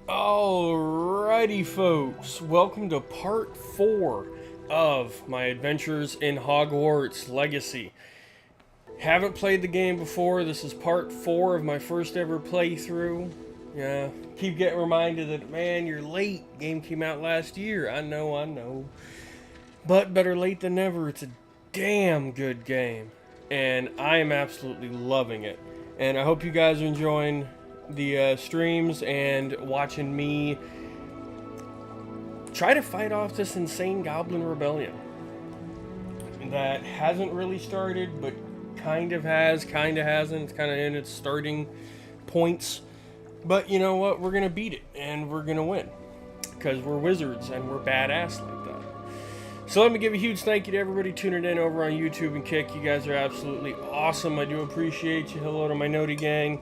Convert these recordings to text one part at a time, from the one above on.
Alrighty, folks, welcome to part 4 of my adventures in Hogwarts Legacy. Haven't played the game before. This is part 4 of my first ever playthrough. Yeah, keep getting reminded that, man, you're late. Game came out last year. I know. But better late than never. It's a damn good game. And I am absolutely loving it. And I hope you guys are enjoying the streams and watching me try to fight off this insane goblin rebellion that hasn't really started, but kind of has, kind of hasn't. It's kind of in its starting points. But you know what? We're going to beat it, and we're going to win. Because we're wizards, and we're badass like that. So let me give a huge thank you to everybody tuning in over on YouTube and Kick. You guys are absolutely awesome. I do appreciate you. Hello to my Noti gang.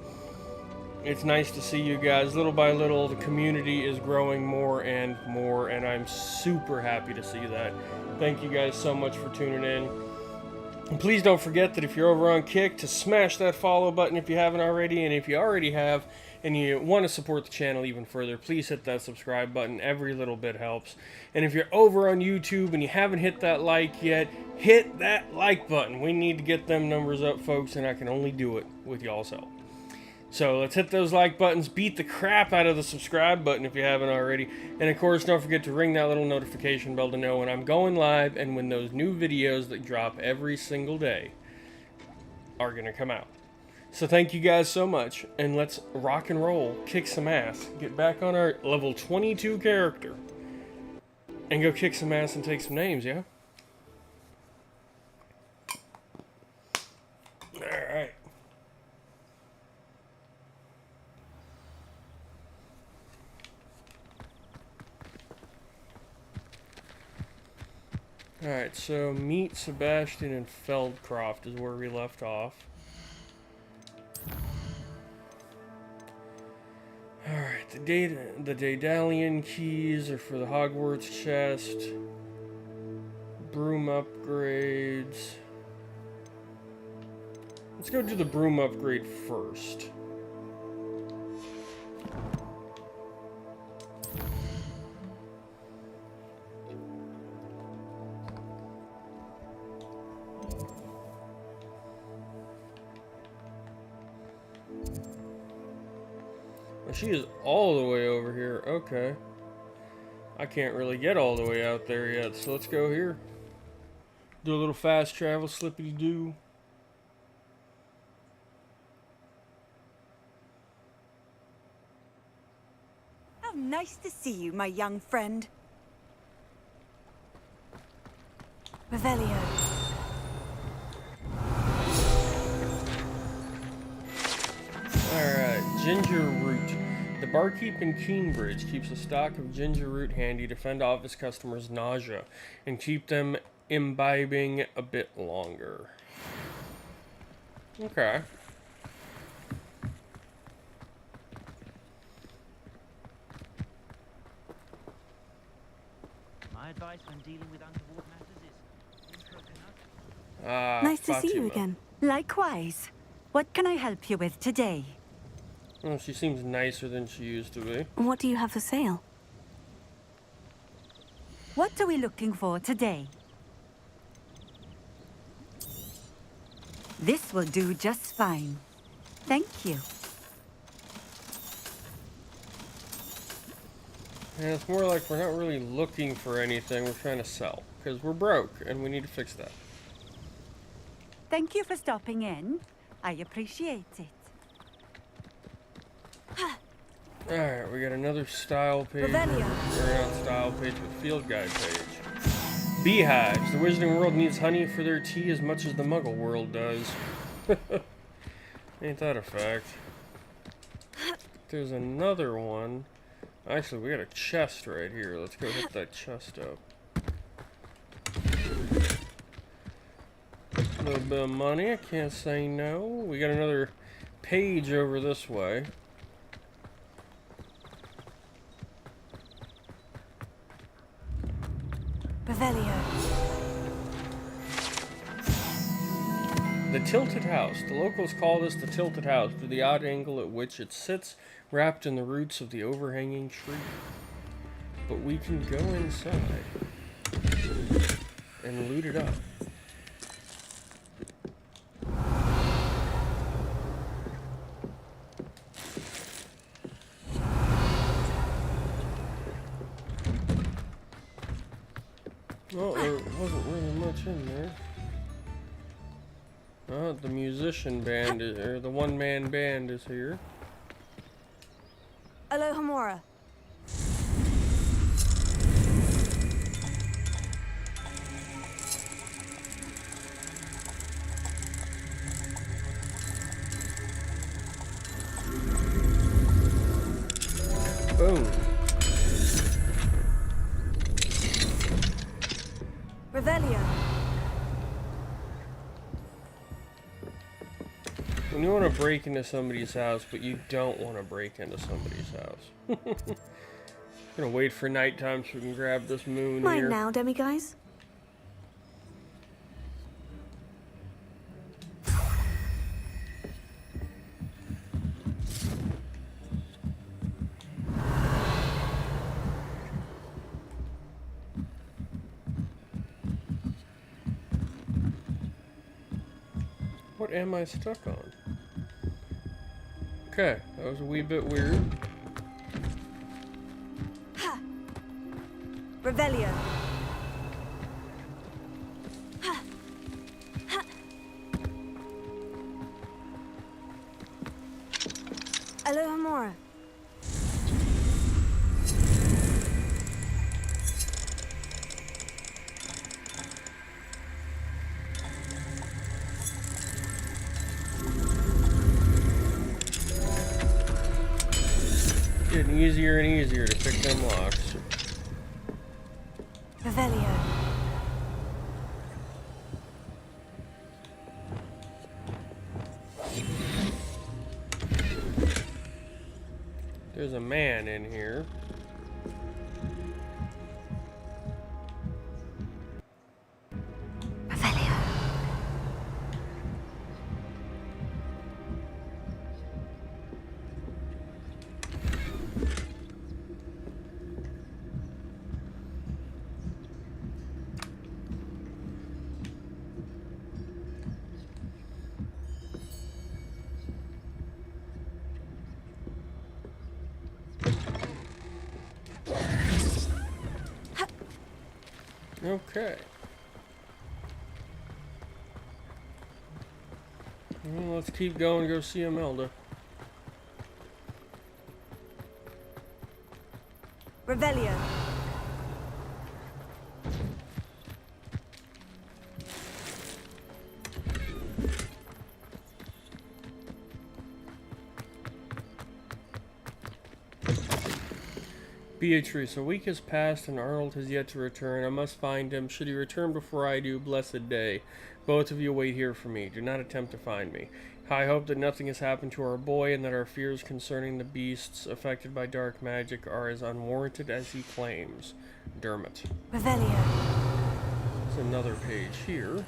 It's nice to see you guys. Little by little, the community is growing more, and I'm super happy to see that. Thank you guys so much for tuning in. And please don't forget that if you're over on Kick, to smash that follow button if you haven't already, and if you already have, and you want to support the channel even further, please hit that subscribe button. Every little bit helps. And if you're over on YouTube and you haven't hit that like yet, hit that like button. We need to get them numbers up, folks, and I can only do it with y'all's help. So let's hit those like buttons, beat the crap out of the subscribe button if you haven't already, and of course don't forget to ring that little notification bell to know when I'm going live and when those new videos that drop every single day are going to come out. So thank you guys so much, and let's rock and roll, kick some ass, get back on our level 22 character, and go kick some ass and take some names, yeah? Alright. Alright, so meet Sebastian and Feldcroft is where we left off. Alright, the Daedalian keys are for the Hogwarts chest. Broom upgrades. Let's go do the broom upgrade first. She is all the way over here. Okay. I can't really get all the way out there yet, so let's go here. Do a little fast travel, slippity-doo. How nice to see you, my young friend. Revelio. Alright, ginger root. The barkeep in Keenbridge keeps a stock of ginger root handy to fend off his customers' nausea and keep them imbibing a bit longer. Okay. My advice when dealing with untoward matters is Nice to see you again. Likewise. What can I help you with today? Oh, she seems nicer than she used to be. What do you have for sale? What are we looking for today? This will do just fine. Thank you. And it's more like we're not really looking for anything, we're trying to sell. Because we're broke, and we need to fix that. Thank you for stopping in. I appreciate it. Alright, we got another style page. Or not style page, but field guide page. Beehives. The wizarding world needs honey for their tea as much as the muggle world does. Ain't that a fact? There's another one. Actually, we got a chest right here. Let's go hit that chest up. A little bit of money, I can't say no. We got another page over this way. The Tilted House. The locals call this the Tilted House due to the odd angle at which it sits, wrapped in the roots of the overhanging tree. But we can go inside and loot it up. Well, there wasn't really much in there. The musician band, or the one-man band is here. Alohomora. Boom. Revelio. When you want to break into somebody's house, but you don't want to break into somebody's house. Gonna wait for nighttime so we can grab this moon Mine here. now, demiguise. What am I stuck on? Okay, that was a wee bit weird. Ha. Revelio. Ha. Ha. Alohomora. Getting easier and easier to pick them locks. Revelio. There's a man in here. Revelio. Okay. Well, let's keep going and go see Imelda. Revelio. Beatrice, a week has passed and Arnold has yet to return. I must find him. Should he return before I do, blessed day. Both of you wait here for me. Do not attempt to find me. I hope that nothing has happened to our boy and that our fears concerning the beasts affected by dark magic are as unwarranted as he claims. Dermot. Revelio. There's another page here.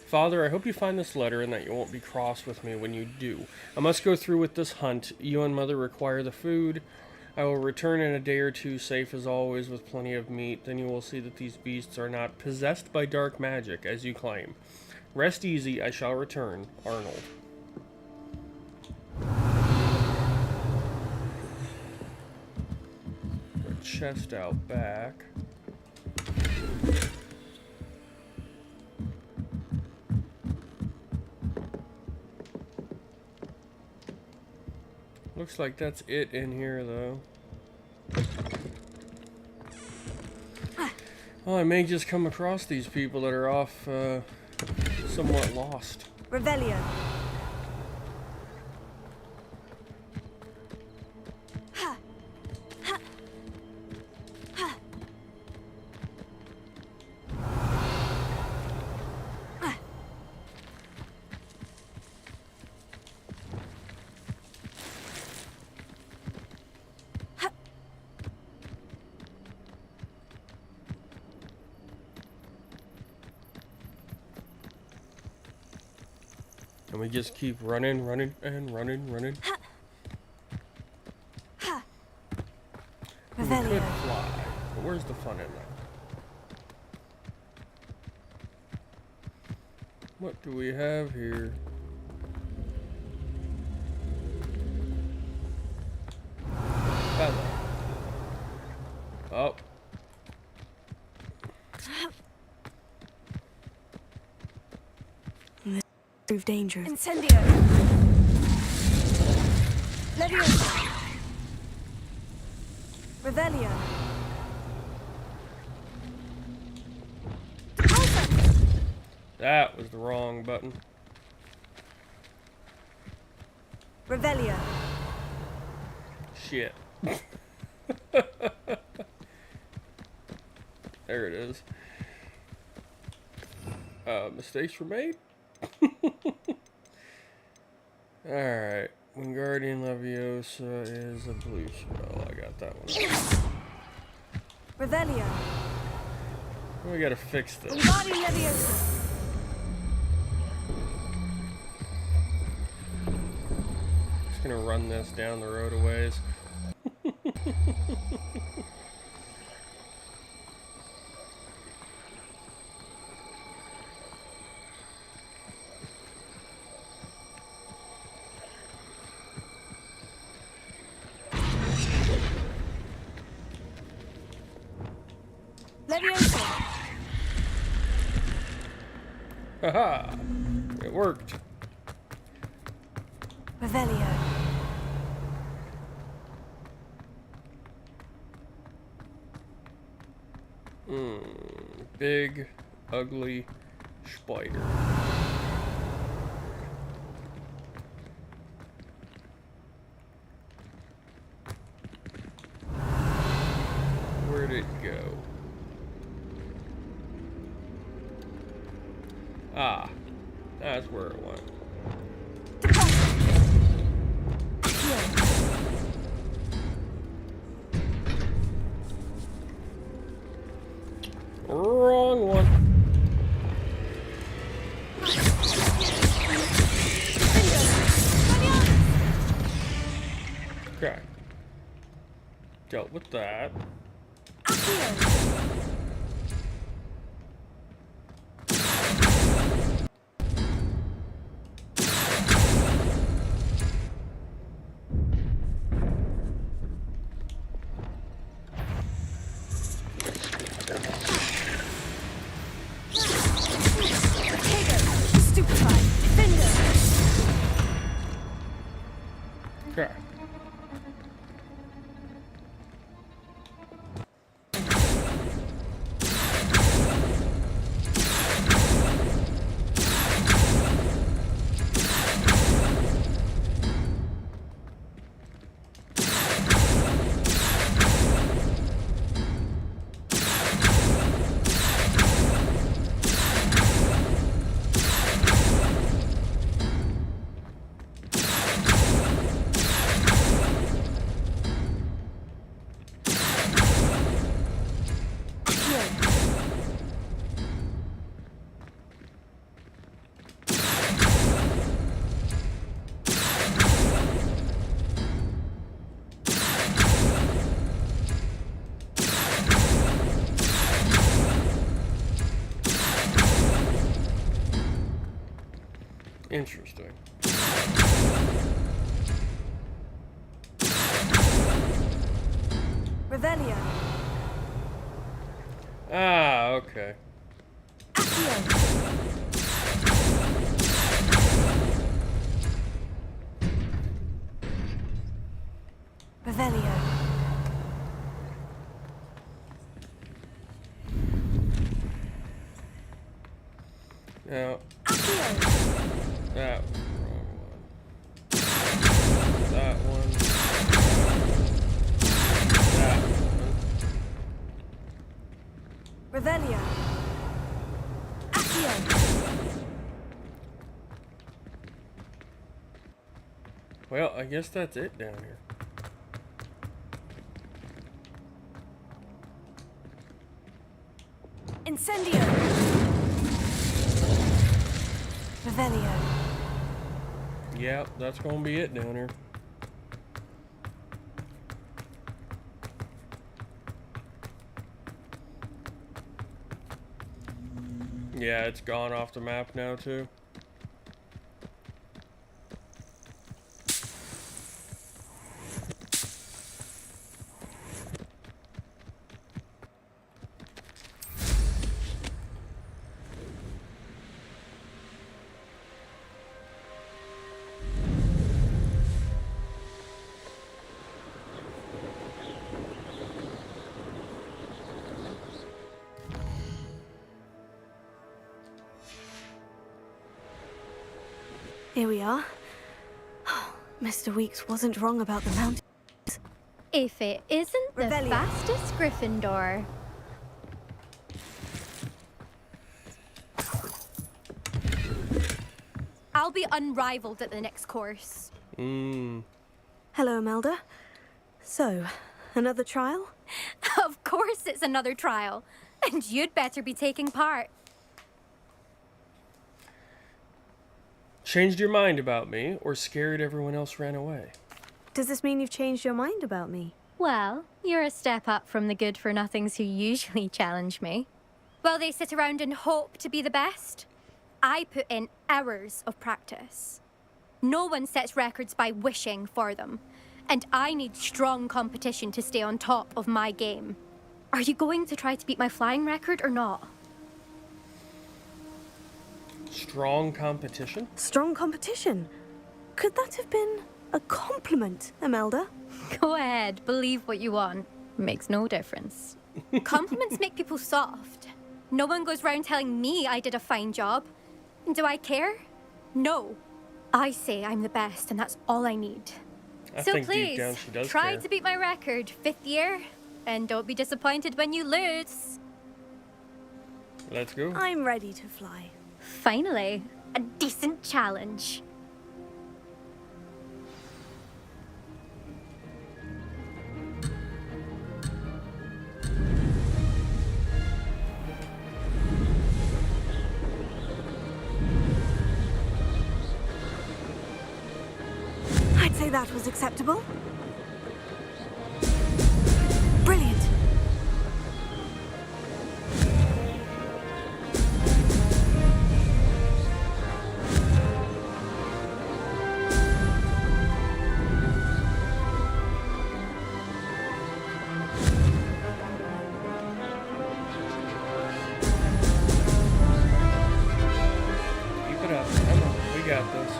Father, I hope you find this letter and that you won't be cross with me when you do. I must go through with this hunt. You and Mother require the food. I will return in a day or two, safe as always, with plenty of meat. Then you will see that these beasts are not possessed by dark magic, as you claim. Rest easy, I shall return. Arnold. The chest out back. Looks like that's it in here, though. Well, I may just come across these people that are off, somewhat lost. Revelio. Ha. Ha. Ha. Ah. Ha. And we just keep running, running, and running, running. We could fly, but where's the fun in that? What do we have here? Feather. Oh. This proved dangerous. Incendio. Leviosa. Revelio. That was the wrong button. Revelio. Shit. There it is. Mistakes were made? Alright. Wingardium Leviosa is a blue spell. I got that one. Revelio. We gotta fix this. Wingardium Leviosa. Just gonna run this down the road a ways. Leviosa. Haha! It worked. Revelio. Big, ugly spider. Where'd it go? Ah, that's where it went. Wrong one. Okay. Dealt with that. Okay. Interesting. Revelio. Ah, okay. Revelio. Now, that was the wrong one. That one. That one. Revelio. Accio. Well, I guess that's it down here. Incendio. Revelio. Yep, that's gonna be it down here. Yeah, it's gone off the map now too. Here we are. Mr. Weeks wasn't wrong about the mountain. If it isn't the Revelio. fastest Gryffindor. I'll be unrivaled at the next course. Hello, Imelda. So, another trial? Of course it's another trial. And you'd better be taking part. Changed your mind about me, or scared everyone else ran away? Does this mean you've changed your mind about me? Well, you're a step up from the good-for-nothings who usually challenge me. While they sit around and hope to be the best, I put in hours of practice. No one sets records by wishing for them, and I need strong competition to stay on top of my game. Are you going to try to beat my flying record or not? Strong competition? Strong competition? Could that have been a compliment, Imelda? Go ahead, believe what you want. Makes no difference. Compliments make people soft. No one goes round telling me I did a fine job. And do I care? No. I say I'm the best, and that's all I need. I So think please, deep down she does try care. to beat my record, 5th year, and don't be disappointed when you lose. Let's go. I'm ready to fly. Finally, a decent challenge. I'd say that was acceptable. Brilliant. Keep it up. Come on. We got this.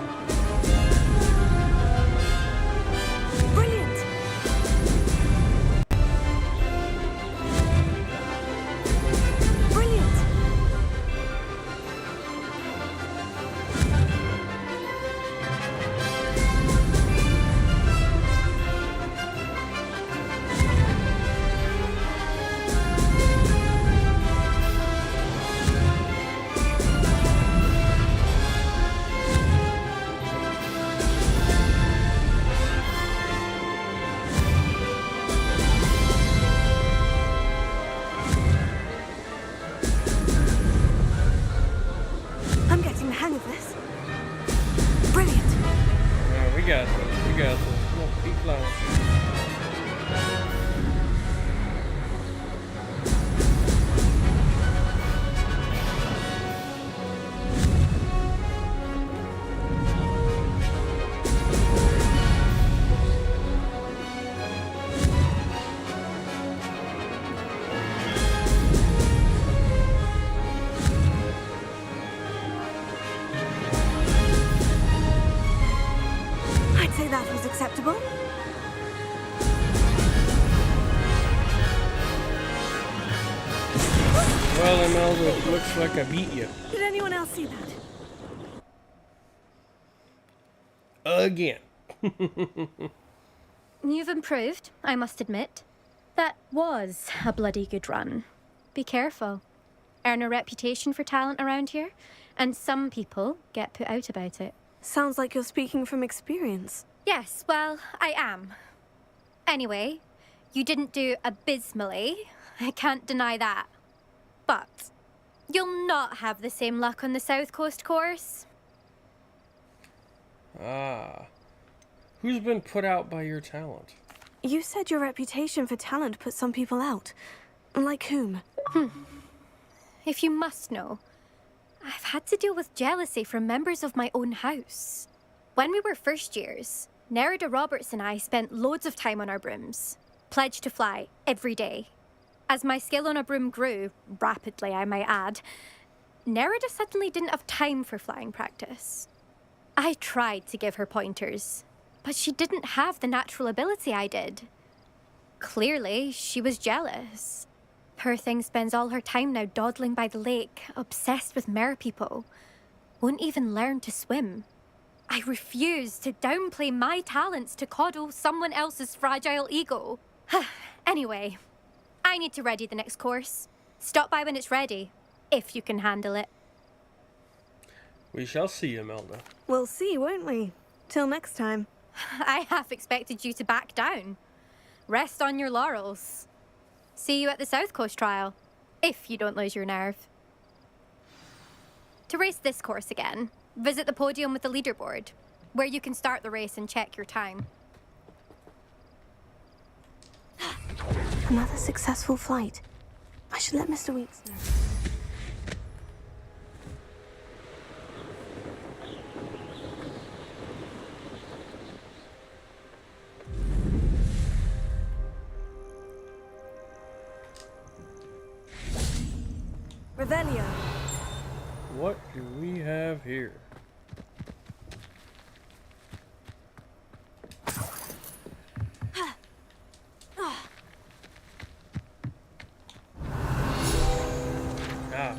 Brilliant. Brilliant. I'm getting the hang of this. Brilliant. Yeah, we got this. We got this. Come on, keep flying. I'd say that was acceptable. Well, Imelda, it looks like I beat you. Did anyone else see that? Again. You've improved, I must admit. That was a bloody good run. Be careful. Earn a reputation for talent around here, and some people get put out about it. Sounds like you're speaking from experience. Yes, well, I am. Anyway, you didn't do abysmally. I can't deny that. But you'll not have the same luck on the South Coast course. Ah. Who's been put out by your talent? You said your reputation for talent put some people out. Like whom? If you must know, I've had to deal with jealousy from members of my own house. When we were first years, Nerida Roberts and I spent loads of time on our brooms, pledged to fly every day. As my skill on a broom grew, rapidly I might add, Nerida suddenly didn't have time for flying practice. I tried to give her pointers, but she didn't have the natural ability I did. Clearly, she was jealous. Poor thing spends all her time now dawdling by the lake, obsessed with merpeople. Won't even learn to swim. I refuse to downplay my talents to coddle someone else's fragile ego. Anyway, I need to ready the next course. Stop by when it's ready, if you can handle it. We shall see, Imelda. We'll see, won't we? Till next time. I half expected you to back down. Rest on your laurels. See you at the South Coast trial, if you don't lose your nerve. To race this course again, visit the podium with the leaderboard, where you can start the race and check your time. Another successful flight. I should let Mr. Weeks know. Revelio. What do we have here?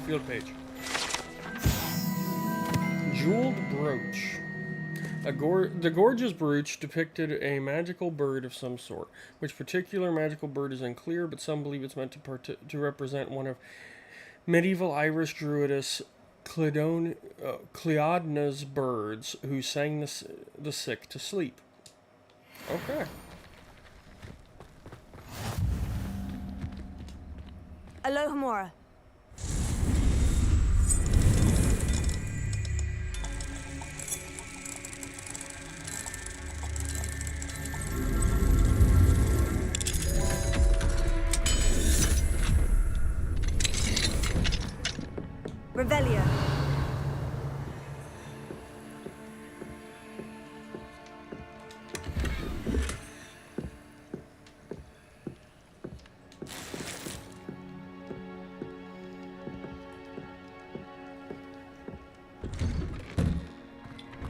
Field page. Jeweled brooch. The gorgeous brooch depicted a magical bird of some sort. Which particular magical bird is unclear, but some believe it's meant to represent one of medieval Irish druidess Cleodna's birds who sang the sick to sleep. Okay. Alohomora. Revelio.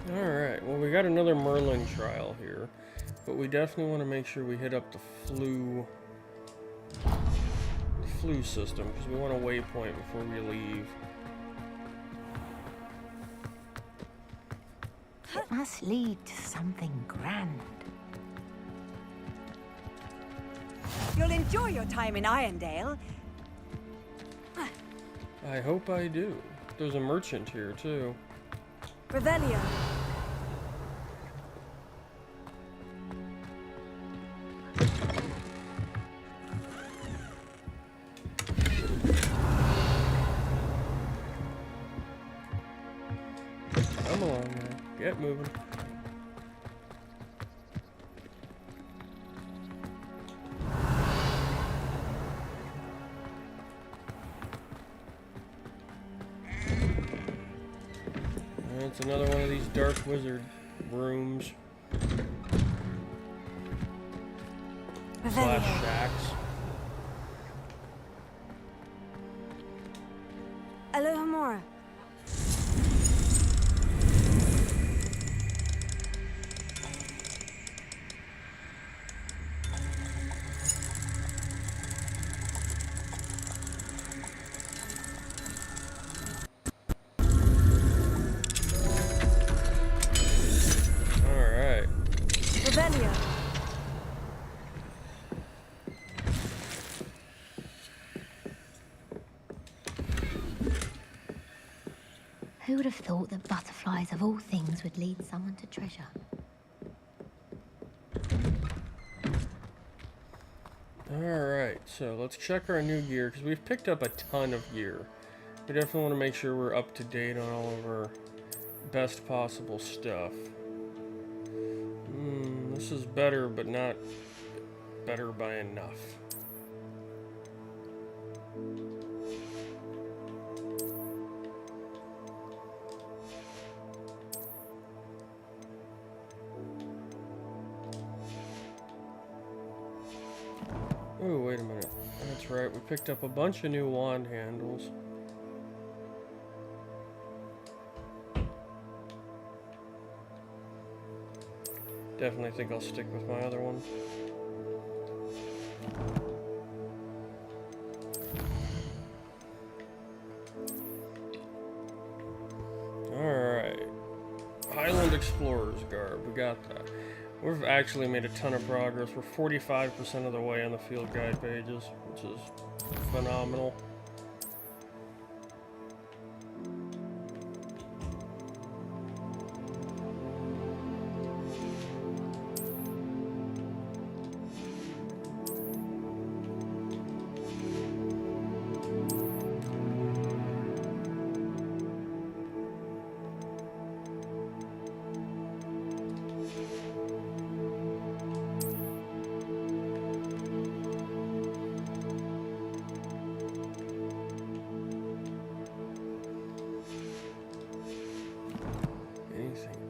Alright, well we got another Merlin trial here, but we definitely want to make sure we hit up the flu system, because we want a waypoint before we leave. It must lead to something grand. You'll enjoy your time in Irondale. I hope I do. There's a merchant here too. Revelio. Come along now. Get moving. It's another one of these dark wizard rooms. Slash shacks. Alohomora. Alright. Revelio. Who would have thought that butterflies of all things would lead someone to treasure? Alright, so let's check our new gear, because we've picked up a ton of gear. We definitely want to make sure we're up to date on all of our best possible stuff. This is better, but not better by enough. Oh, wait a minute. That's right, we picked up a bunch of new wand handles. Definitely think I'll stick with my other one. Alright. Highland Explorer's Garb, we got that. We've actually made a ton of progress. We're 45% of the way on the field guide pages, which is phenomenal.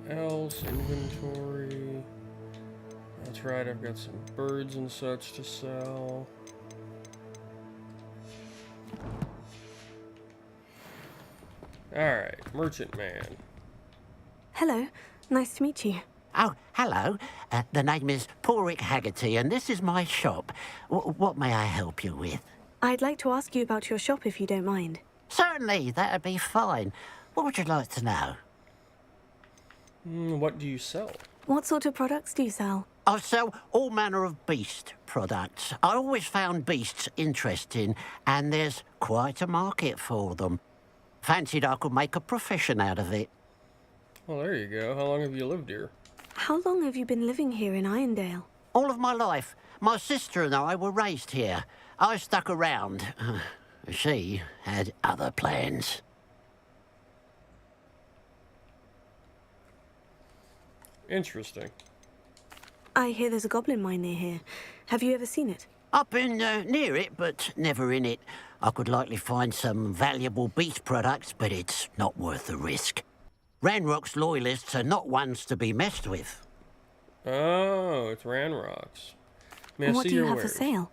Else, inventory. That's right, I've got some birds and such to sell. Alright, merchant man. Hello, nice to meet you. Oh, hello. The name is Porrick Haggerty, and this is my shop. What may I help you with? I'd like to ask you about your shop if you don't mind. Certainly, that'd be fine. What would you like to know? What do you sell? What sort of products do you sell? I sell all manner of beast products. I always found beasts interesting, and there's quite a market for them. Fancied I could make a profession out of it. Well, there you go. How long have you lived here? How long have you been living here in Irondale? All of my life. My sister and I were raised here. I stuck around. She had other plans. Interesting. I hear there's a goblin mine near here. Have you ever seen it? I've been near it, but never in it. I could likely find some valuable beast products, but it's not worth the risk. Ranrock's loyalists are not ones to be messed with. Oh, it's Ranrock's. May I What see do you your have wares? for sale?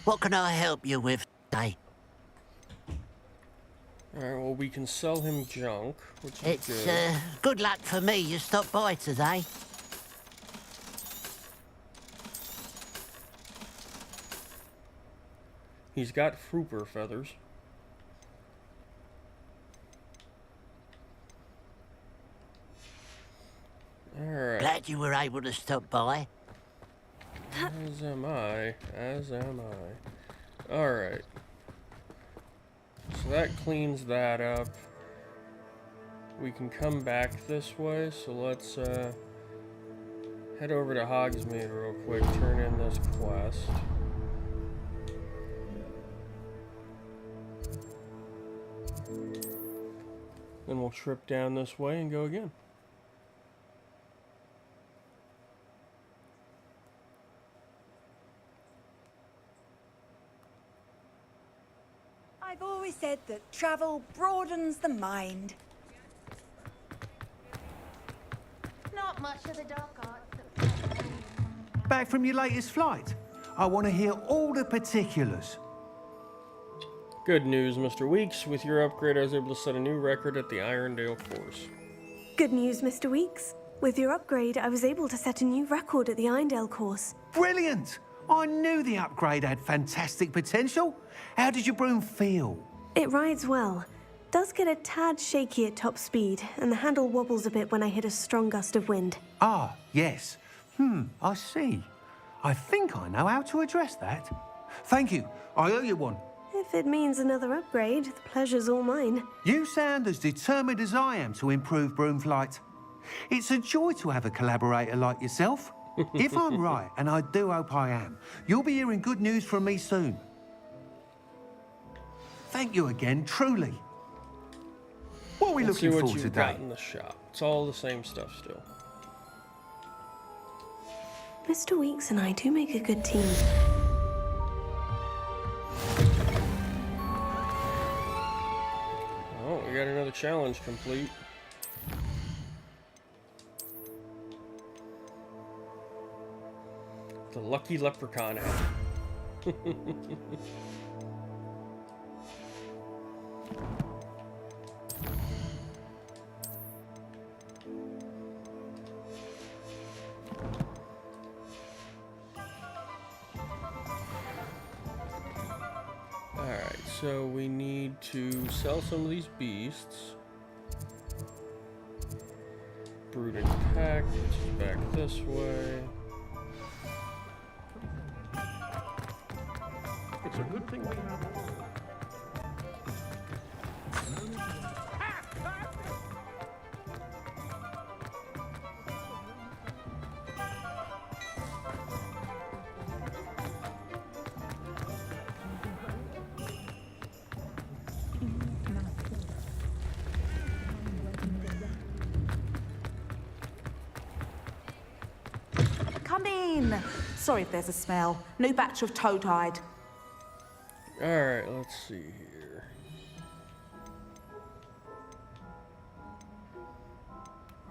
What can I help you with today? Alright, well, we can sell him junk, which is It's good. good luck for me you stopped by today. He's got Frooper feathers. Alright. Glad you were able to stop by. As am I. As am I. Alright. So that cleans that up. We can come back this way, so let's head over to Hogsmeade real quick, turn in this quest. Then we'll trip down this way and go again. I've always said that travel broadens the mind. Not much of the dark arts. Back from your latest flight? I want to hear all the particulars. Good news, Mr. Weeks. With your upgrade, I was able to set a new record at the Irondale course. Good news, Mr. Weeks. With your upgrade, I was able to set a new record at the Irondale course. Brilliant! I knew the upgrade had fantastic potential. How did your broom feel? It rides well. Does get a tad shaky at top speed, and the handle wobbles a bit when I hit a strong gust of wind. Ah, yes. I see. I think I know how to address that. Thank you. I owe you one. If it means another upgrade, the pleasure's all mine. You sound as determined as I am to improve broom flight. It's a joy to have a collaborator like yourself. If I'm right, and I do hope I am, you'll be hearing good news from me soon. Thank you again, truly. What are we Let's see looking what for you've today? got in the shop. It's all the same stuff still. Mr. Weeks and I do make a good team. Oh, we got another challenge complete. The lucky leprechaun hat. Alright, so we need to sell some of these beasts. Brooding pack, which is back this way. It's a good thing we have all. Come in. Sorry if there's a smell. New batch of toad-hide. Alright, let's see here.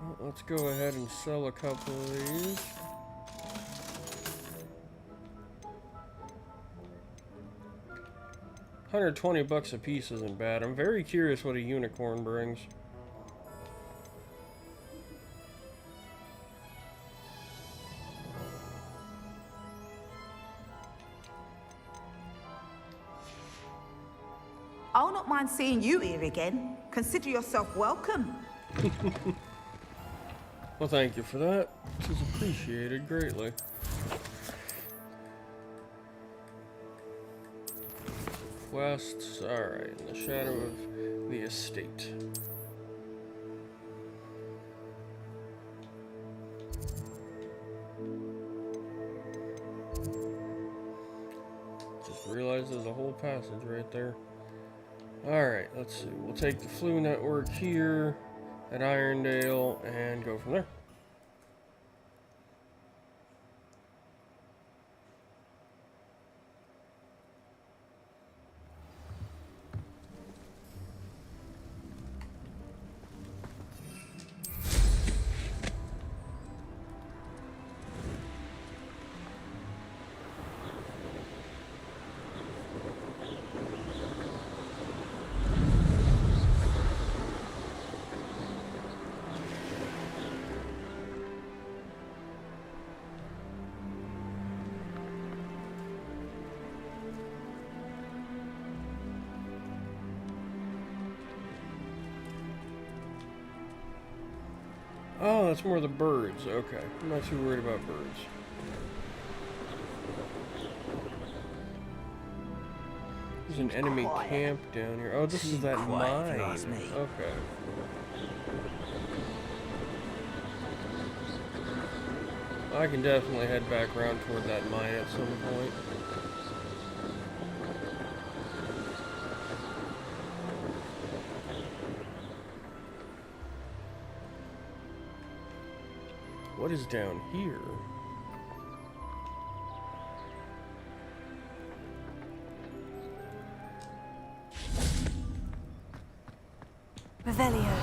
Well, let's go ahead and sell a couple of these. $120 a piece isn't bad. I'm very curious what a unicorn brings. I'll not mind seeing you here again. Consider yourself welcome. Well, thank you for that. This is appreciated greatly. Quests. Alright, in the shadow of the estate. Just realized there's a whole passage right there. Alright, let's see. We'll take the Flu Network here at Irondale and go from there. Oh, that's more the birds. Okay. I'm not too worried about birds. There's an enemy camp down here. Oh, this is that mine. Okay. I can definitely head back around toward that mine at some point. What is down here? Revelio.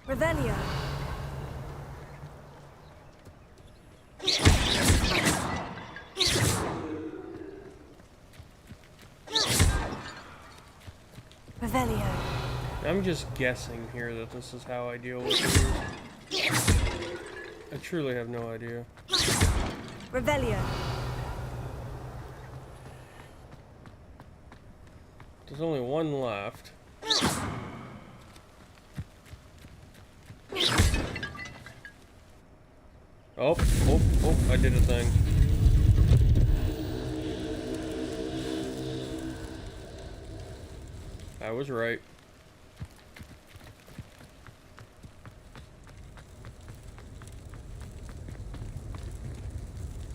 Revelio. Revelio. I'm just guessing here that this is how I deal with these. I truly have no idea. Revelio. There's only one left. Oh, I did a thing. I was right.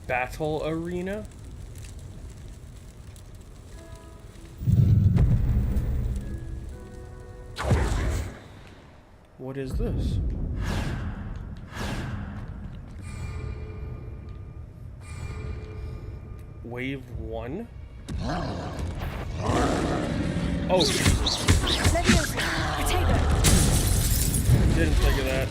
Battle arena? What is this? Wave 1? Oh, Jesus. Didn't think of that.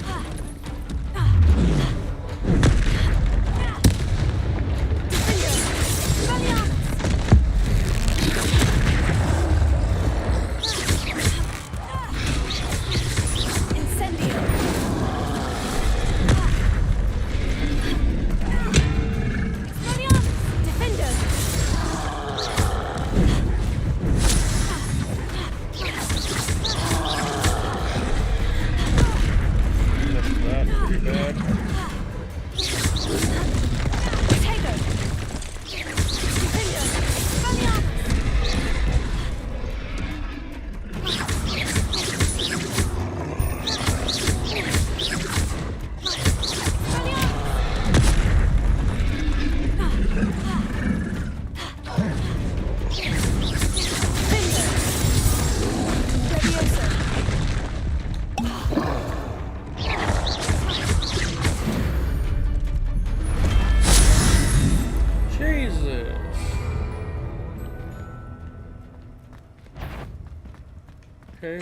Okay,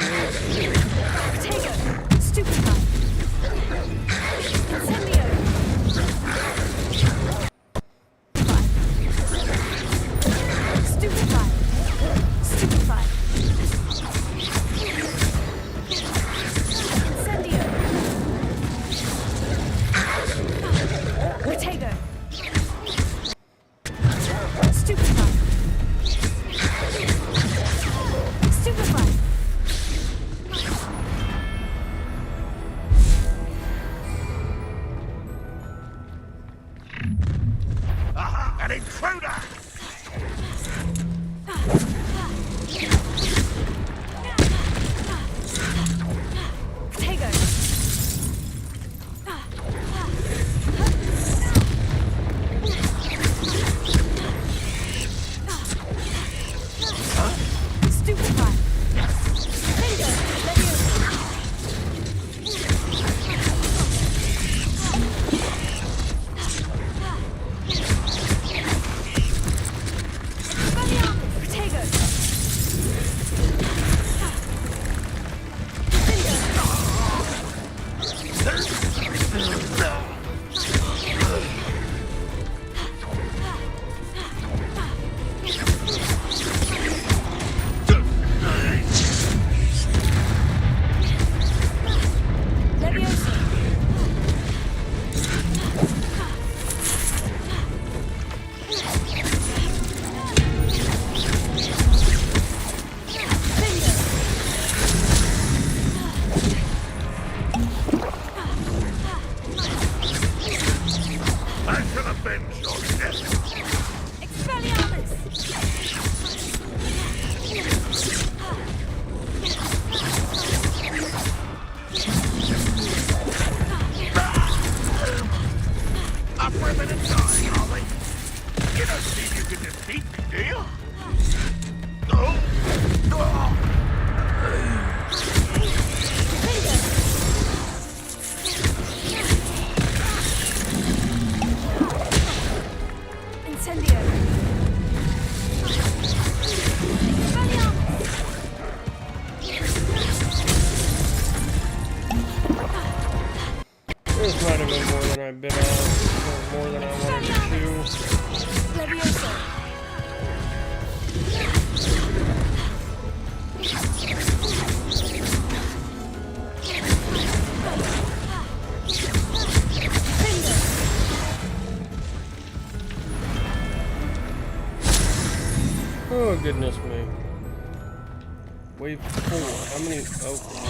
An intruder! I've been on more than I wanted to. Oh, goodness me. Wave 4. How many? Oh.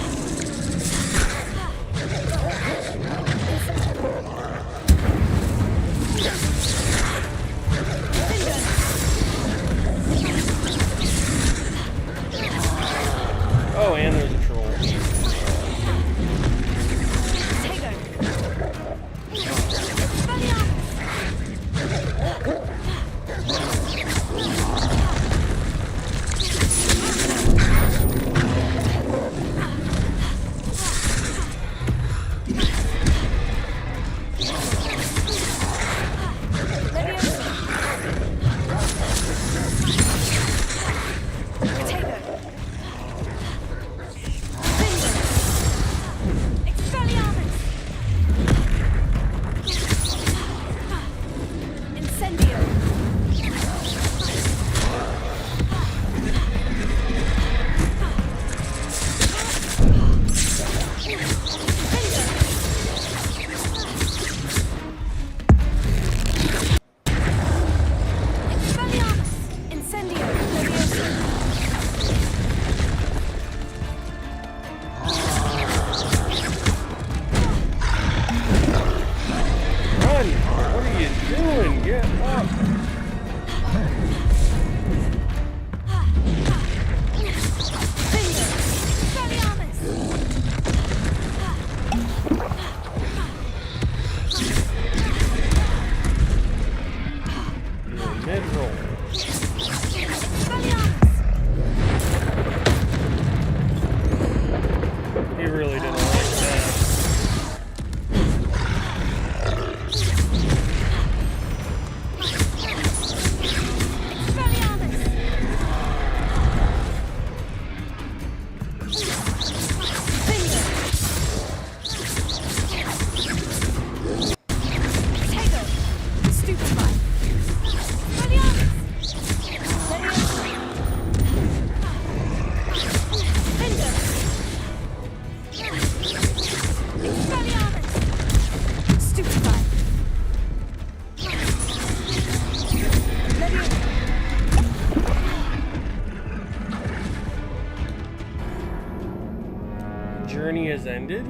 has ended.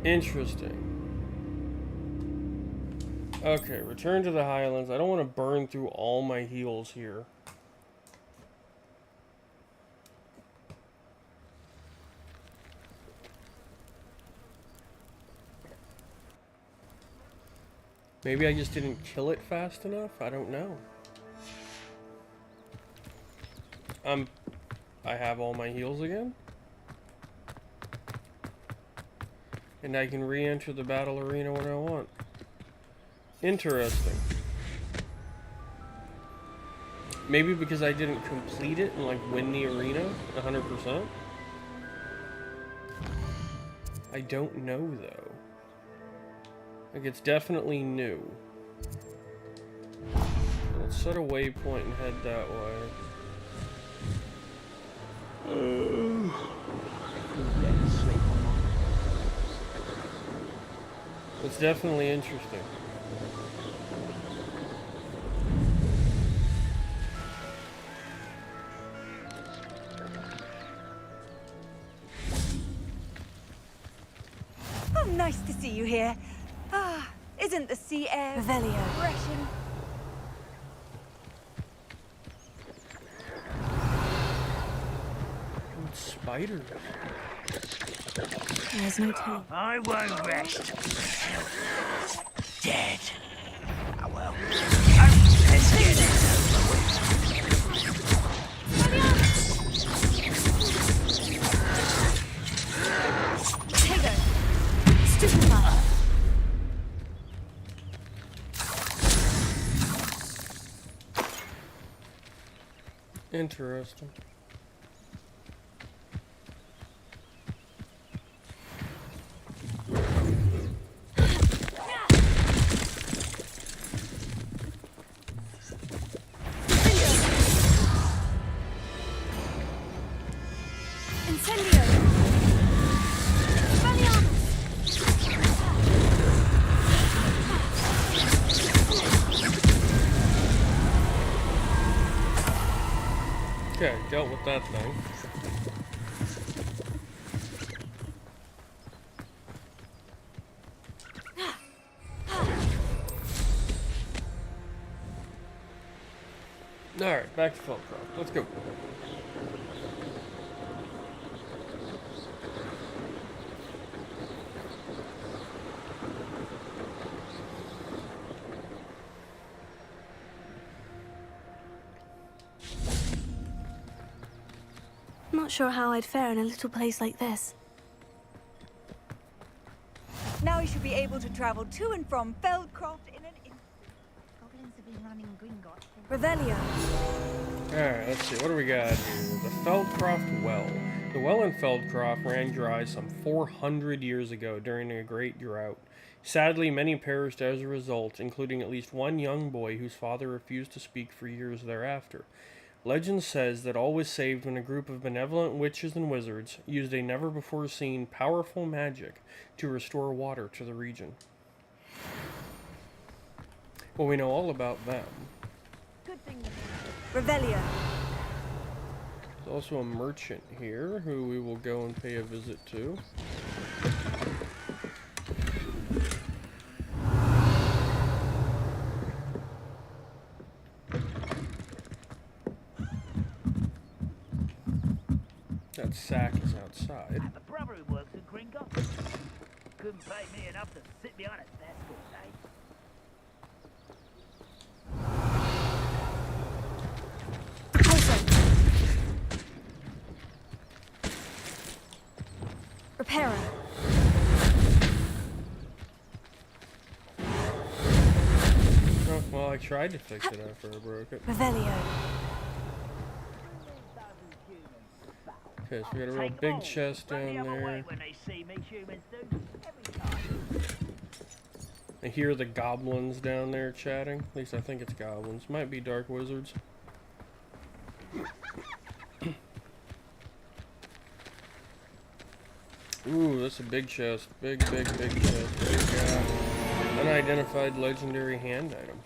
Interesting. Okay, return to the Highlands. I don't want to burn through all my heals here. Maybe I just didn't kill it fast enough? I don't know. I have all my heals again. And I can re-enter the battle arena when I want. Interesting. Maybe because I didn't complete it and like win the arena 100%. I don't know though. Like it's definitely new. Let's set a waypoint and head that way. It's definitely interesting. Oh, nice to see you here. Ah, isn't the sea air refreshing? Spiders. There's no telling. I won't rest. Dead. Oh well. Let's get it. Interesting. Okay, dealt with that thing. Alright, back to Feldcroft. Let's go. Not sure how I'd fare in a little place like this. Now you should be able to travel to and from Feldcroft in an instant. Goblins have been running Gringotts. Revelio. Alright, let's see. What do we got here? The Feldcroft Well. The well in Feldcroft ran dry some 400 years ago during a great drought. Sadly, many perished as a result, including at least one young boy whose father refused to speak for years thereafter. Legend says that all was saved when a group of benevolent witches and wizards used a never-before-seen powerful magic to restore water to the region. Well, we know all about them. Good thing. Revelio. There's also a merchant here who we will go and pay a visit to. That sack is outside. I have a brother who works at Gringotts. Couldn't pay me enough to sit behind a desk all day. Repairer. Oh, well, I tried to fix it after I broke it. Revelio. Okay, so we got a real big chest down there. I hear the goblins down there chatting. At least I think it's goblins. Might be dark wizards. Ooh, that's a big chest. Big chest. Big, unidentified legendary hand item.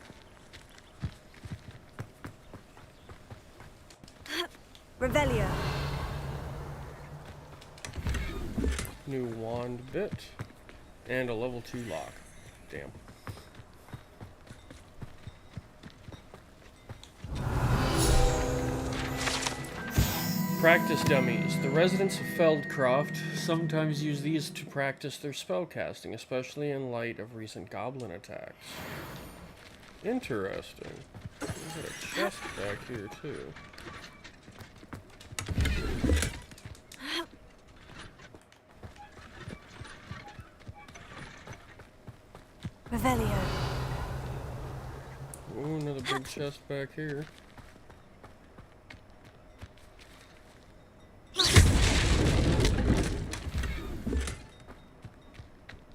Revelio. New wand bit. And a level 2 lock. Damn. Practice dummies. The residents of Feldcroft sometimes use these to practice their spellcasting, especially in light of recent goblin attacks. Interesting. There's a chest back here, too. Revelio. Ooh, another big chest back here.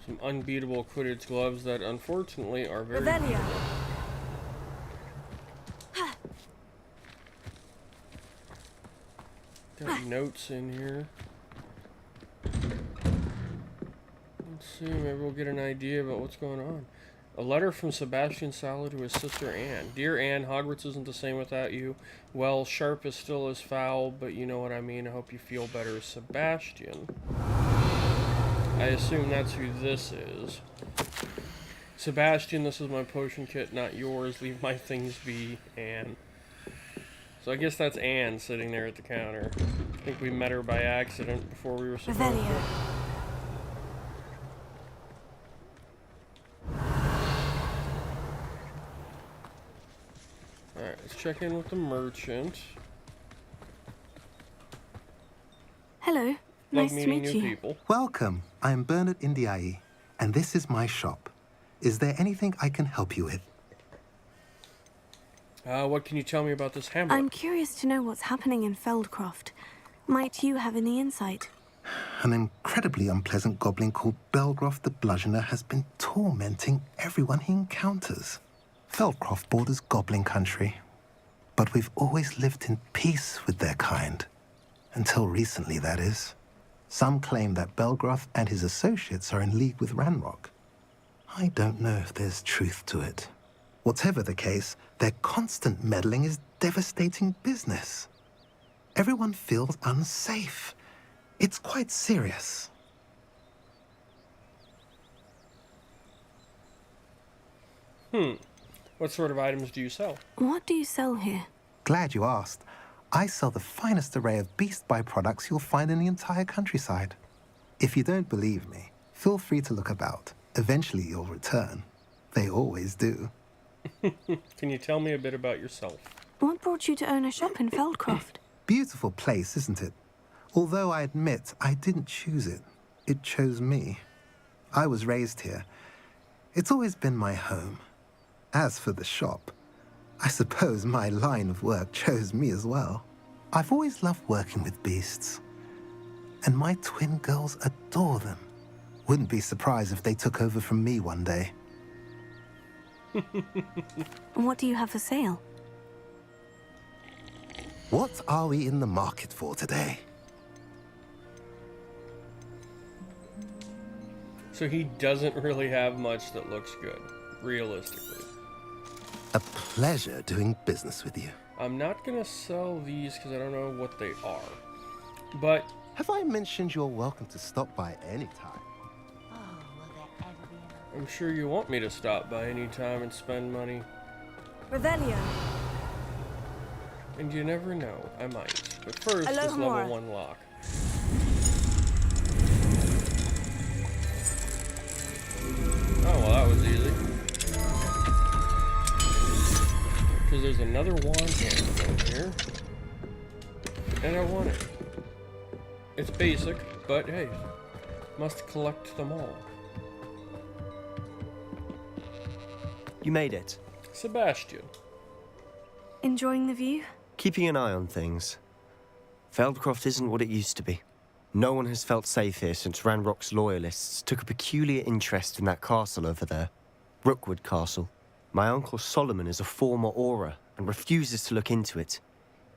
Some unbeatable Quidditch gloves that unfortunately are very Revelio. Got notes in here. Let's see, maybe we'll get an idea about what's going on. A letter from Sebastian Sallow to his sister Anne. Dear Anne, Hogwarts isn't the same without you. Well, sharp is still as foul, but you know what I mean. I hope you feel better. Sebastian. I assume that's who this is. Sebastian, this is my potion kit, not yours. Leave my things be, Anne. So I guess that's Anne sitting there at the counter. I think we met her by accident before we were supposed to. Alright, let's check in with the merchant. Hello. Love Nice to meeting meet new you. people. Welcome. I am Bernard Indiai, and this is my shop. Is there anything I can help you with? What can you tell me about this hamlet? I'm curious to know what's happening in Feldcroft. Might you have any insight? An incredibly unpleasant goblin called Belgroth the Bludgeoner has been tormenting everyone he encounters. Feldcroft borders goblin country, but we've always lived in peace with their kind. Until recently, that is. Some claim that Belgroth and his associates are in league with Ranrock. I don't know if there's truth to it. Whatever the case, their constant meddling is devastating business. Everyone feels unsafe. It's quite serious. What sort of items do you sell? What do you sell here? Glad you asked. I sell the finest array of beast byproducts you'll find in the entire countryside. If you don't believe me, feel free to look about. Eventually you'll return. They always do. Can you tell me a bit about yourself? What brought you to own a shop in Feldcroft? Beautiful place, isn't it? Although I admit I didn't choose it. It chose me. I was raised here. It's always been my home. As for the shop, I suppose my line of work chose me as well. I've always loved working with beasts. And my twin girls adore them. Wouldn't be surprised if they took over from me one day. What do you have for sale? What are we in the market for today? So he doesn't really have much that looks good, realistically. A pleasure doing business with you. I'm not gonna sell these because I don't know what they are. But Have I mentioned you're welcome to stop by any time? I'm sure you want me to stop by any time and spend money. Revelio. And you never know, I might. But first, this level Alohomora. 1 lock. Oh, well, that was easy. Because there's another wand handle in here. And I want it. It's basic, but hey, must collect them all. You made it. Sebastian. Enjoying the view? Keeping an eye on things. Feldcroft isn't what it used to be. No one has felt safe here since Ranrock's loyalists took a peculiar interest in that castle over there. Rookwood Castle. My uncle Solomon is a former Auror and refuses to look into it,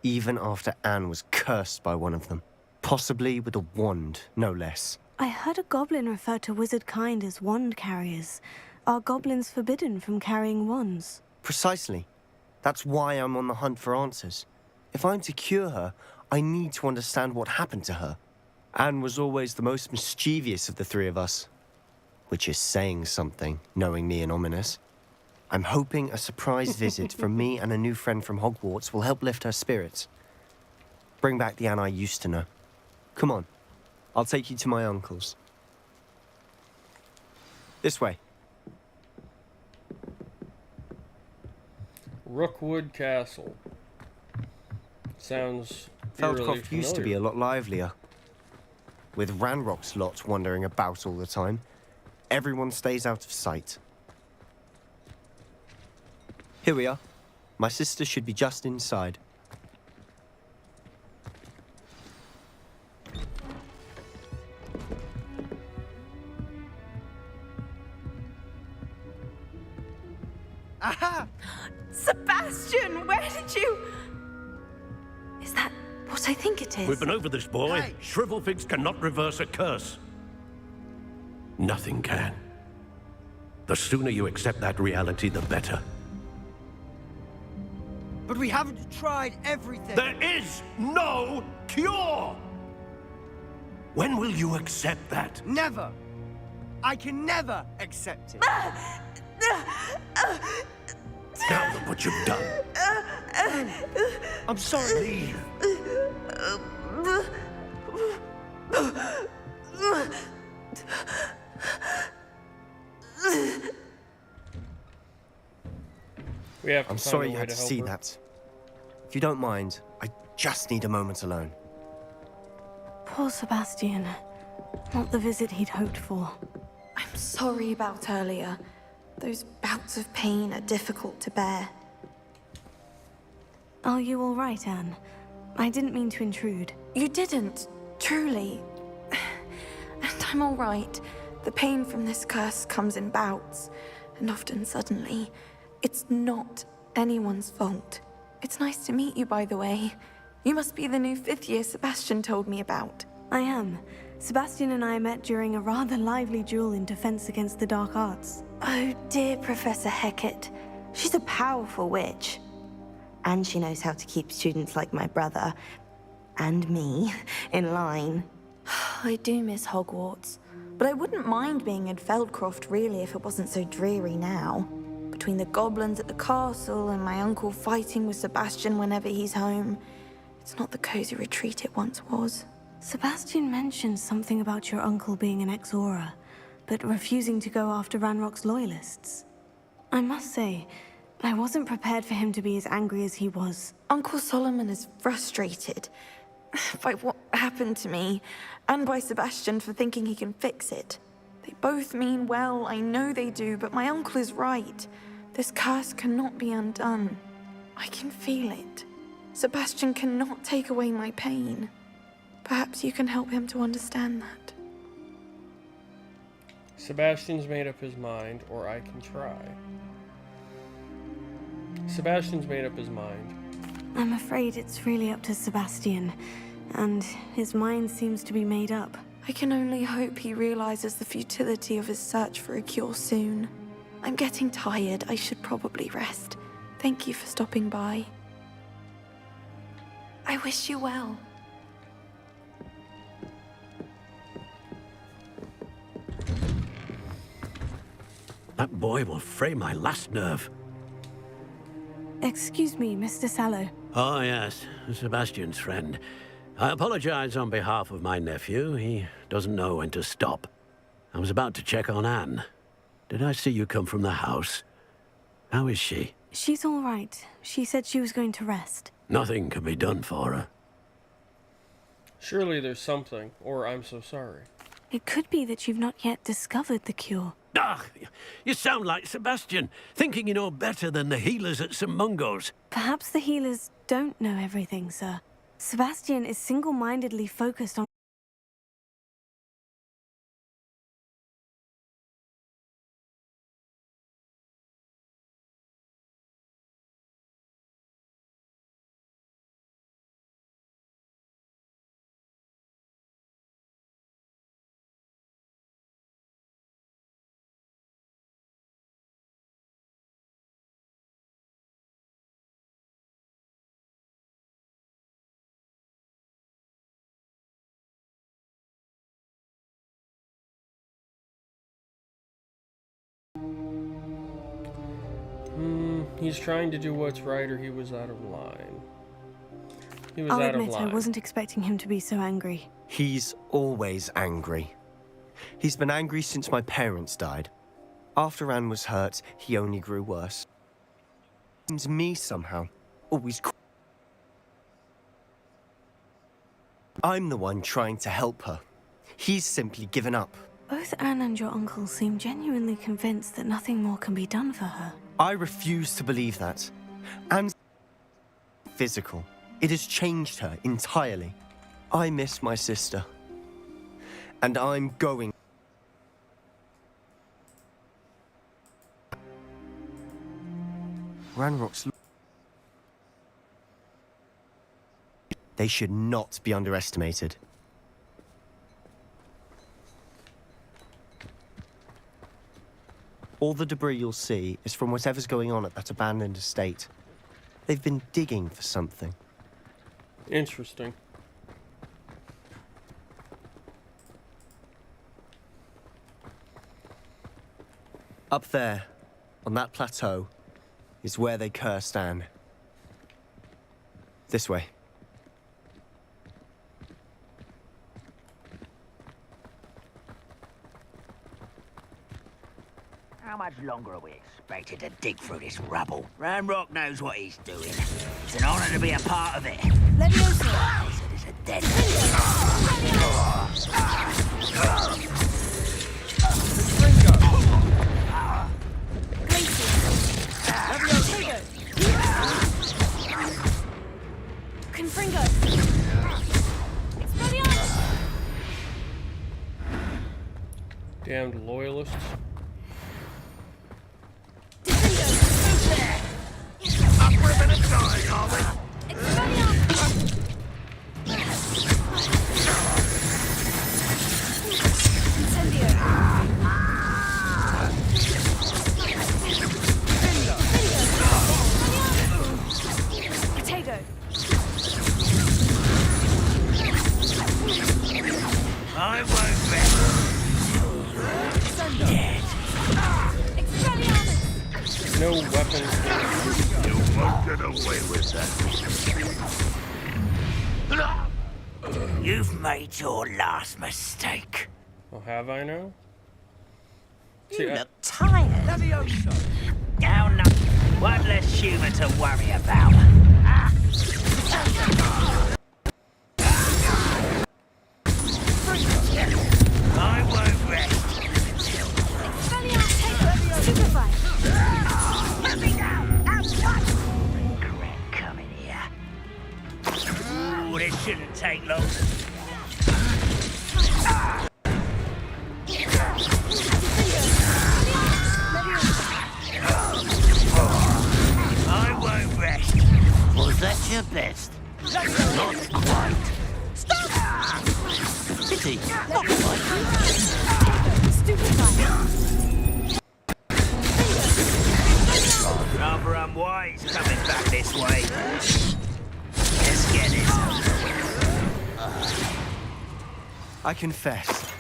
even after Anne was cursed by one of them. Possibly with a wand, no less. I heard a goblin refer to wizard kind as wand carriers. Are goblins forbidden from carrying wands? Precisely. That's why I'm on the hunt for answers. If I'm to cure her, I need to understand what happened to her. Anne was always the most mischievous of the three of us, which is saying something, knowing me and Ominous. I'm hoping a surprise visit from me and a new friend from Hogwarts will help lift her spirits. Bring back the Anne I used to know. Come on, I'll take you to my uncle's. This way. Rookwood Castle. Sounds eerily Feldcroft used to be familiar. a lot livelier. With Ranrock's lot wandering about all the time, everyone stays out of sight. Here we are. My sister should be just inside. Aha! Sebastian, where did you... Is that what I think it is? We've been over this, boy. Hey. Shrivelfigs cannot reverse a curse. Nothing can. The sooner you accept that reality, the better. But we haven't tried everything. There is no cure! When will you accept that? Never. I can never accept it. Now look what you've done. I'm sorry. Leave. We have to I'm find sorry a you way had to to help see her. that. If you don't mind, I just need a moment alone. Poor Sebastian. Not the visit he'd hoped for. I'm sorry about earlier. Those bouts of pain are difficult to bear. Are you all right, Anne? I didn't mean to intrude. You didn't, truly. And I'm all right. The pain from this curse comes in bouts, and often suddenly. It's not anyone's fault. It's nice to meet you, by the way. You must be the new 5th year Sebastian told me about. I am. Sebastian and I met during a rather lively duel in defense against the dark arts. Oh, dear Professor Hecat. She's a powerful witch. And she knows how to keep students like my brother, and me, in line. I do miss Hogwarts, but I wouldn't mind being in Feldcroft, really, if it wasn't so dreary now. Between the goblins at the castle and my uncle fighting with Sebastian whenever he's home, it's not the cozy retreat it once was. Sebastian mentioned something about your uncle being an ex-Auror, but refusing to go after Ranrock's loyalists. I must say, I wasn't prepared for him to be as angry as he was. Uncle Solomon is frustrated by what happened to me, and by Sebastian for thinking he can fix it. They both mean well, I know they do, but my uncle is right. This curse cannot be undone. I can feel it. Sebastian cannot take away my pain. Perhaps you can help him to understand that. Sebastian's made up his mind, or I can try. Sebastian's made up his mind. I'm afraid it's really up to Sebastian, and his mind seems to be made up. I can only hope he realizes the futility of his search for a cure soon. I'm getting tired. I should probably rest. Thank you for stopping by. I wish you well. That boy will fray my last nerve. Excuse me, Mr. Sallow. Oh, yes, Sebastian's friend. I apologize on behalf of my nephew. He doesn't know when to stop. I was about to check on Anne. Did I see you come from the house? How is she? She's all right. She said she was going to rest. Nothing can be done for her. Surely there's something, or I'm so sorry. It could be that you've not yet discovered the cure. Ah, you sound like Sebastian, thinking you know better than the healers at St. Mungo's. Perhaps the healers don't know everything, sir. Sebastian is single-mindedly focused on he's trying to do what's right or he was out of line. He was I'll out of admit I line. wasn't expecting him to be so angry. He's always angry. He's been angry since my parents died. After Anne was hurt, he only grew worse. It's me somehow. Always. I'm the one trying to help her. He's simply given up. Both Anne and your uncle seem genuinely convinced that nothing more can be done for her. I refuse to believe that. Anne's physical. It has changed her entirely. I miss my sister. And I'm going. Ranrock's. They should not be underestimated. All the debris you'll see is from whatever's going on at that abandoned estate. They've been digging for something. Interesting. Up there, on that plateau, is where they cursed Anne. This way. How much longer are we expected to dig through this rubble? Ranrock knows what he's doing. It's an honor to be a part of it. Let me open It's a dead Confringo! Damned loyalists. I won't bet. No weapons. You won't get away with that. You've made your last mistake. Oh, have I now? You look tired. Down now. One less human to worry about. I won't rest. Correct, come in here. Ooh, this shouldn't take long. I won't rest. Was that your best? Not quite. Stop! Pity. Not quite. Rather unwise coming back this way. Let's get this over. I confess,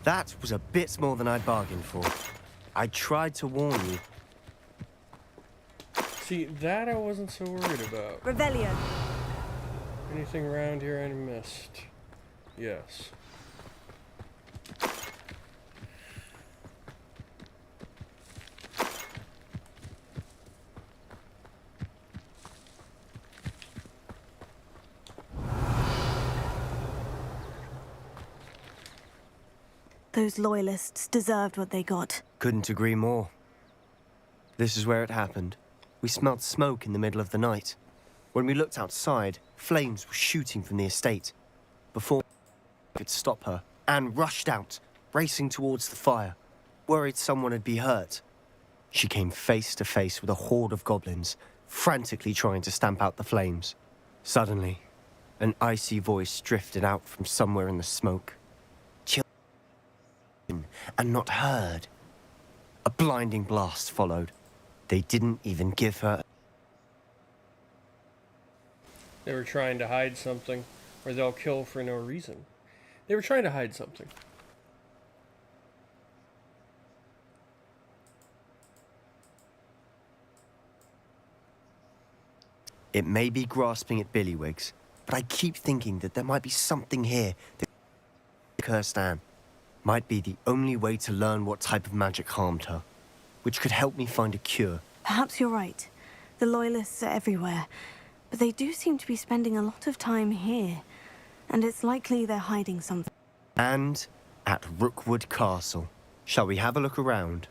that was a bit more than I'd bargained for. I tried to warn you. See, that I wasn't so worried about. Revelio. Anything around here I missed? Yes. Those loyalists deserved what they got. Couldn't agree more. This is where it happened. We smelled smoke in the middle of the night. When we looked outside, flames were shooting from the estate. Before we could stop her, Anne rushed out, racing towards the fire, worried someone had been hurt. She came face to face with a horde of goblins, frantically trying to stamp out the flames. Suddenly, an icy voice drifted out from somewhere in the smoke. And not heard. A blinding blast followed. They didn't even give her. They were trying to hide something, or they'll kill for no reason. They were trying to hide something. It may be grasping at Billywigs, but I keep thinking that there might be something here that cursed Anne. Might be the only way to learn what type of magic harmed her, which could help me find a cure. Perhaps you're right. The Loyalists are everywhere, but they do seem to be spending a lot of time here, and it's likely they're hiding something. And at Rookwood Castle. Shall we have a look around?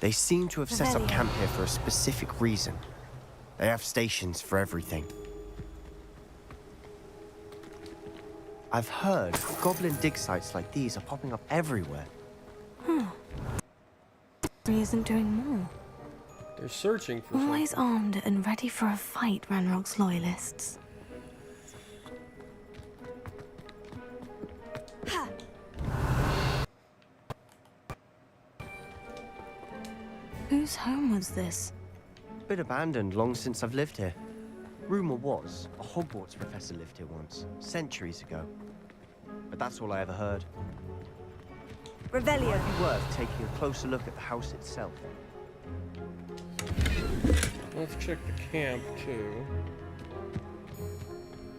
They seem to have set up camp here for a specific reason. They have stations for everything. I've heard goblin dig sites like these are popping up everywhere. He isn't doing more. They're searching for Always something. armed and ready for a fight, Ranrock's Loyalists. Whose home was this? Been abandoned long since I've lived here. Rumor was a Hogwarts professor lived here once, centuries ago. But that's all I ever heard. Revelio. Might be worth taking a closer look at the house itself. Let's check the camp too.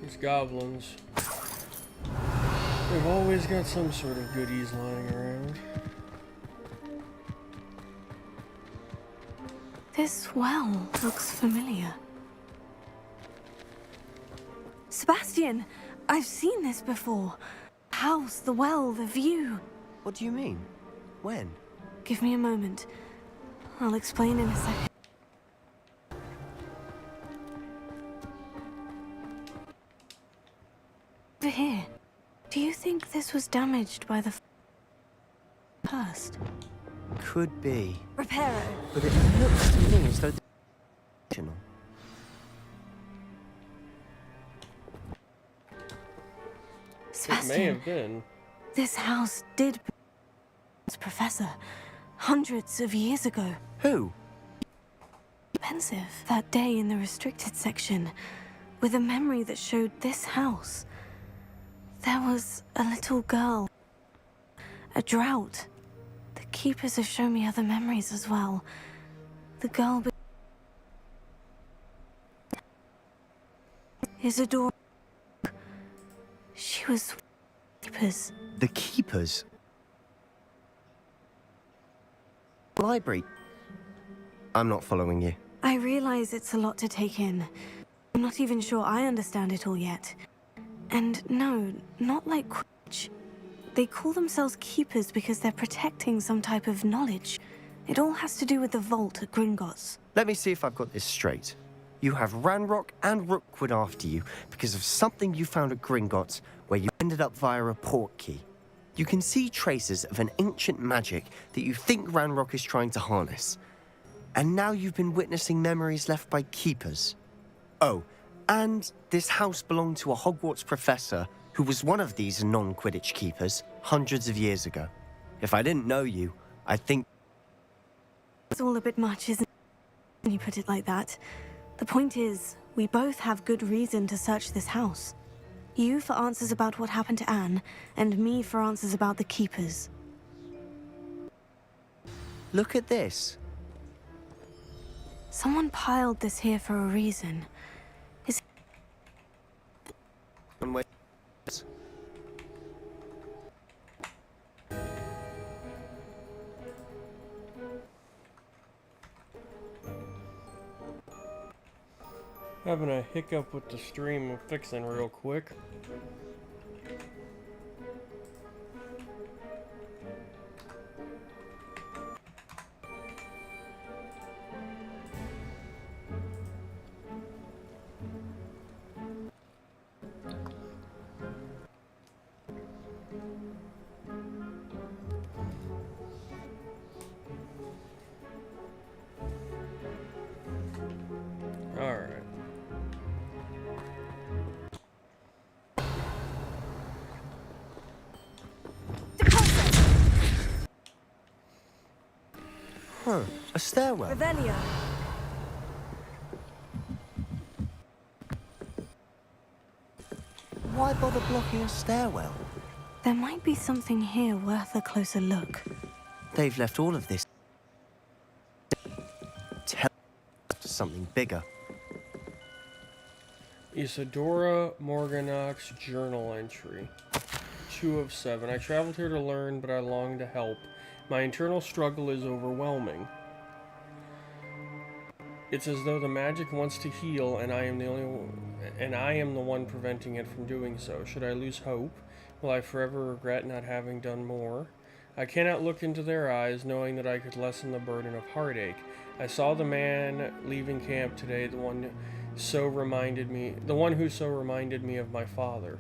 These goblins. They've always got some sort of goodies lying around. This well looks familiar. Sebastian! I've seen this before. The house, the well, the view. What do you mean? When? Give me a moment. I'll explain in a second. Over here. Do you think this was damaged by the past? Could be. Reparo. But it looks to me as though the It may have been. This house did Professor hundreds of years ago. Who? Pensive that day in the restricted section with a memory that showed this house. There was a little girl. A drought. The keepers have shown me other memories as well. The girl is adorable. She was keepers. The keepers? Library? I'm not following you. I realize it's a lot to take in. I'm not even sure I understand it all yet. And no, not like Quidditch. They call themselves keepers because they're protecting some type of knowledge. It all has to do with the vault at Gringotts. Let me see if I've got this straight. You have Ranrock and Rookwood after you because of something you found at Gringotts where you ended up via a port key. You can see traces of an ancient magic that you think Ranrock is trying to harness. And now you've been witnessing memories left by keepers. Oh, and this house belonged to a Hogwarts professor who was one of these non-Quidditch keepers hundreds of years ago. If I didn't know you, I'd think... It's all a bit much, isn't it, when you put it like that? The point is, we both have good reason to search this house. You for answers about what happened to Anne, and me for answers about the keepers. Look at this. Someone piled this here for a reason. Having a hiccup with the stream. I'm fixing real quick. Alright. Huh, a stairwell. Revelio. Why bother blocking a stairwell? There might be something here worth a closer look. They've left all of this. Tell us something bigger. Isadora Morganach's journal entry. 2 of 7. I traveled here to learn, but I long to help. My internal struggle is overwhelming. It's as though the magic wants to heal, and I am the one preventing it from doing so. Should I lose hope? Will I forever regret not having done more? I cannot look into their eyes, knowing that I could lessen the burden of heartache. I saw the man leaving camp today, the one who so reminded me of my father.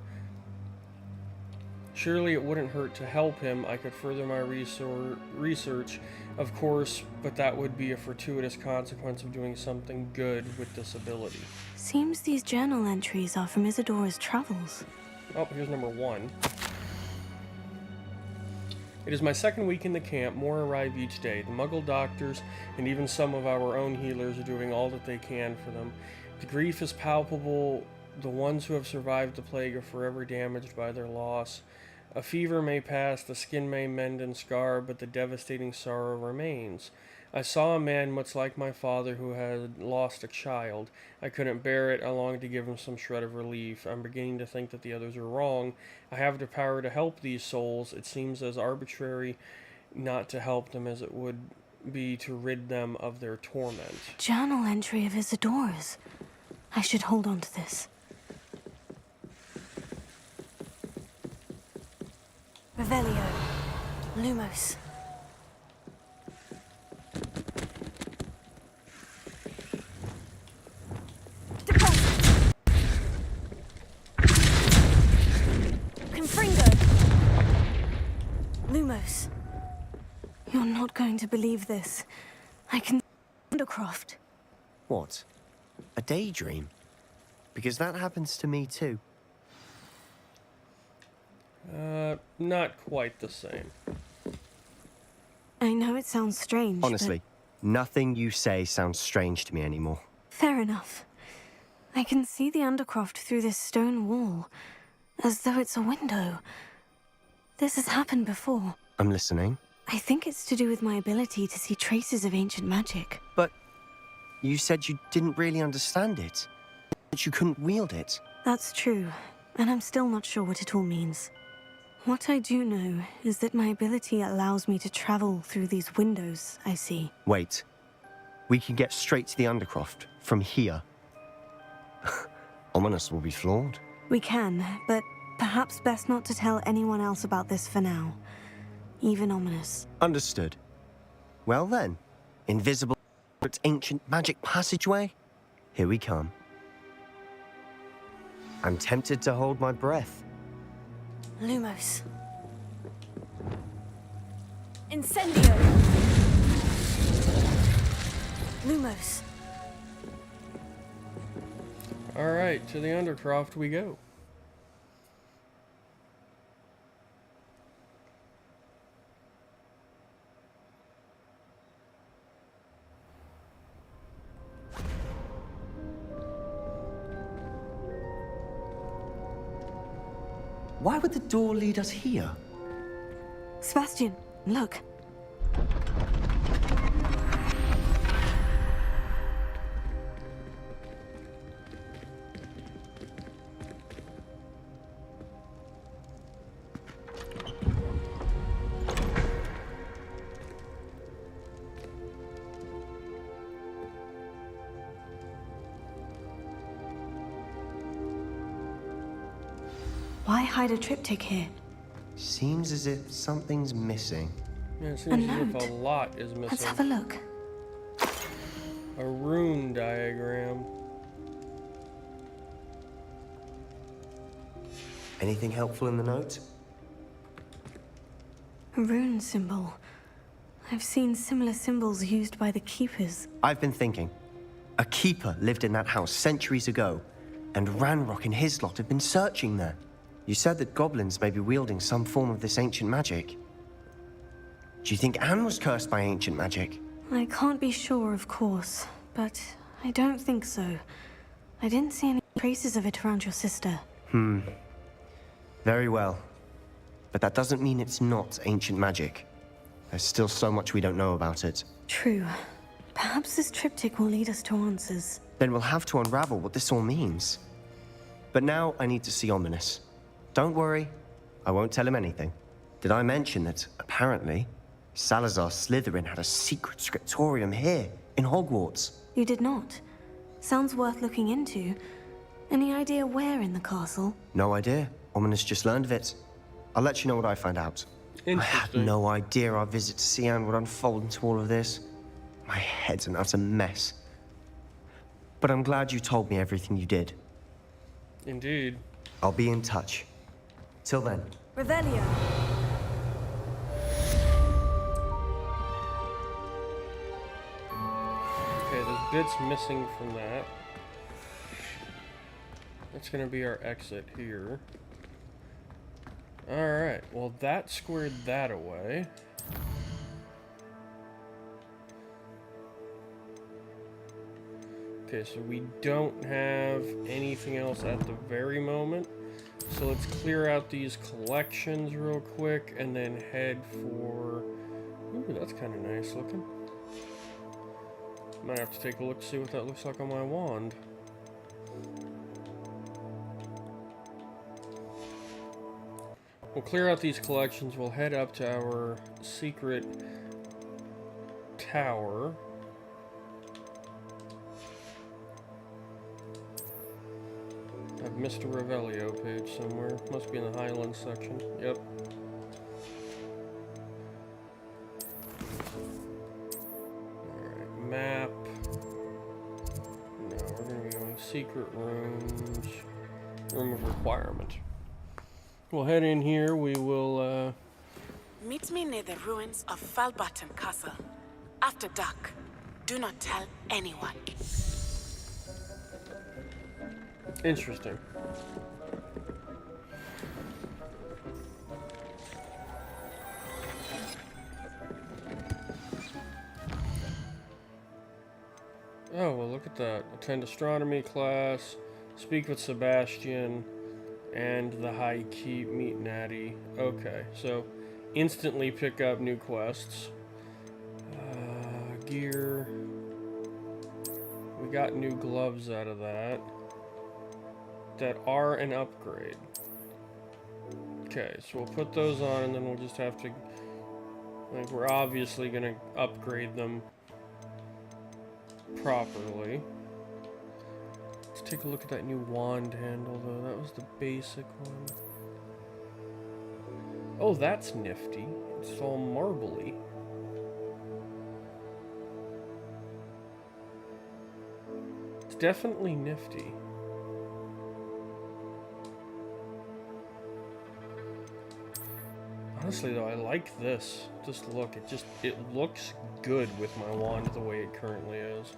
Surely it wouldn't hurt to help him. I could further my research, of course, but that would be a fortuitous consequence of doing something good with this ability. Seems these journal entries are from Isadora's travels. Oh, here's number 1. It is my 2nd week in the camp. More arrive each day. The Muggle doctors and even some of our own healers are doing all that they can for them. The grief is palpable. The ones who have survived the plague are forever damaged by their loss. A fever may pass, the skin may mend and scar, but the devastating sorrow remains. I saw a man much like my father who had lost a child. I couldn't bear it. I longed to give him some shred of relief. I'm beginning to think that the others are wrong. I have the power to help these souls. It seems as arbitrary not to help them as it would be to rid them of their torment. Journal entry of Isadora's. I should hold on to this. Revelio. Lumos. Deposit. Confringo. Lumos. You're not going to believe this. I can... Undercroft. What? A daydream? Because that happens to me too. Not quite the same. I know it sounds strange, Honestly, nothing you say sounds strange to me anymore. Fair enough. I can see the Undercroft through this stone wall, as though it's a window. This has happened before. I'm listening. I think it's to do with my ability to see traces of ancient magic. But you said you didn't really understand it. That you couldn't wield it. That's true, and I'm still not sure what it all means. What I do know is that my ability allows me to travel through these windows I see. Wait. We can get straight to the Undercroft from here. Ominous will be flawed. We can, but perhaps best not to tell anyone else about this for now. Even Ominous. Understood. Well then, invisible ancient magic passageway? Here we come. I'm tempted to hold my breath. Lumos. Incendio. Lumos. Alright, to the Undercroft we go. Why would the door lead us here? Sebastian, look. Why hide a triptych here? Seems as if something's missing. Yeah, it seems as if a lot is missing. Let's have a look. A rune diagram. Anything helpful in the note? A rune symbol. I've seen similar symbols used by the Keepers. I've been thinking. A keeper lived in that house centuries ago, and Ranrock and his lot have been searching there. You said that goblins may be wielding some form of this ancient magic. Do you think Anne was cursed by ancient magic? I can't be sure, of course, but I don't think so. I didn't see any traces of it around your sister. Very well. But that doesn't mean it's not ancient magic. There's still so much we don't know about it. True. Perhaps this triptych will lead us to answers. Then we'll have to unravel what this all means. But now I need to see Ominous. Don't worry, I won't tell him anything. Did I mention that, apparently, Salazar Slytherin had a secret scriptorium here, in Hogwarts? You did not. Sounds worth looking into. Any idea where in the castle? No idea. Ominous just learned of it. I'll let you know what I find out. I had no idea our visit to Cian would unfold into all of this. My head's an utter mess. But I'm glad you told me everything you did. Indeed. I'll be in touch. Till then. Revelio. Okay, there's bits missing from that. That's gonna be our exit here. Alright, well that squared that away. Okay, so we don't have anything else at the very moment. So let's clear out these collections real quick and then head for... Ooh, that's kind of nice looking. Might have to take a look to see what that looks like on my wand. We'll clear out these collections. We'll head up to our secret tower. I've missed a Revelio page somewhere. Must be in the Highlands section. Yep. Alright, map. No, we're gonna be going secret rooms. Room of requirement. We'll head in here. We will, Meet me near the ruins of Falbaton Castle. After dark. Do not tell anyone. Interesting. Oh, well, look at that. Attend astronomy class, speak with Sebastian, and the High Keep, meet Natty. Okay, so instantly pick up new quests. Gear. We got new gloves out of that. That are an upgrade. Okay, so we'll put those on and then we'll just have to... Like, we're obviously gonna upgrade them properly. Let's take a look at that new wand handle, though. That was the basic one. Oh, that's nifty. It's all marbly. It's definitely nifty. Honestly, though, I like this. Just look. It looks good with my wand the way it currently is.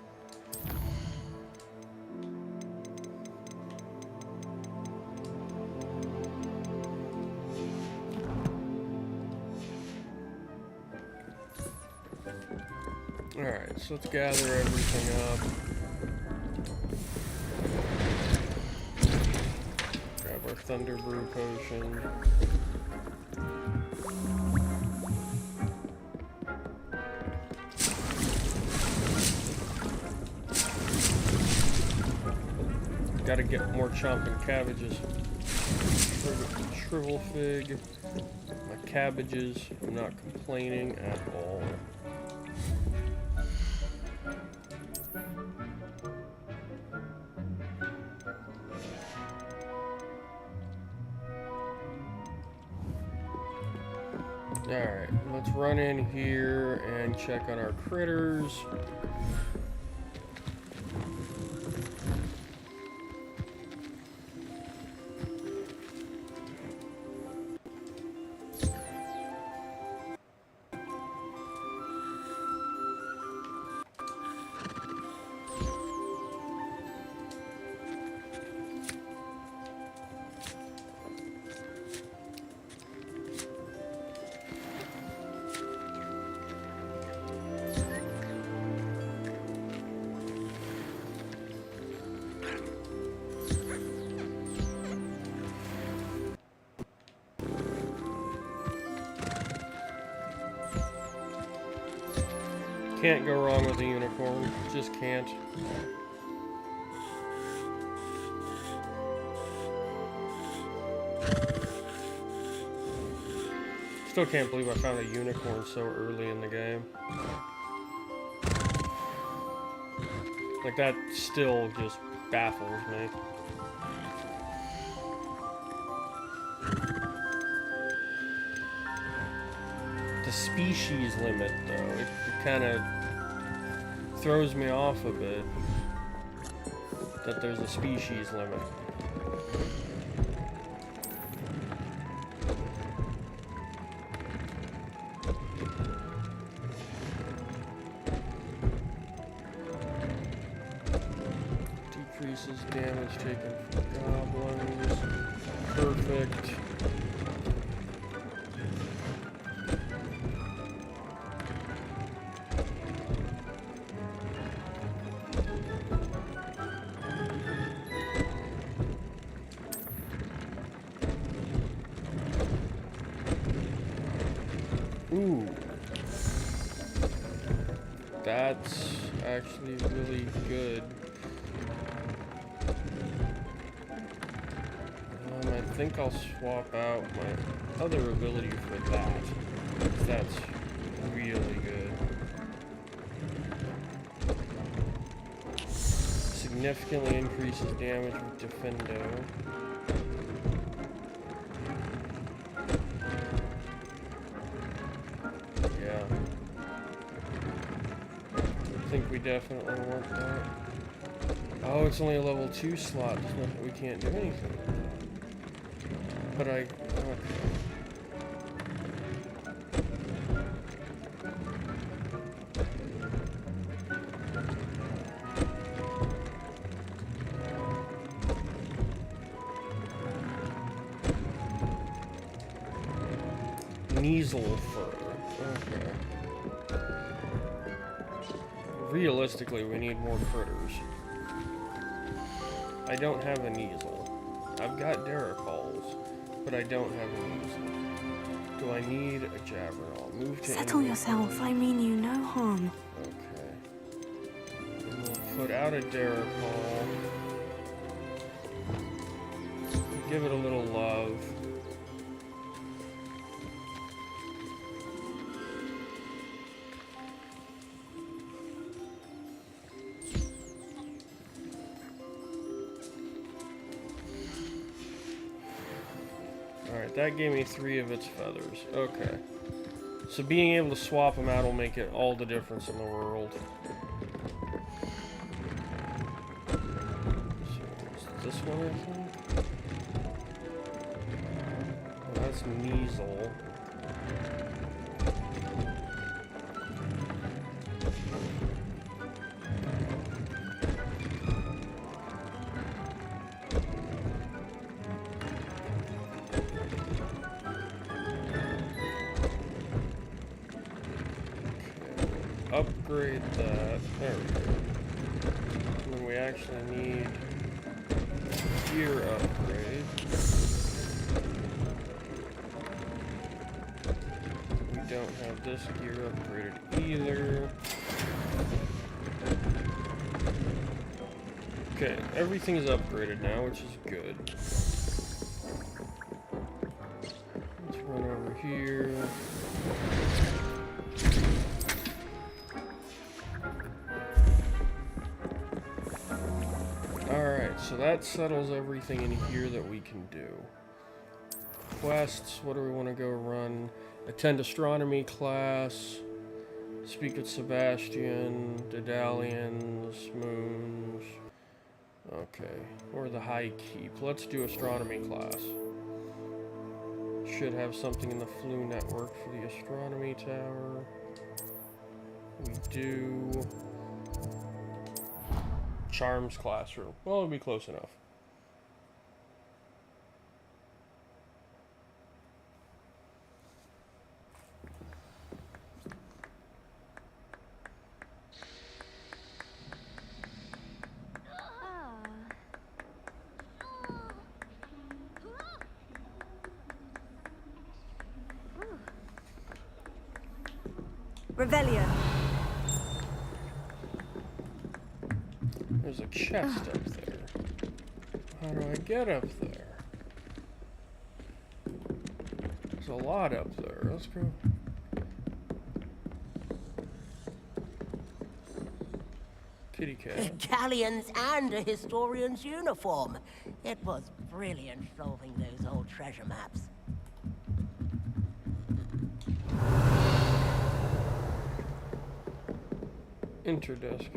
Alright, so let's gather everything up. Grab our Thunder Brew potion. Gotta get more chomping cabbages. Shrivel fig. My cabbages. I'm not complaining at all. Alright, let's run in here and check on our critters. Can't go wrong with a unicorn. Just can't. Still can't believe I found a unicorn so early in the game. Like, that still just baffles me. The species limit, though, it kind of throws me off a bit that there's a species limit. Decreases damage taken from goblins. Perfect. Ooh. That's actually really good. I think I'll swap out my other ability for that. That's really good. Significantly increases damage with Defendo. Yeah. I think we definitely want that. Oh, it's only a level 2 slot. We can't do anything. But okay. Neasel fur. Okay. Realistically, we need more critters. I don't have a Neasel. I've got Deracals, but I don't have a Neasel. Do I need a Jabbernaw? Move to Settle yourself. I mean you no harm. Okay. And we'll put out a Deracal. Give it a little love. Alright, that gave me 3 of its feathers. Okay. So being able to swap them out will make it all the difference in the world. So it's this one, I think? Well, that's Neasel. Upgrade that. There we go. And then we actually need gear upgrade. We don't have this gear upgraded either. Okay, everything is upgraded now, which is good. Let's run over here. Alright, so that settles everything in here that we can do. Quests, what do we want to go run? Attend astronomy class. Speak with Sebastian. Daedalians. Moons. Okay, or the High Keep. Let's do astronomy class. Should have something in the Flu network for the astronomy tower. We do. Charms classroom. Well, it'll be close enough. Revelio. There's a chest up there. How do I get up there? There's a a lot up there. Let's go. Kitty cat. Galleons and a historian's uniform. It was brilliant solving those old treasure maps. Interdesk.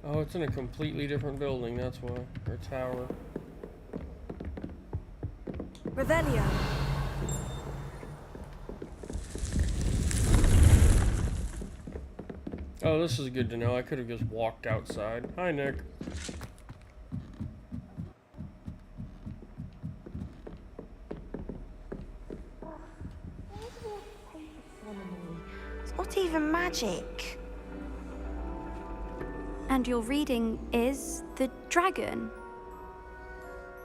Oh, it's in a completely different building, that's why. Or tower. Revelio. Oh, this is good to know. I could have just walked outside. Hi, Nick. It's not even magic. And your reading is the dragon.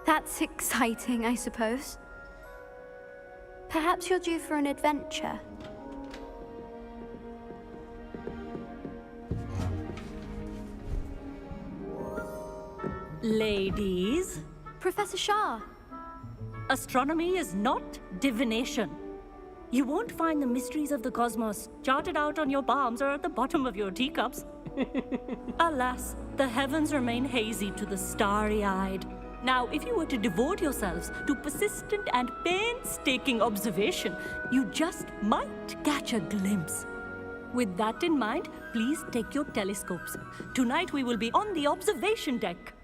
That's exciting, I suppose. Perhaps you're due for an adventure. Ladies, Professor Shah. astronomy is not divination. You won't find the mysteries of the cosmos charted out on your palms or at the bottom of your teacups. Alas, the heavens remain hazy to the starry-eyed. Now, if you were to devote yourselves to persistent and painstaking observation, you just might catch a glimpse. With that in mind, please take your telescopes. Tonight we will be on the observation deck.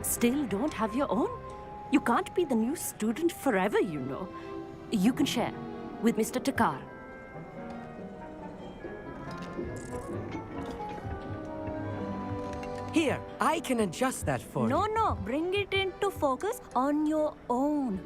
Still don't have your own? You can't be the new student forever, you know. You can share with Mr. Takar. Here, I can adjust that for you. No, bring it into focus on your own.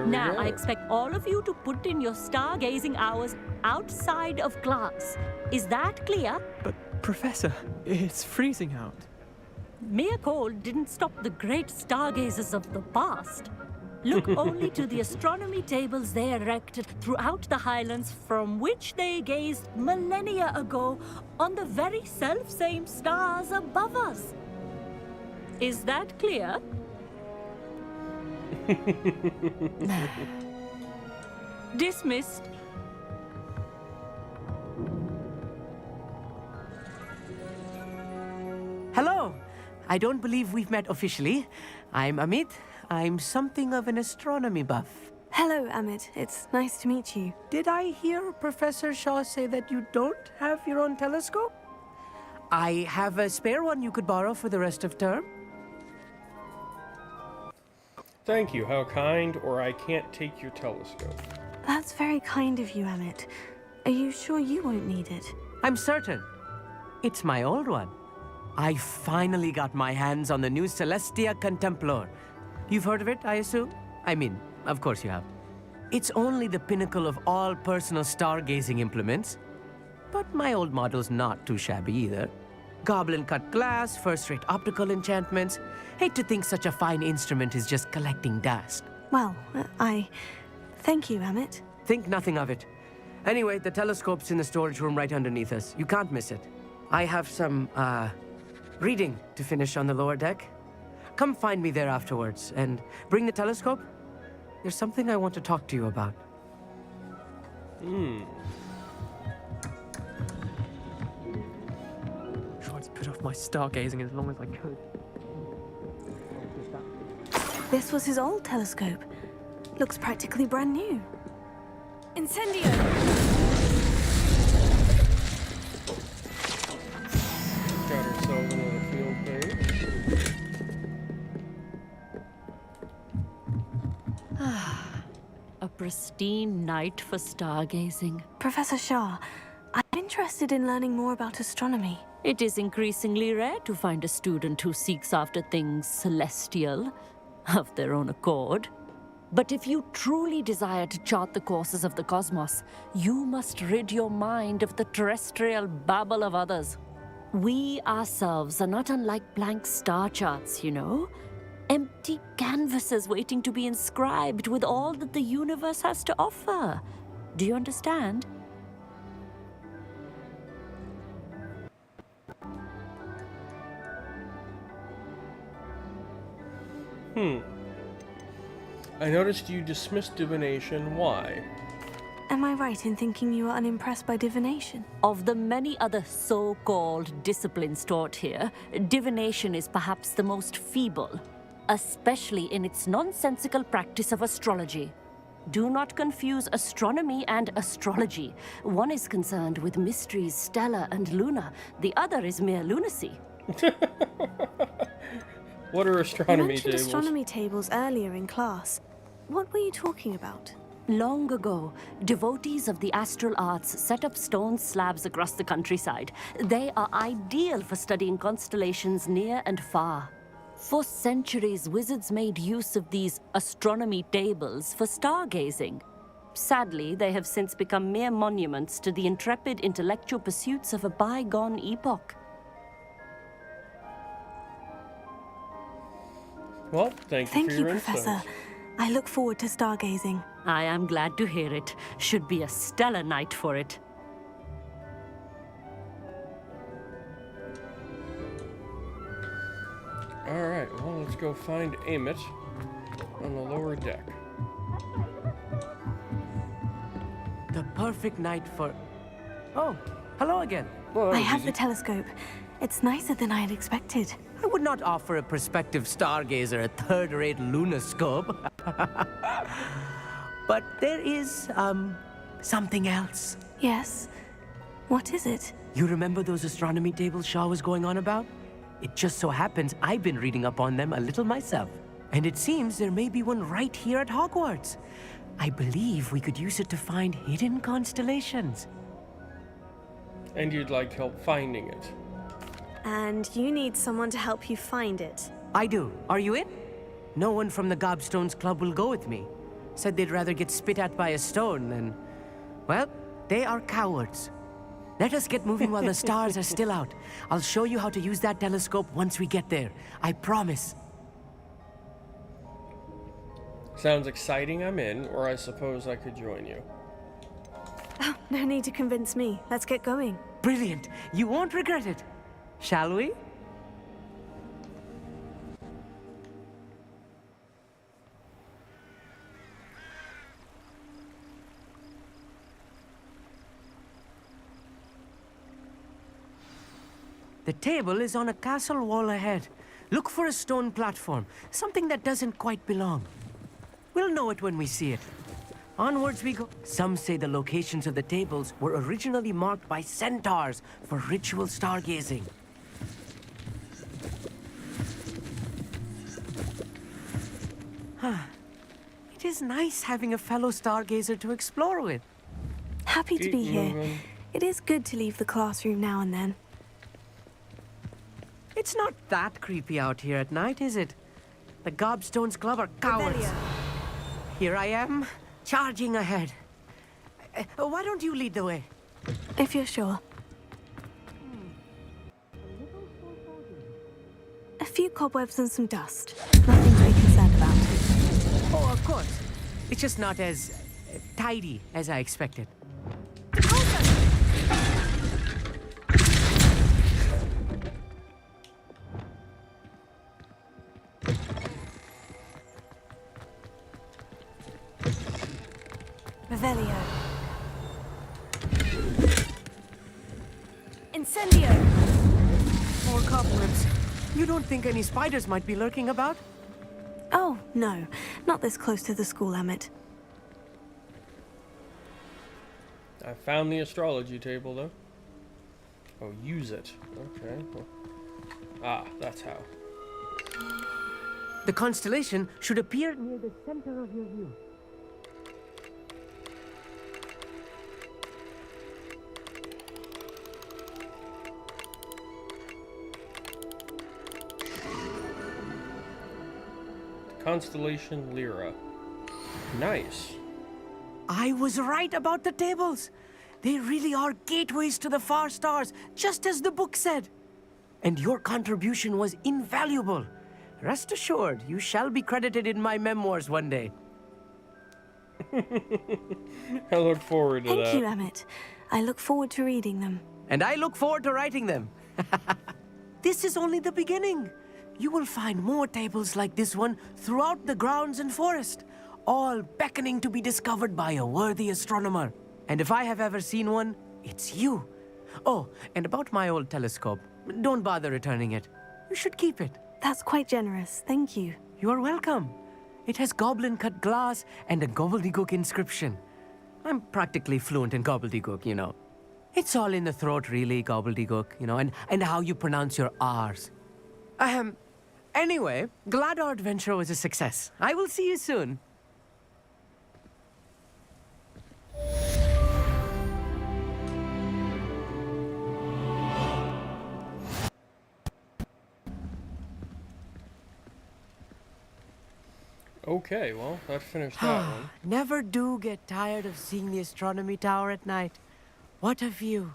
Now, I expect all of you to put in your stargazing hours outside of class. Is that clear? But, Professor, it's freezing out. Mere cold didn't stop the great stargazers of the past. Look only to the astronomy tables they erected throughout the highlands from which they gazed millennia ago on the very self-same stars above us. Is that clear? Dismissed. Hello. I don't believe we've met officially. I'm Amit. I'm something of an astronomy buff. Hello, Amit. It's nice to meet you. Did I hear Professor Shaw say that you don't have your own telescope? I have a spare one you could borrow for the rest of term. Thank you, how kind, or I can't take your telescope. That's very kind of you, Amit. Are you sure you won't need it? I'm certain. It's my old one. I finally got my hands on the new Celestia Contemplar. You've heard of it, I assume? I mean, of course you have. It's only the pinnacle of all personal stargazing implements. But my old model's not too shabby either. Goblin-cut glass, first-rate optical enchantments. Hate to think such a fine instrument is just collecting dust. Well, I thank you, Amit. Think nothing of it. Anyway, the telescope's in the storage room right underneath us. You can't miss it. I have some, reading to finish on the lower deck. Come find me there afterwards, and bring the telescope. There's something I want to talk to you about. Tried to put off my stargazing as long as I could. This was his old telescope. Looks practically brand new. Incendio! Got ourselves another field page. A pristine night for stargazing. Professor Shah, I'm interested in learning more about astronomy. It is increasingly rare to find a student who seeks after things celestial of their own accord. But if you truly desire to chart the courses of the cosmos, you must rid your mind of the terrestrial babble of others. We ourselves are not unlike blank star charts, you know? Empty canvases waiting to be inscribed with all that the universe has to offer. Do you understand? I noticed you dismissed divination. Why? Am I right in thinking you are unimpressed by divination? Of the many other so-called disciplines taught here, divination is perhaps the most feeble, especially in its nonsensical practice of astrology. Do not confuse astronomy and astrology. One is concerned with mysteries stellar and lunar. The other is mere lunacy. What are You astronomy mentioned tables? astronomy tables earlier in class. What were you talking about? Long ago, devotees of the astral arts set up stone slabs across the countryside. They are ideal for studying constellations near and far. For centuries, wizards made use of these astronomy tables for stargazing. Sadly, they have since become mere monuments to the intrepid intellectual pursuits of a bygone epoch. Well, thank you for your Professor. insight. I look forward to stargazing. I am glad to hear it. Should be a stellar night for it. Alright, well, let's go find Amit on the lower deck. The perfect night for... Oh, hello again. I have the telescope. It's nicer than I had expected. I would not offer a prospective stargazer a third-rate lunoscope. But there is, something else. Yes? What is it? You remember those astronomy tables Shaw was going on about? It just so happens I've been reading up on them a little myself. And it seems there may be one right here at Hogwarts. I believe we could use it to find hidden constellations. And you'd like help finding it. And you need someone to help you find it. I do. Are you in? No one from the Gobstones Club will go with me. Said they'd rather get spit at by a stone than... Well, they are cowards. Let us get moving while the stars are still out. I'll show you how to use that telescope once we get there. I promise. Sounds exciting. I'm in, or I suppose I could join you. Oh, no need to convince me. Let's get going. Brilliant. You won't regret it. Shall we? The table is on a castle wall ahead. Look for a stone platform, something that doesn't quite belong. We'll know it when we see it. Onwards we go. Some say the locations of the tables were originally marked by centaurs for ritual stargazing. It is nice having a fellow stargazer to explore with. Happy to be here. It is good to leave the classroom now and then. It's not that creepy out here at night, is it? The Gobstones Club are cowards. Here I am, charging ahead. Why don't you lead the way? If you're sure. A few cobwebs and some dust. Nothing to be concerned about. Oh, of course. It's just not as tidy as I expected. Revelio. Incendio. More cobwebs. You don't think any spiders might be lurking about? Oh, no. Not this close to the school, Emmett. I found the astrology table, though. Oh, use it. Okay. Well. Ah, that's how. The constellation should appear near the center of your view. Constellation Lyra. Nice. I was right about the tables. They really are gateways to the far stars, just as the book said. And your contribution was invaluable. Rest assured, you shall be credited in my memoirs one day. I look forward to that. Thank you, Emmett. I look forward to reading them. And I look forward to writing them. This is only the beginning. You will find more tables like this one throughout the grounds and forest, all beckoning to be discovered by a worthy astronomer. And if I have ever seen one, it's you. Oh, and about my old telescope, don't bother returning it. You should keep it. That's quite generous. Thank you. You are welcome. It has goblin-cut glass and a gobbledygook inscription. I'm practically fluent in gobbledygook, you know. It's all in the throat, really, gobbledygook, you know, and how you pronounce your R's. Anyway, glad our adventure was a success. I will see you soon. Okay, well, that finished that one. Never do get tired of seeing the astronomy tower at night. What a view.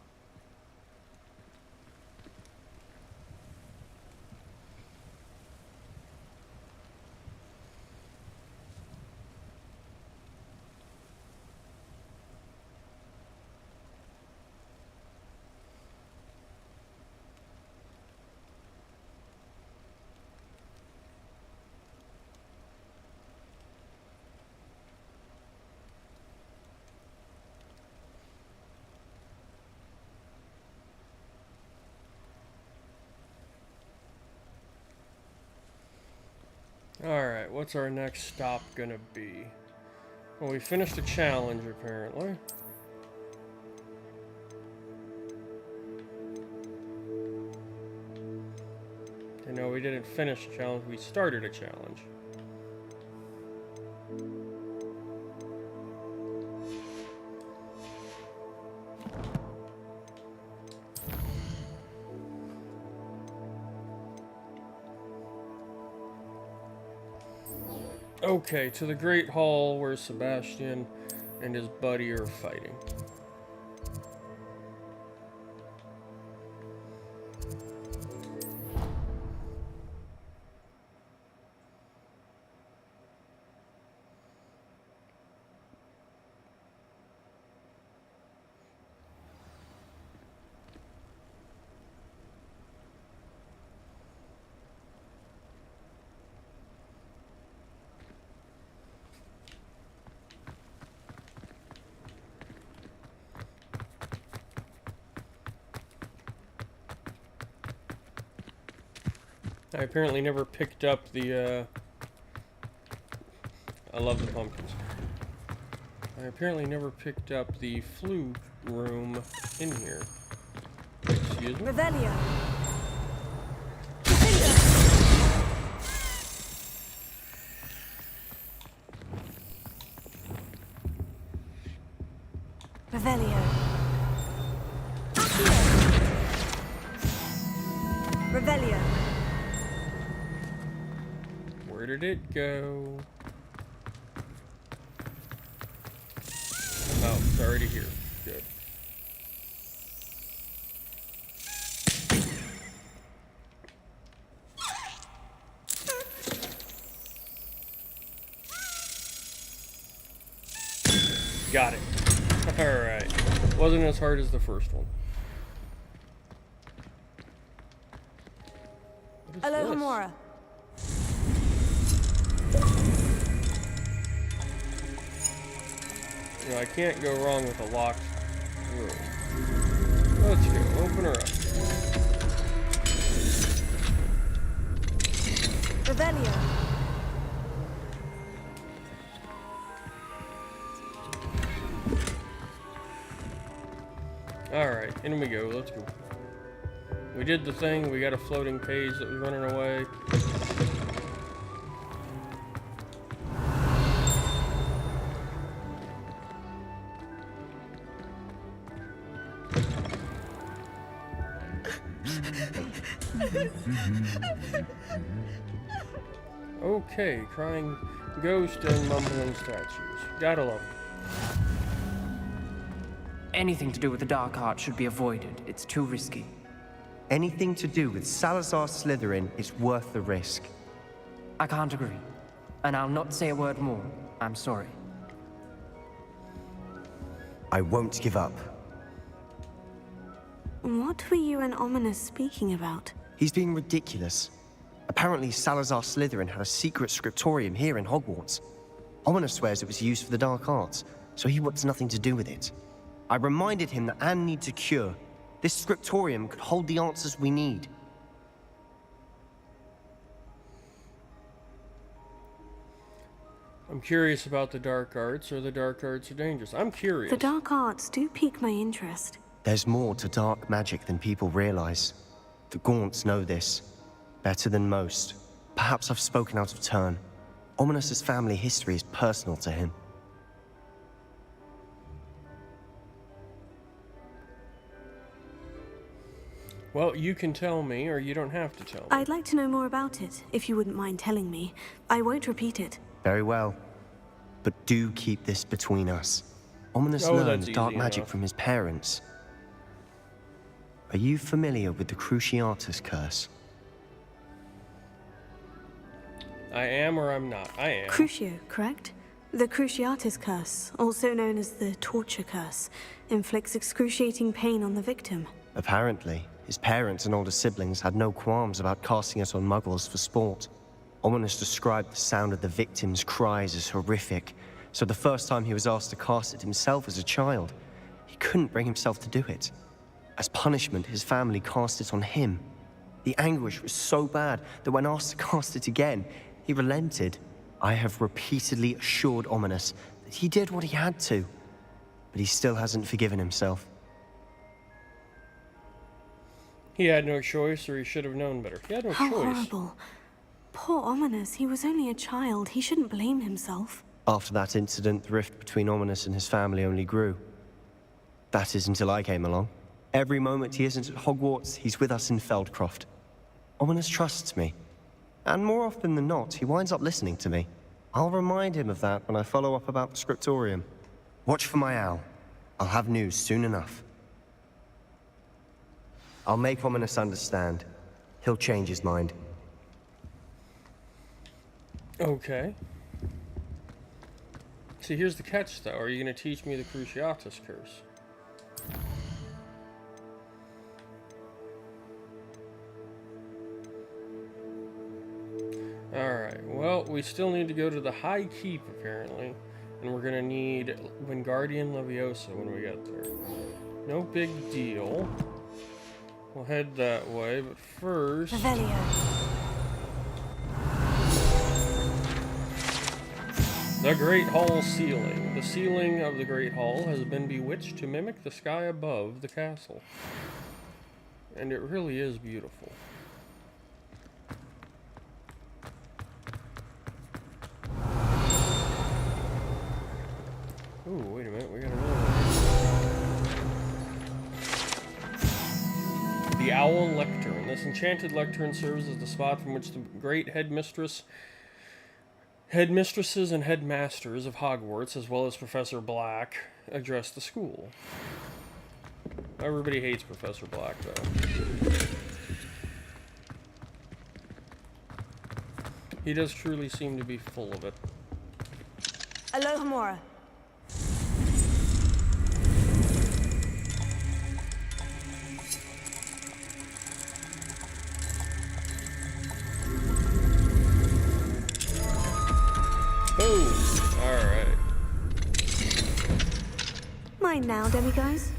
Alright, what's our next stop gonna be? Well, we finished a challenge, apparently. Okay, no, we didn't finish a challenge, we started a challenge. Okay, to the Great Hall where Sebastian and his buddy are fighting. I apparently never picked up the, I love the pumpkins. I apparently never picked up the flu room in here. Excuse me? Revelio. Revelio. Revelio. Where did it go? Oh, it's already here. Good. Got it. Alright. Wasn't as hard as the first one. Aloha Mora. You know, I can't go wrong with a locked room. Let's go. Open her up. Revelio. Alright, in we go. Let's go. We did the thing. We got a floating page that was running away. Okay, crying Ghost and mumbling statues. Gotta love them. Anything to do with the dark art should be avoided. It's too risky. Anything to do with Salazar Slytherin is worth the risk. I can't agree. And I'll not say a word more. I'm sorry. I won't give up. What were you and Ominous speaking about? He's being ridiculous. Apparently, Salazar Slytherin had a secret scriptorium here in Hogwarts. Ominous swears it was used for the dark arts, so he wants nothing to do with it. I reminded him that Anne needs a cure. This scriptorium could hold the answers we need. I'm curious about the dark arts, or the dark arts are dangerous. I'm curious. The dark arts do pique my interest. There's more to dark magic than people realize. The Gaunts know this. Better than most. Perhaps I've spoken out of turn. Ominous's family history is personal to him. Well, you can tell me, or you don't have to tell me. I'd like to know more about it, if you wouldn't mind telling me. I won't repeat it. Very well. But do keep this between us. Ominous learned dark magic from his parents. Are you familiar with the Cruciatus Curse? I am or I'm not. I am. Crucio, correct? The Cruciatus Curse, also known as the Torture Curse, inflicts excruciating pain on the victim. Apparently, his parents and older siblings had no qualms about casting it on muggles for sport. Ominous described the sound of the victim's cries as horrific, so the first time he was asked to cast it himself as a child, he couldn't bring himself to do it. As punishment, his family cast it on him. The anguish was so bad that when asked to cast it again, he relented. I have repeatedly assured Ominous that he did what he had to, but he still hasn't forgiven himself. He had no choice, or he should have known better. He had no How choice. horrible. Poor Ominous, he was only a child. He shouldn't blame himself. After that incident, the rift between Ominous and his family only grew. That is until I came along. Every moment he isn't at Hogwarts, he's with us in Feldcroft. Ominous trusts me. And more often than not, he winds up listening to me. I'll remind him of that when I follow up about the scriptorium. Watch for my owl. I'll have news soon enough. I'll make Ominous understand. He'll change his mind. Okay. See, here's the catch, though. Are you going to teach me the Cruciatus Curse? Alright, well, we still need to go to the High Keep, apparently. And we're going to need Wingardium Leviosa when we get there. No big deal. We'll head that way, but first... The Great Hall ceiling. The ceiling of the Great Hall has been bewitched to mimic the sky above the castle. And it really is beautiful. Ooh, wait a minute, we got another one. The Owl Lectern. This enchanted lectern serves as the spot from which the great headmistresses and headmasters of Hogwarts, as well as Professor Black, address the school. Everybody hates Professor Black, though. He does truly seem to be full of it. Alohomora. Boom! Alright. Mine now, demiguise.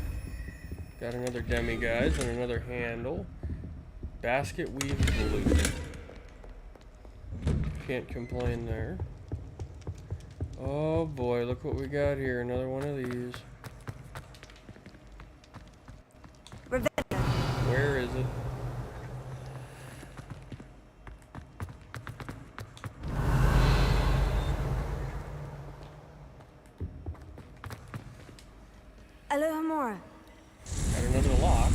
Got another demiguise and another handle. Basket weave blue. Can't complain there. Oh boy, look what we got here. Another one of these. Where is it? Alohomora. Got another lock.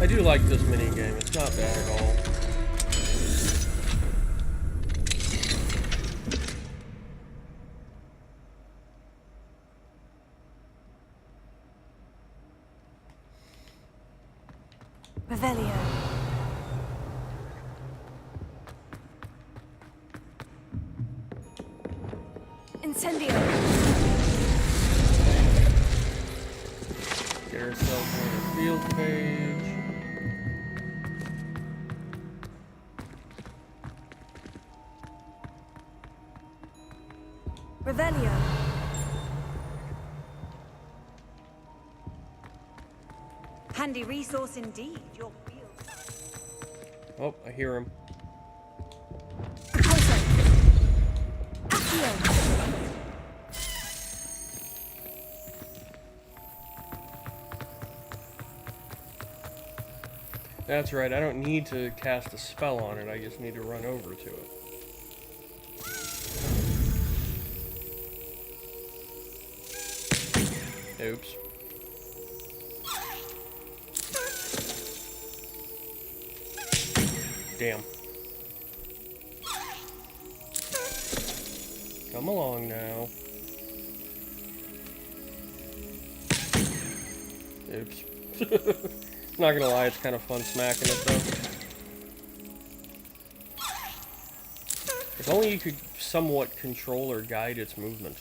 I do like this mini game. It's not bad at all. Revelio. Incendio. Get ourselves on the field page. Revelio. Handy resource indeed, your field. Oh, I hear him. That's right, I don't need to cast a spell on it, I just need to run over to it. Oops. Damn. Come along now. Oops. Not gonna lie, it's kind of fun smacking it though. If only you could somewhat control or guide its movement.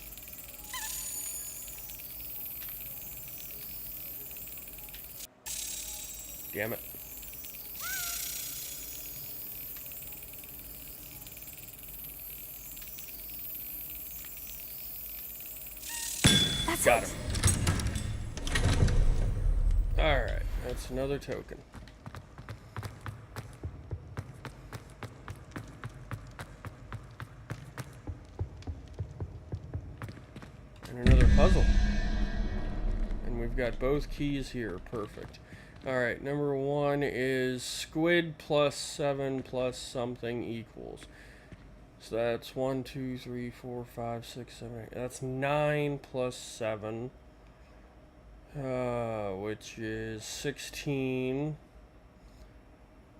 Damn it. Got him. Alright, that's another token. And another puzzle. And we've got both keys here. Perfect. Alright, number 1 is squid plus 7 plus something equals. So that's 1, 2, 3, 4, 5, 6, 7, 8. That's 9 plus 7. Which is 16.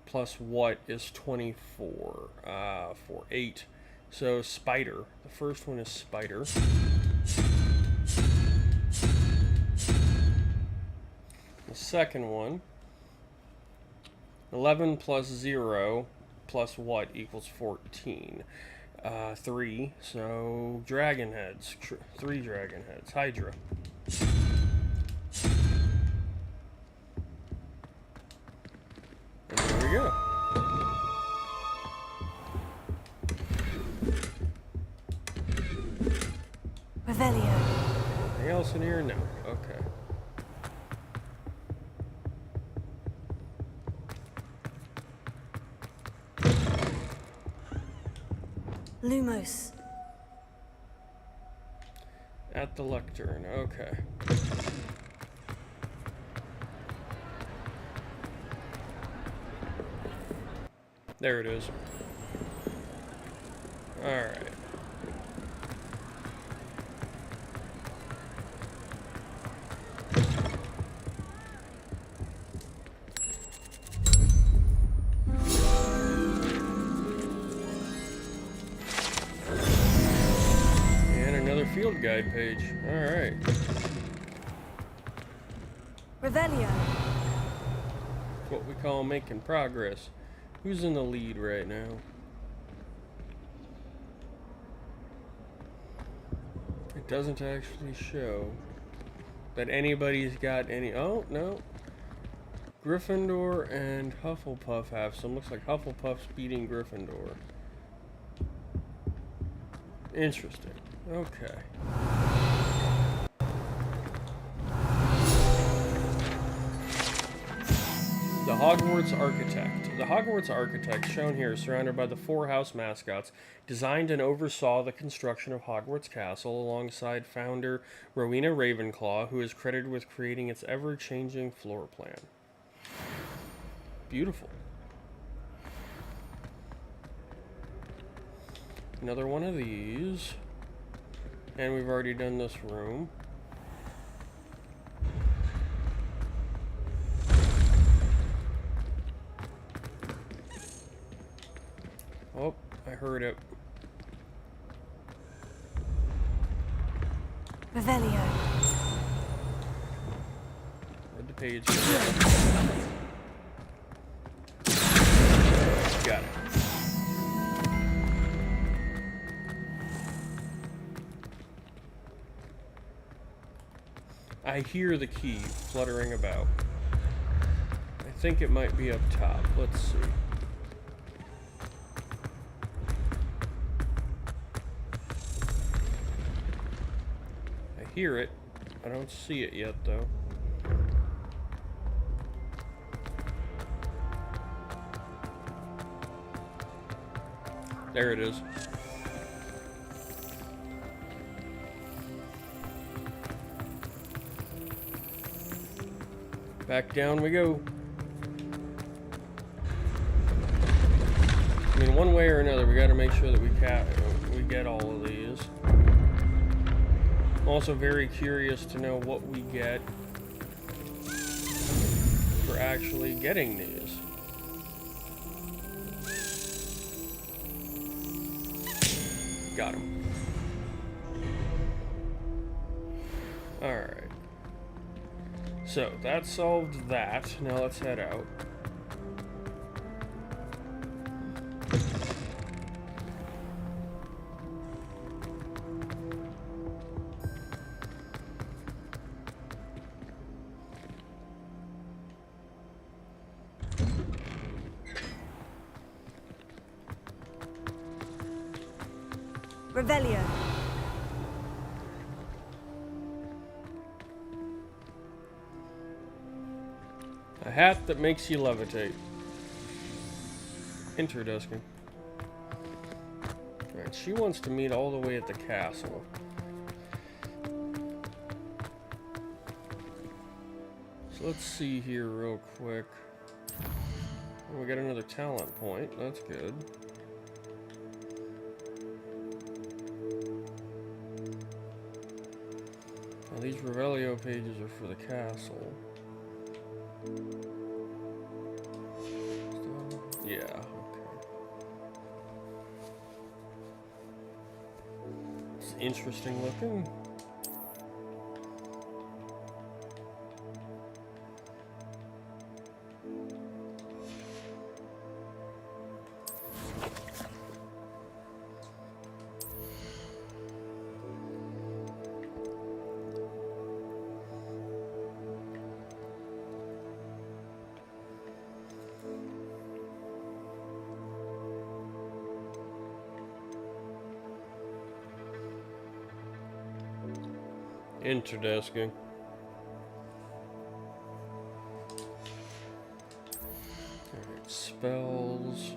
Plus what is 24? For 8. So spider. The first one is spider. The second one. 11 plus 0 plus what equals 14. 3, so dragon heads. 3 dragon heads. Hydra. And there we go. Revelio. Anything else in here? No. Okay. Lumos. At the lectern, okay. There it is. Alright. Field guide page. Alright. Revelio. What we call making progress. Who's in the lead right now? It doesn't actually show that anybody's got any. Oh, no. Gryffindor and Hufflepuff have some. Looks like Hufflepuff's beating Gryffindor. Interesting. Okay. The Hogwarts Architect. The Hogwarts Architect, shown here, is surrounded by the 4 house mascots, designed and oversaw the construction of Hogwarts Castle alongside founder Rowena Ravenclaw, who is credited with creating its ever-changing floor plan. Beautiful. Another one of these. And we've already done this room. heard it. Revelio. Read the page. Got it. I hear the key fluttering about. I think it might be up top. Let's see. I hear it. I don't see it yet, though. There it is. Back down we go. I mean, one way or another, we got to make sure that we get all of these. I'm also very curious to know what we get for actually getting these. Got him. Alright. So, that solved that. Now let's head out. Revelio. A hat that makes you levitate. Interesting. Alright, she wants to meet all the way at the castle. So let's see here real quick. Oh, we got another talent point. That's good. Now these Revelio pages are for the castle. Yeah, okay. It's interesting looking. Interesting. Alright, spells.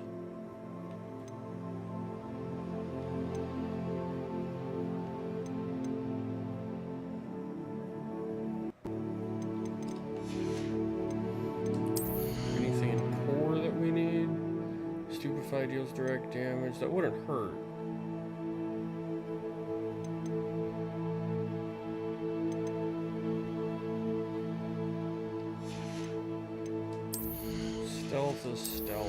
Anything in core that we need? Stupefy deals direct damage. That wouldn't hurt. Stealth is stealth.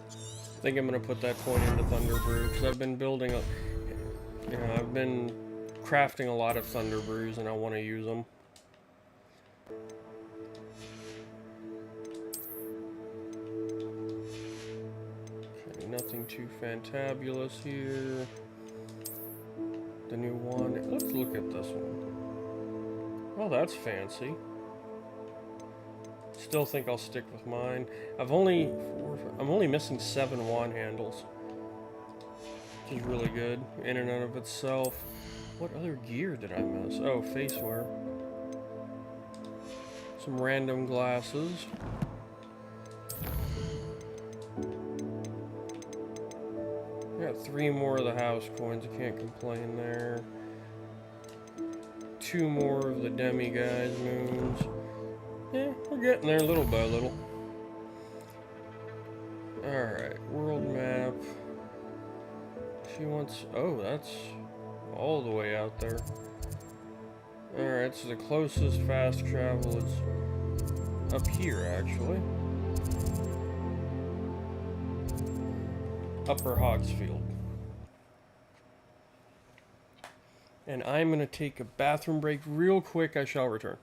I think I'm gonna put that point into Thunder Brew because I've been building a, I've been crafting a lot of Thunder Brews and I want to use them. Okay, nothing too fantabulous here. The new one. Let's look at this one. Oh, that's fancy. Still think I'll stick with mine. I'm only missing 7 wand handles, which is really good in and of itself. What other gear did I miss? Oh, face wear. Some random glasses. I got 3 more of the house coins. I can't complain there. 2 more of the demiguise moons. Yeah, we're getting there little by little. Alright, world map. She wants... Oh, that's all the way out there. Alright, so the closest fast travel is up here, actually. Upper Hogsfield. And I'm going to take a bathroom break real quick. I shall return.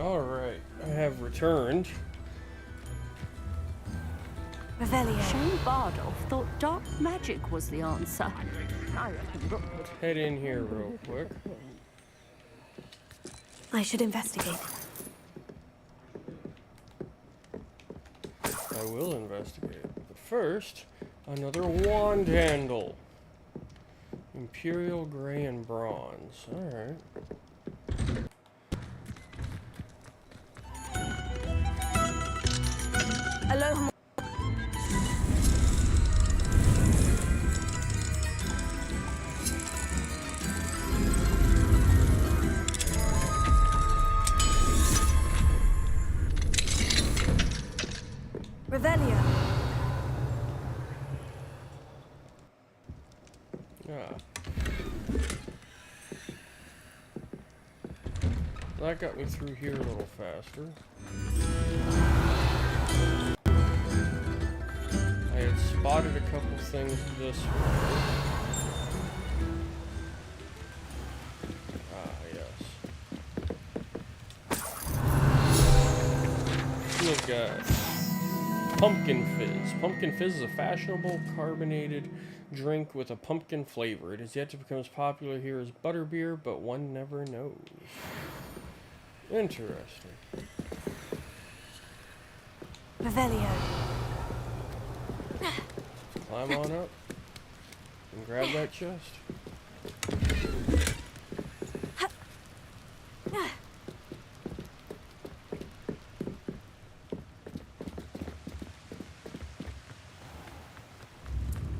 Alright, I have returned. Revelio. Shane Bardolph thought dark magic was the answer. Let's head in here real quick. I should investigate. I will investigate. But first, another wand handle. Imperial gray and bronze. Alright. Hello. Revelio. Ah. That got me through here a little faster. I had spotted a couple things this way. Ah, yes. Look, Pumpkin Fizz. Pumpkin Fizz is a fashionable carbonated drink with a pumpkin flavor. It is yet to become as popular here as butterbeer, but one never knows. Interesting. Revelio. Climb on up and grab that chest.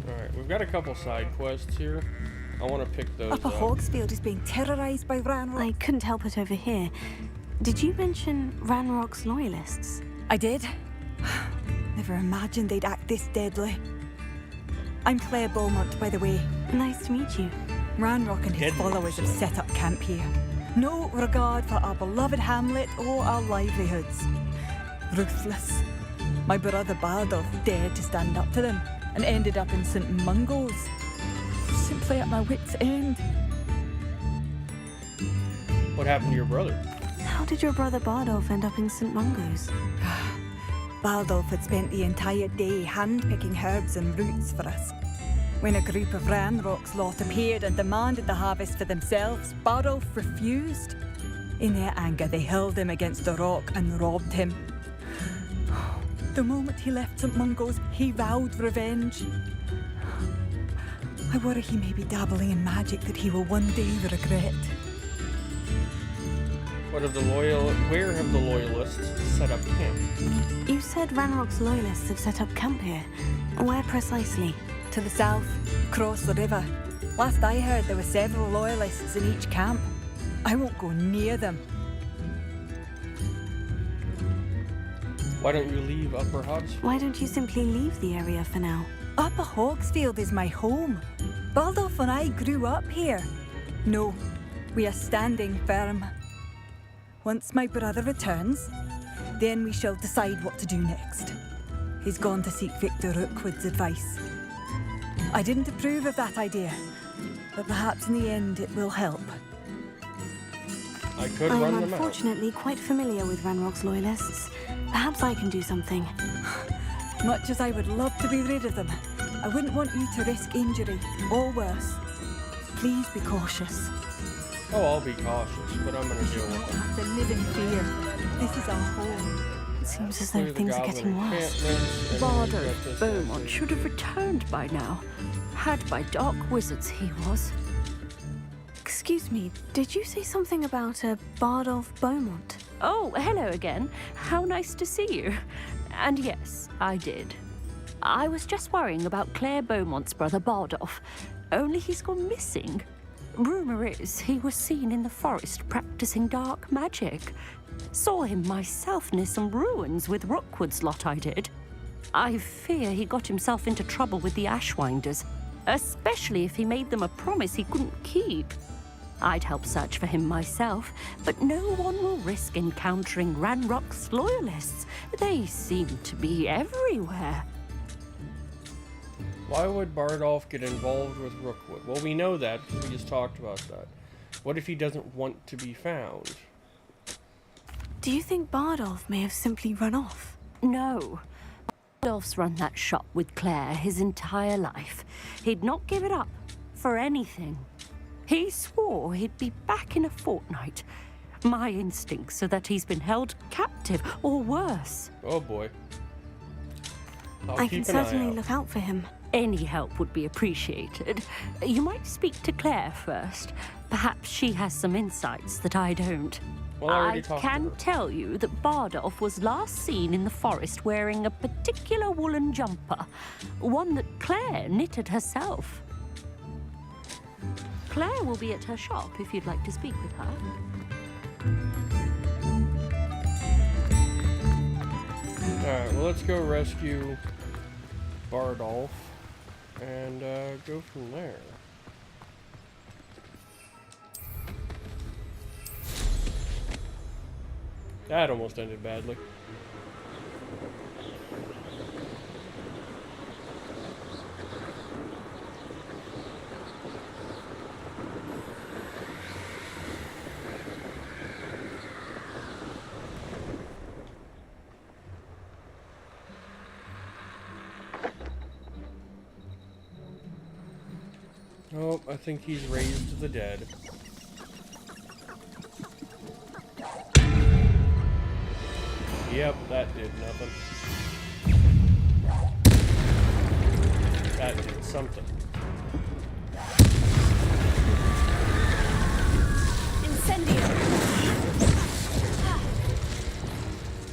Alright, we've got a couple side quests here. I want to pick those Upper up. Hogsfield is being terrorized by Ranrock. I couldn't help it over here. Did you mention Ranrock's loyalists? I did. Never imagined they'd act this deadly. I'm Claire Beaumont, by the way. Nice to meet you. Ranrock and his followers have set up camp here. No regard for our beloved hamlet or our livelihoods. Ruthless. My brother Bardolph dared to stand up to them and ended up in St. Mungo's. Simply at my wit's end. What happened to your brother? How did your brother Bardolph end up in St. Mungo's? Bardolph had spent the entire day hand-picking herbs and roots for us. When a group of Ranrock's lot appeared and demanded the harvest for themselves, Bardolph refused. In their anger, they hurled him against a rock and robbed him. The moment he left St. Mungo's, he vowed revenge. I worry he may be dabbling in magic that he will one day regret. What Where have the loyalists set up camp? You said Ranrock's loyalists have set up camp here. Where precisely? To the south, across the river. Last I heard, there were several loyalists in each camp. I won't go near them. Why don't you leave Upper Hogsfield? Why don't you simply leave the area for now? Upper Hogsfield is my home. Baldolf and I grew up here. No, we are standing firm. Once my brother returns, then we shall decide what to do next. He's gone to seek Victor Rookwood's advice. I didn't approve of that idea, but perhaps in the end it will help. I could I'm run them out. unfortunately quite familiar with Ranrock's loyalists. Perhaps I can do something. Much as I would love to be rid of them, I wouldn't want you to risk injury, or worse. Please be cautious. Oh, I'll be cautious, but I'm gonna deal with them. Have to live in fear. This is our home. It seems as though things are getting worse. Bardo Beaumont should have returned by now. Had by dark wizards he was. Excuse me, did you say something about a Bardolph Beaumont? Oh, hello again. How nice to see you. And yes, I did. I was just worrying about Claire Beaumont's brother Bardolph, only he's gone missing. Rumor is he was seen in the forest practicing dark magic. Saw him myself near some ruins with Rookwood's lot I did. I fear he got himself into trouble with the Ashwinders, especially if he made them a promise he couldn't keep. I'd help search for him myself, but no one will risk encountering Ranrock's loyalists. They seem to be everywhere. Why would Bardolph get involved with Rookwood? Well, we know that because we just talked about that. What if he doesn't want to be found? Do you think Bardolph may have simply run off? No. Bardolph's run that shop with Claire his entire life. He'd not give it up for anything. He swore he'd be back in a fortnight. My instincts are that he's been held captive, or worse. Oh boy. I can certainly look out for him. Any help would be appreciated. You might speak to Claire first. Perhaps she has some insights that I don't. Well, I already I talked to can her. tell you that Bardolph was last seen in the forest wearing a particular woolen jumper, one that Claire knitted herself. Claire will be at her shop if you'd like to speak with her. Alright, well, let's go rescue Bardolph and go from there. That almost ended badly. Oh, I think he's raised the dead. Yep, that did nothing. That did something. Incendio!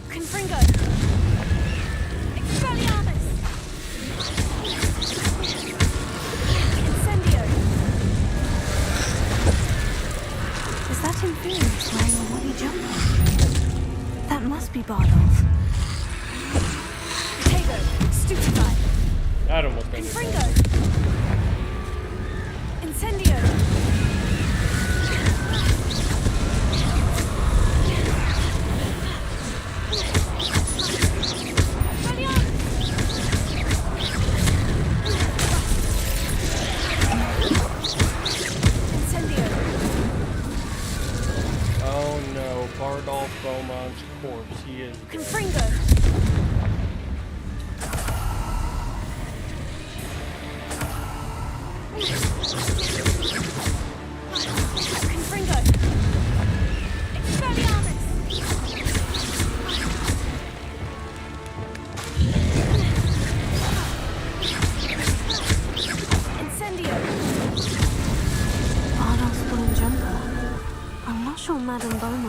Confringo! Expelliarmus! Incendio! Is that Inferius wearing a woolly jumper? That must be Bardolph. Tego! Stupefy! That almost ended Confringo! badly.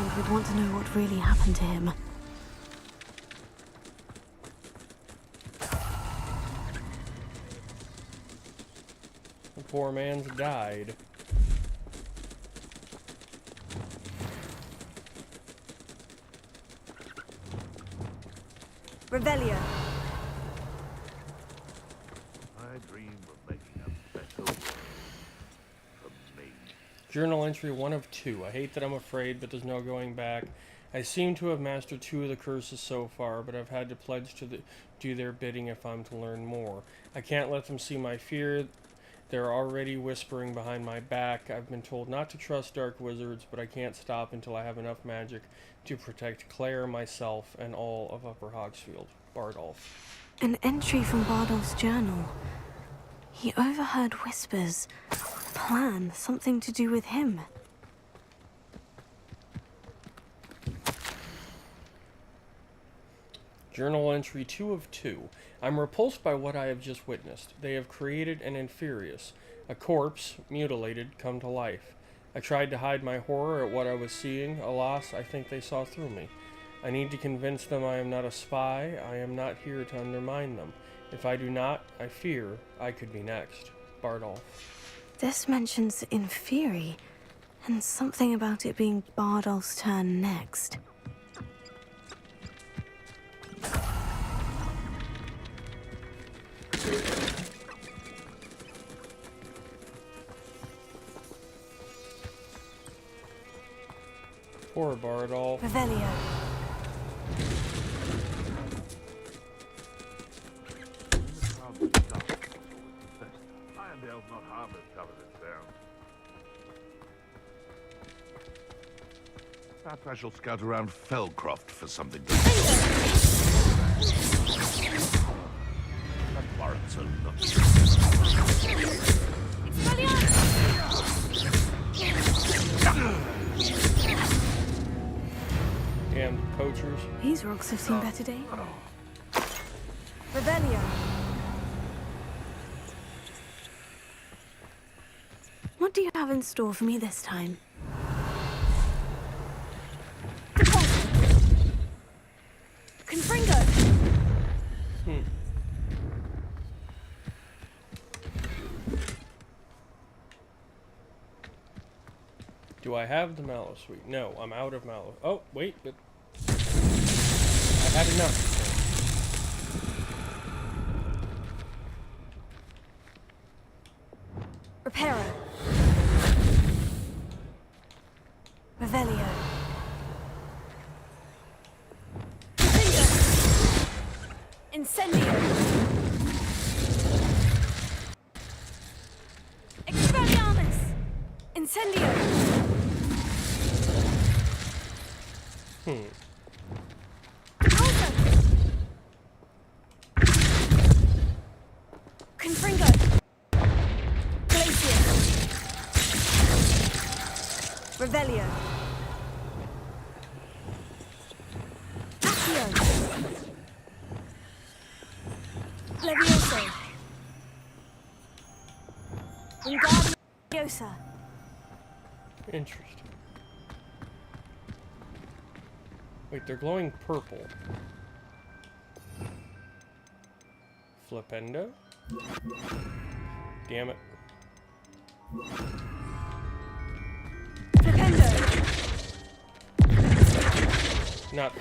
child would want to know what really happened to him. The poor man's died. Revelio. I dream of making a better world for me. Journal entry 1 of 2. I hate that I'm afraid, but there's no going back. I seem to have mastered 2 of the curses so far, but I've had to pledge to do their bidding if I'm to learn more. I can't let them see my fear. They're already whispering behind my back. I've been told not to trust dark wizards, but I can't stop until I have enough magic to protect Claire, myself, and all of Upper Hogsfield. Bardolph. An entry from Bardolph's journal. He overheard whispers. Plan, something to do with him. Journal entry 2 of 2. I'm repulsed by what I have just witnessed. They have created an Inferius, a corpse, mutilated, come to life. I tried to hide my horror at what I was seeing. Alas, I think they saw through me. I need to convince them I am not a spy. I am not here to undermine them. If I do not, I fear I could be next. Bardolph. This mentions Inferi, and something about it being Bardolph's turn next. Poor Bardolph. Revelio. Irondale's not harmless, covered it down. Perhaps I shall scout around Felcroft for something to That warrants a look. Damn poachers. These rocks have seen better days. Revelio. What do you have in store for me this time? Confringo. Do I have the Mallow Sweet? No, I'm out of Mallow. Oh, wait, but I had enough. Reparo. Revelio. Incendio. Expelliarmus. Incendio. Confringo. Glacier. Revelio. Accio. Levioso. Wingardium. Interesting. Wait, they're glowing purple. Flipendo? Damn it. Flipendo. Not.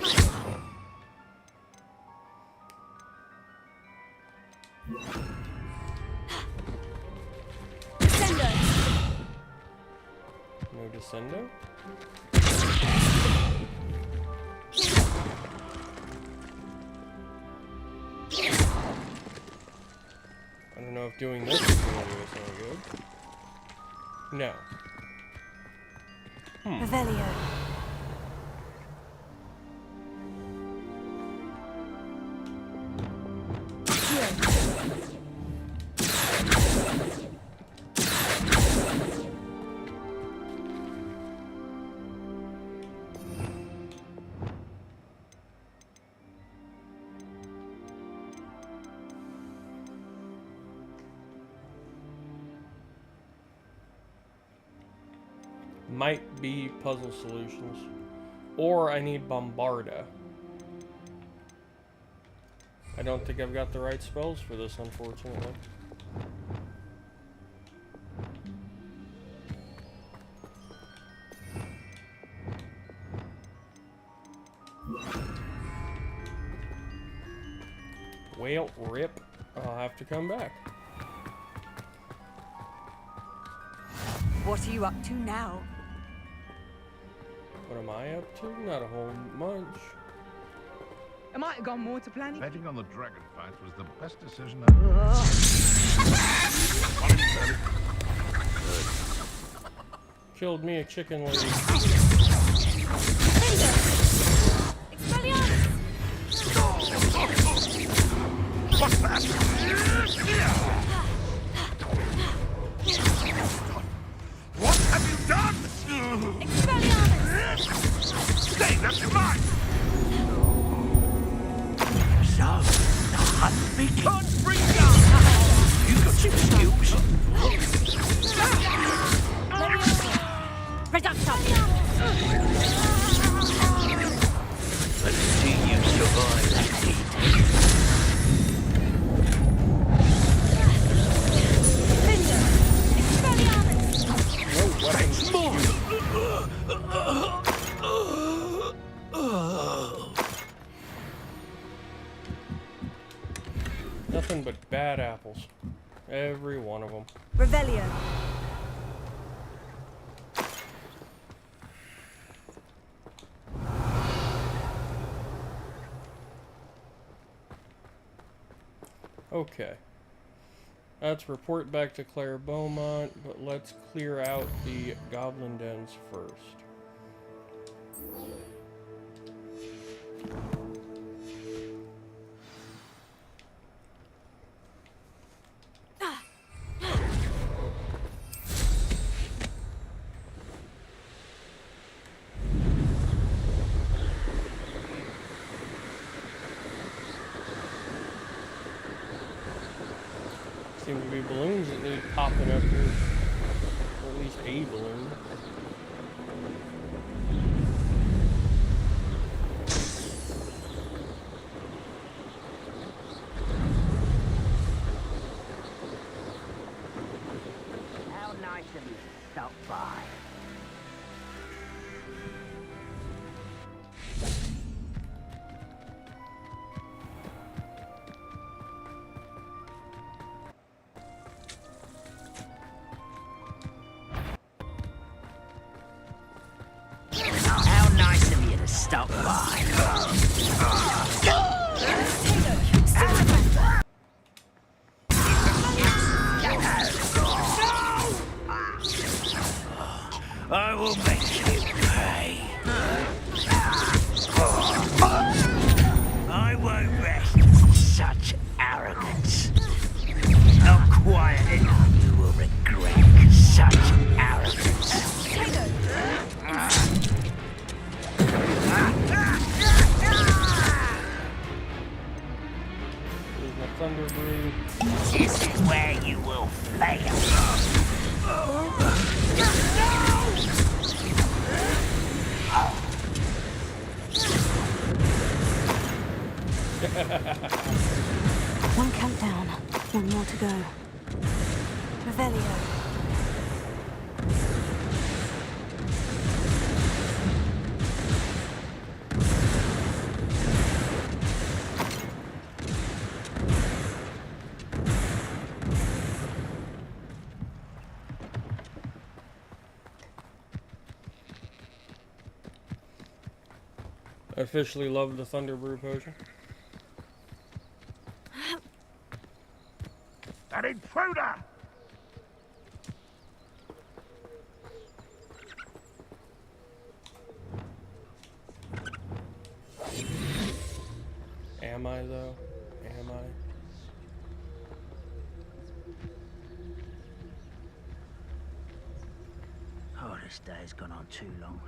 Descendo. No Descendo? I don't know if doing this is going to do us any good. No. Revelio. Might be puzzle solutions. Or I need Bombarda. I don't think I've got the right spells for this, unfortunately. Well, rip. I'll have to come back. What are you up to now? What am I up to? Not a whole bunch. I might have gone more to planning. Betting on the dragon fight was the best decision Killed me a chicken lady. What's that? What have you done? Stay, that's mine! So, the hunt begins. You got some skills. Let's see you survive that heat. Nothing but bad apples. Every one of them. Revelio. Okay. Let's report back to Claire Beaumont, but let's clear out the goblin dens first. Seem to be balloons that need popping up here. Or at least a balloon. How nice of you to stop by. How nice of you to stop by. I will make you pay. I won't rest in such arrogance. I'll quiet it. You will regret such arrogance. There's my Thunder Brew. This is where you will fail. One countdown, one more to go. Revelio. I officially love the Thunder Brew potion. An intruder! Am I though? Am I? Oh, this day has gone on too long.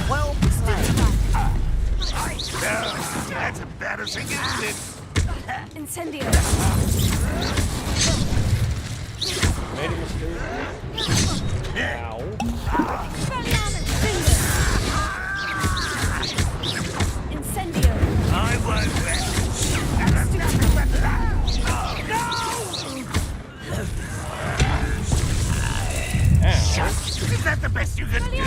Well played. That's embarrassing, isn't it? Incendio. Made a mistake. Ow. Incendio. I won't rest. Is that the best you can do?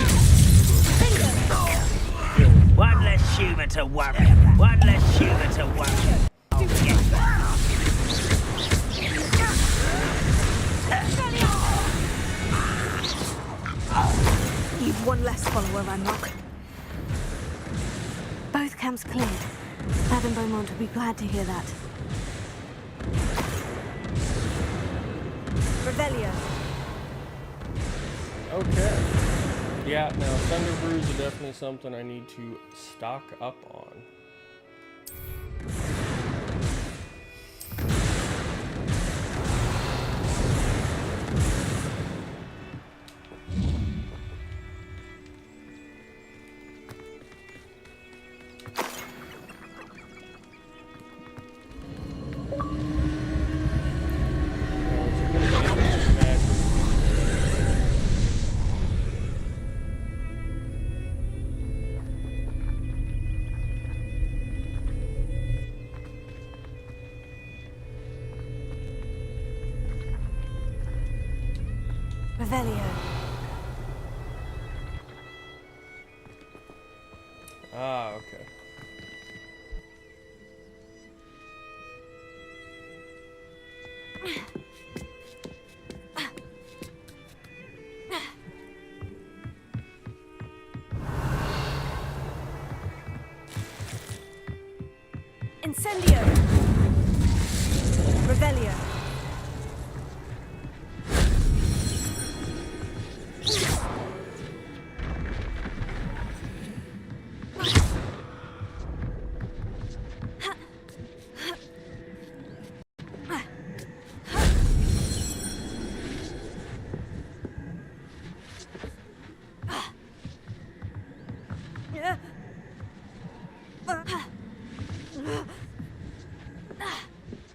One less human to worry. One less human to worry. Oh, yes. You've one less follower, Ranrock. Both camps cleared. Madame Beaumont would be glad to hear that. Revelio. Okay. Yeah, now Thunder Brews are definitely something I need to stock up on. Revelio. Ah, okay. Incendio. Revelio.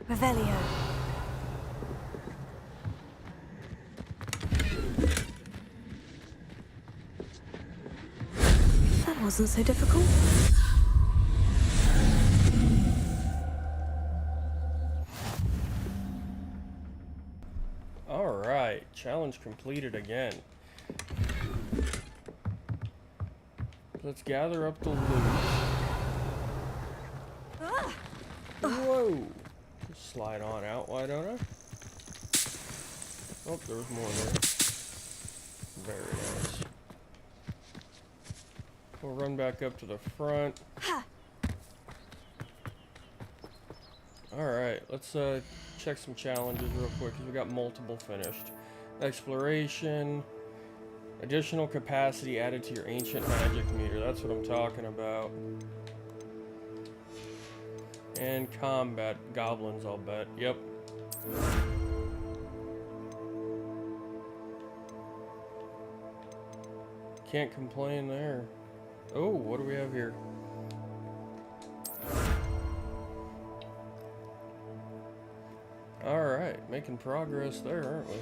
Revelio. That wasn't so difficult. Alright, challenge completed again. Let's gather up the loot. Whoa! Just slide on out, why don't I? Oh, there was more there. Very nice. We'll run back up to the front. Alright, let's check some challenges real quick because we got multiple finished. Exploration. Additional capacity added to your ancient magic meter. That's what I'm talking about. And combat. Goblins, I'll bet. Yep. Can't complain there. Oh, what do we have here? Alright, making progress there, aren't we?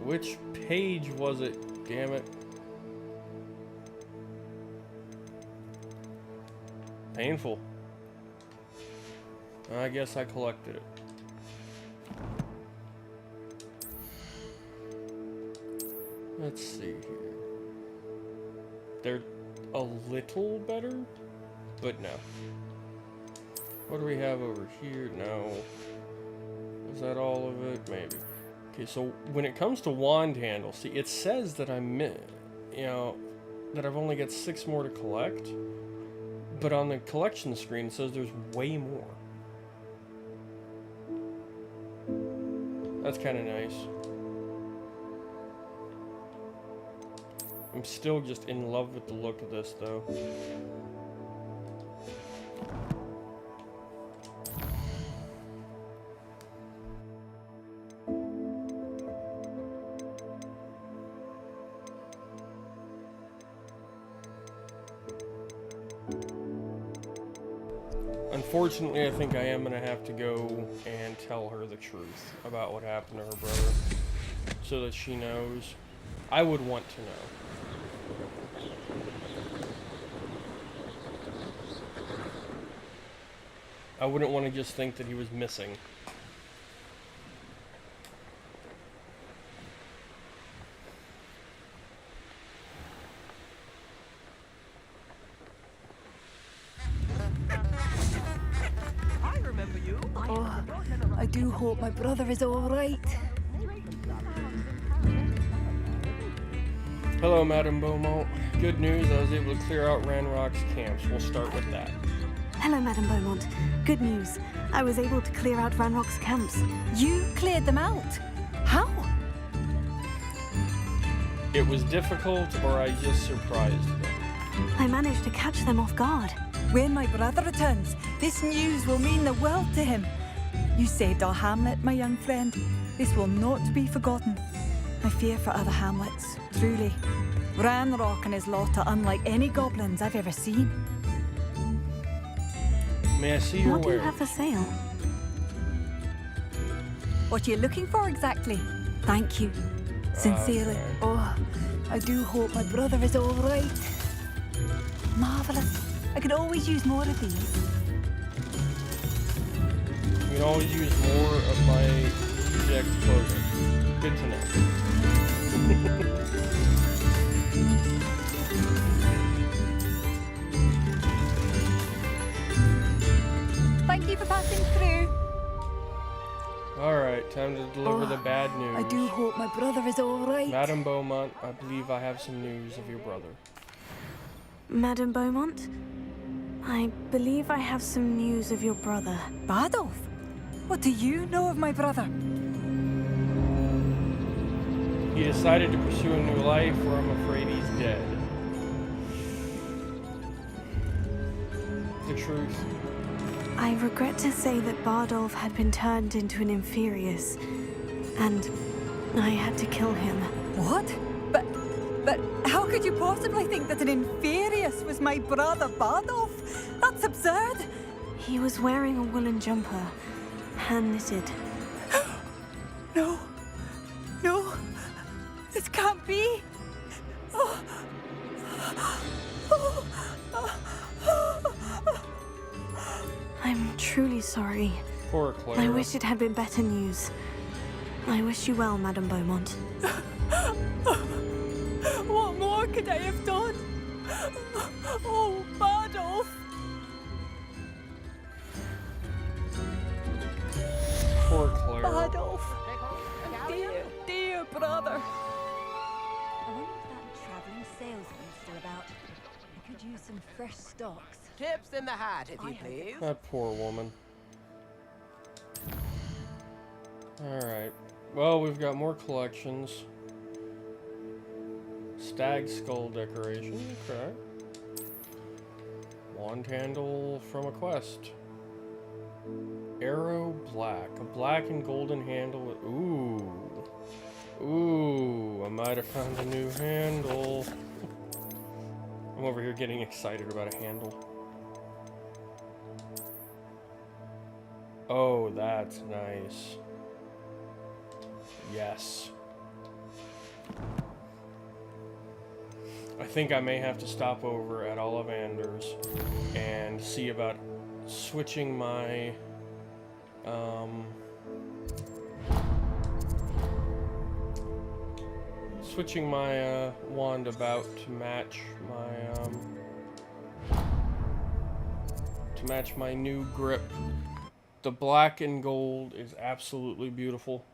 Which page was it? Damn it. Painful. I guess I collected it. Let's see here. They're a little better, but no. What do we have over here? No. Is that all of it? Maybe. Okay, so when it comes to wand handle, see, it says that that I've only got 6 more to collect, but on the collection screen it says there's way more. That's kind of nice. I'm still just in love with the look of this, though. Unfortunately, I think I am going to have to go and tell her the truth about what happened to her brother, so that she knows. I would want to know. I wouldn't want to just think that he was missing. I remember you. Oh, I do hope my brother is all right. Hello, Madame Beaumont. Good news, I was able to clear out Ranrock's camps. We'll start with that. Hello, Madame Beaumont. Good news. I was able to clear out Ranrock's camps. You cleared them out? How? It was difficult, or I just surprised them. I managed to catch them off guard. When my brother returns, this news will mean the world to him. You saved our hamlet, my young friend. This will not be forgotten. I fear for other hamlets, truly. Ranrock and his lot are unlike any goblins I've ever seen. May I see your What do you wares? have for sale? What are you looking for exactly? Thank you. Sincerely. Okay. Oh, I do hope my brother is all right. Marvelous. I could always use more of these. You can always use more of my reject clothing. Good to know. Thank you for passing through. Alright, time to deliver the bad news. I do hope my brother is all right. Madame Beaumont, I believe I have some news of your brother. Madame Beaumont? I believe I have some news of your brother. Bardolph? What do you know of my brother? He decided to pursue a new life, or I'm afraid he's dead. The truth. I regret to say that Bardolph had been turned into an Inferius, and I had to kill him. What? But how could you possibly think that an Inferius was my brother Bardolph? That's absurd. He was wearing a woolen jumper, hand-knitted. No. No. This can't be. Oh. I'm truly sorry. Poor Claire. I wish it had been better news. I wish you well, Madame Beaumont. What more could I have done? Oh, Bardolph. Poor Claire. Bardolph. Dear, dear brother. I wonder if that traveling salesman's still about. I could use some fresh stocks. Tips in the hat, if you please. That poor woman. Alright. Well, we've got more collections. Stag skull decoration. Okay. Wand handle from a quest. Arrow black. A black and golden handle with... Ooh. Ooh. I might have found a new handle. I'm over here getting excited about a handle. Oh, that's nice. Yes. I think I may have to stop over at Ollivander's and see about switching my wand about to match my new grip. The black and gold is absolutely beautiful.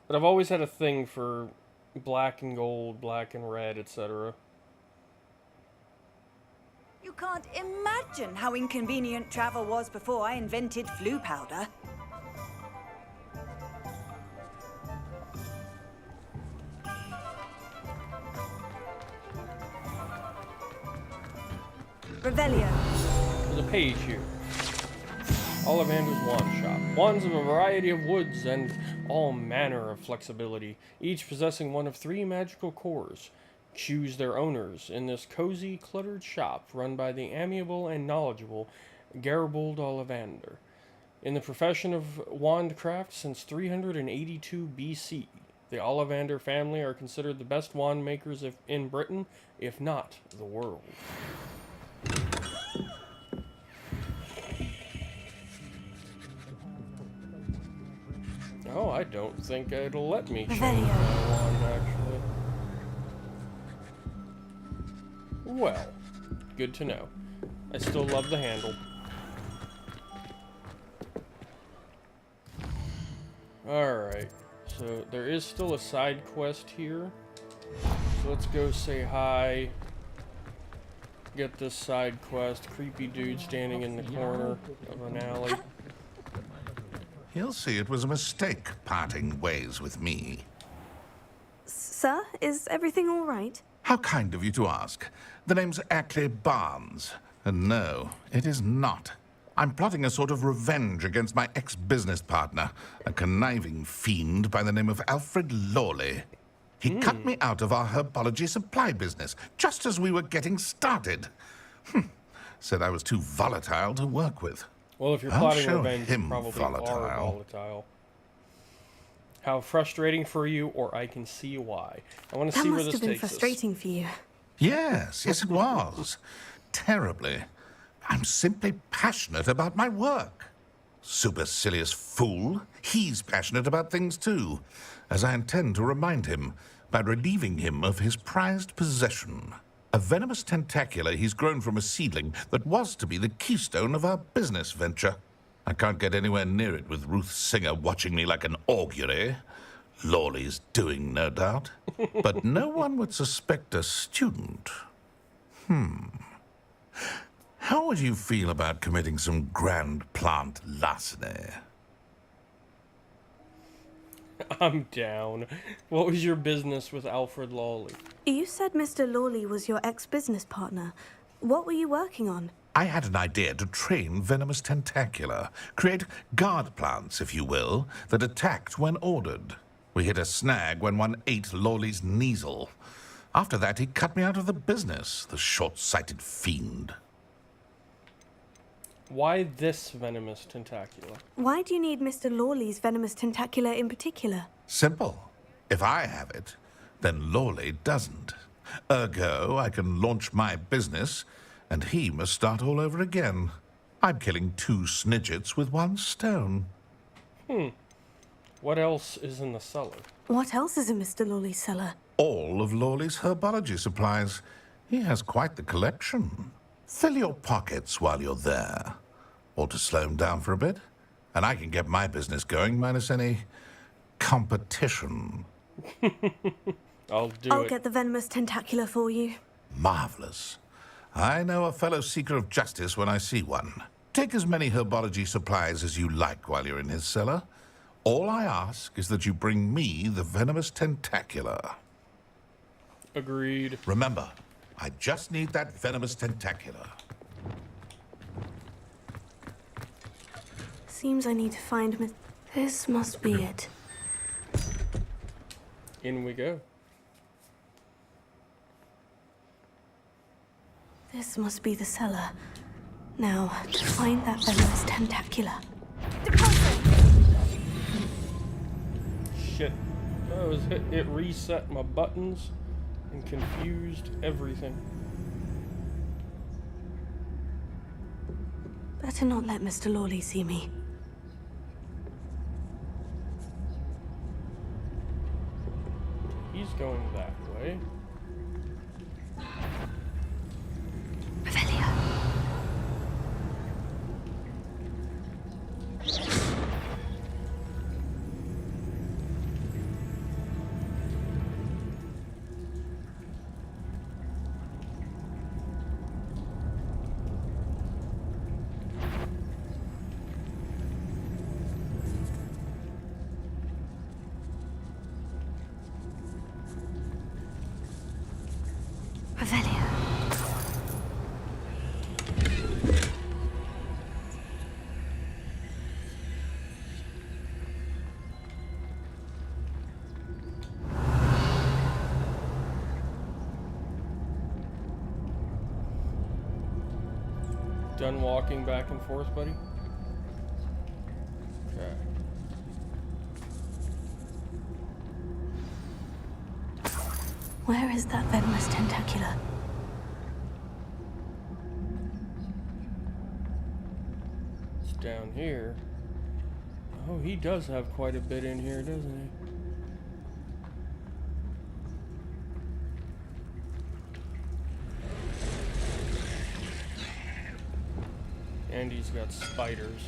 But I've always had a thing for black and gold, black and red, etc. You can't imagine how inconvenient travel was before I invented flu powder. Revelio. There's a page here. Ollivander's Wand Shop. Wands of a variety of woods and all manner of flexibility, each possessing one of 3 magical cores. Choose their owners in this cozy, cluttered shop run by the amiable and knowledgeable Garibold Ollivander. In the profession of wandcraft since 382 BC, the Ollivander family are considered the best wand makers in Britain, if not the world. Oh, I don't think it'll let me change my wand, actually. Well, good to know. I still love the handle. Alright, so there is still a side quest here. So let's go say hi. Get this side quest. Creepy dude standing in the corner of an alley. He'll see it was a mistake parting ways with me. Sir, is everything all right? How kind of you to ask. The name's Ackley Barnes. And no, it is not. I'm plotting a sort of revenge against my ex-business partner, a conniving fiend by the name of Alfred Lawley. He cut me out of our herbology supply business, just as we were getting started. Said I was too volatile to work with. Well, if you're I'll plotting show revenge, you him probably volatile. are volatile. How frustrating for you, or I can see why. I want to see where this That must have been takes us. frustrating for you. Yes, it was. Terribly. I'm simply passionate about my work. Supercilious fool. He's passionate about things too, as I intend to remind him by relieving him of his prized possession. A venomous tentacula he's grown from a seedling that was to be the keystone of our business venture. I can't get anywhere near it with Ruth Singer watching me like an augury. Lawley's doing, no doubt. But no one would suspect a student. How would you feel about committing some grand plant larceny? I'm down. What was your business with Alfred Lawley? You said Mr. Lawley was your ex-business partner. What were you working on? I had an idea to train venomous tentacula, create guard plants, if you will, that attacked when ordered. We hit a snag when one ate Lawley's Kneasel. After that, he cut me out of the business, the short-sighted fiend. Why this venomous tentacula? Why do you need Mr. Lawley's venomous tentacula in particular? Simple. If I have it, then Lawley doesn't. Ergo, I can launch my business, and he must start all over again. I'm killing 2 snidgets with 1 stone. What else is in the cellar? What else is in Mr. Lawley's cellar? All of Lawley's herbology supplies. He has quite the collection. Fill your pockets while you're there. Or to slow him down for a bit, and I can get my business going minus any competition. I'll get the venomous tentacula for you. Marvelous. I know a fellow seeker of justice when I see one. Take as many herbology supplies as you like while you're in his cellar. All I ask is that you bring me the venomous tentacula. Agreed. Remember, I just need that venomous tentacula. Seems I need to find This must be it. In we go. This must be the cellar. Now, to find that venomous tentacula. Shit. It reset my buttons. and confused everything. Better not let Mr. Lawley see me. He's going that way. Done walking back and forth, buddy? Okay. Where is that venomous tentacula? It's down here. Oh, he does have quite a bit in here, doesn't he? And he's got spiders.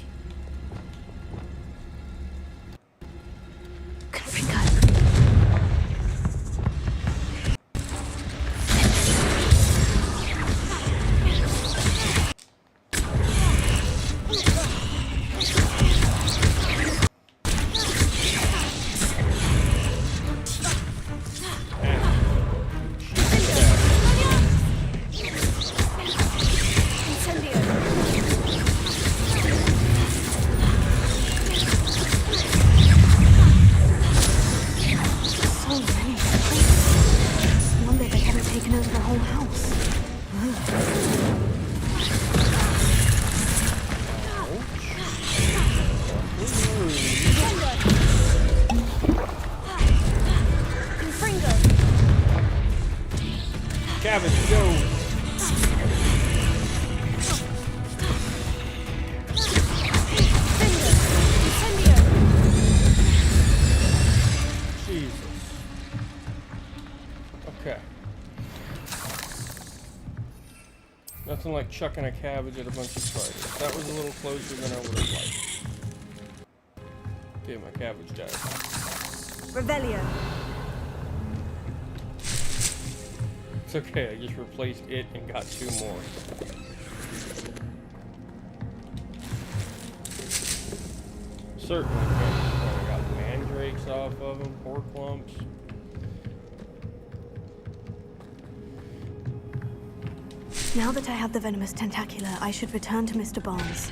Nothing like chucking a cabbage at a bunch of spiders. That was a little closer than I would have liked. Okay, my cabbage died. Revelio. It's okay, I just replaced it and got 2 more. Certainly I got mandrakes off of them, pork lumps. Now that I have the venomous tentacula, I should return to Mr. Barnes.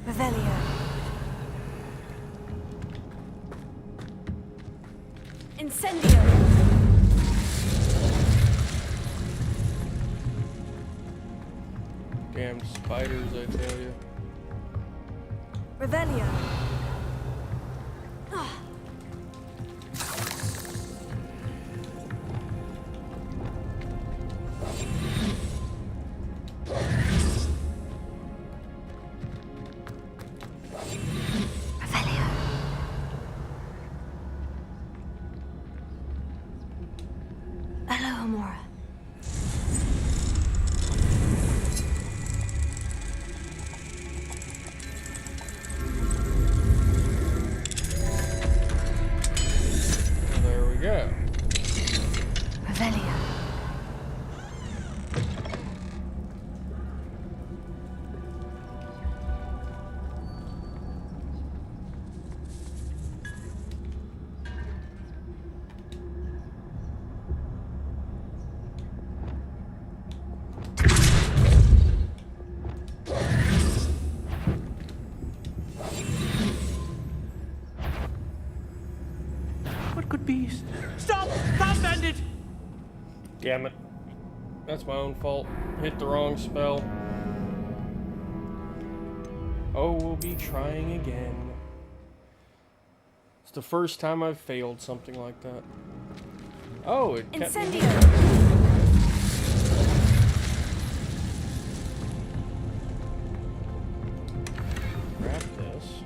Revelio. Incendio. Damn spiders, I tell you. Revelio. Stop! Stop, bandit! Damn it. That's my own fault. Hit the wrong spell. Oh, we'll be trying again. It's the first time I've failed something like that. Oh, it kept me. Grab this.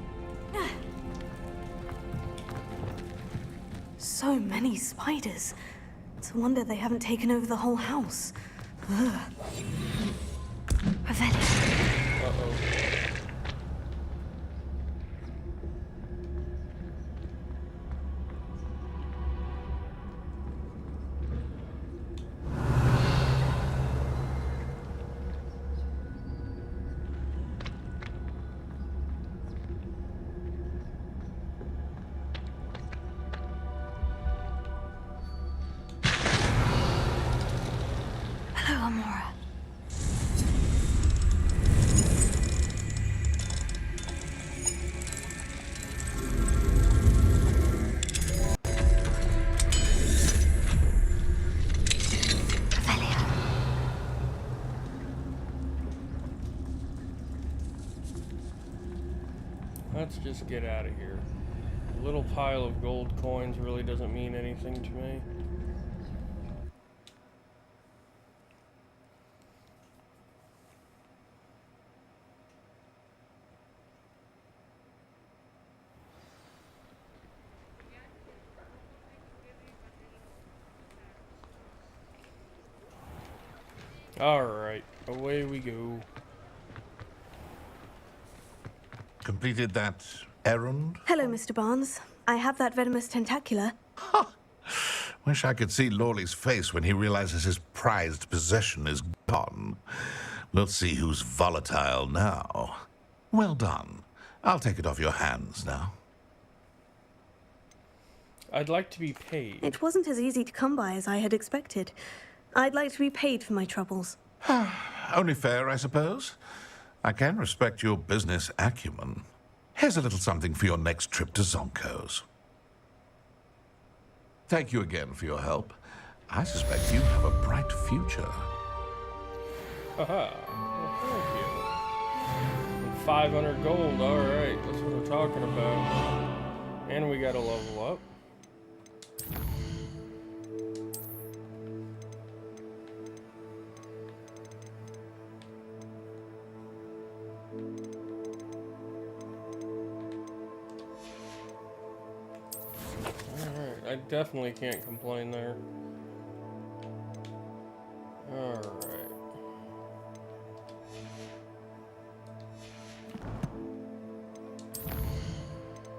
So many spiders. It's a wonder they haven't taken over the whole house. Ugh. Uh-oh. Hello, Amora. Let's just get out of here. A little pile of gold coins really doesn't mean anything to me. Alright, away we go. Completed that errand? Hello, Mr. Barnes. I have that venomous tentacula. Wish I could see Lawley's face when he realizes his prized possession is gone. We'll see who's volatile now. Well done. I'll take it off your hands now. I'd like to be paid. It wasn't as easy to come by as I had expected. I'd like to be paid for my troubles. Only fair, I suppose. I can respect your business acumen. Here's a little something for your next trip to Zonko's. Thank you again for your help. I suspect you have a bright future. Haha. Well, thank you. 500 gold, alright. That's what we're talking about. And we gotta level up. Alright, I definitely can't complain there. Alright.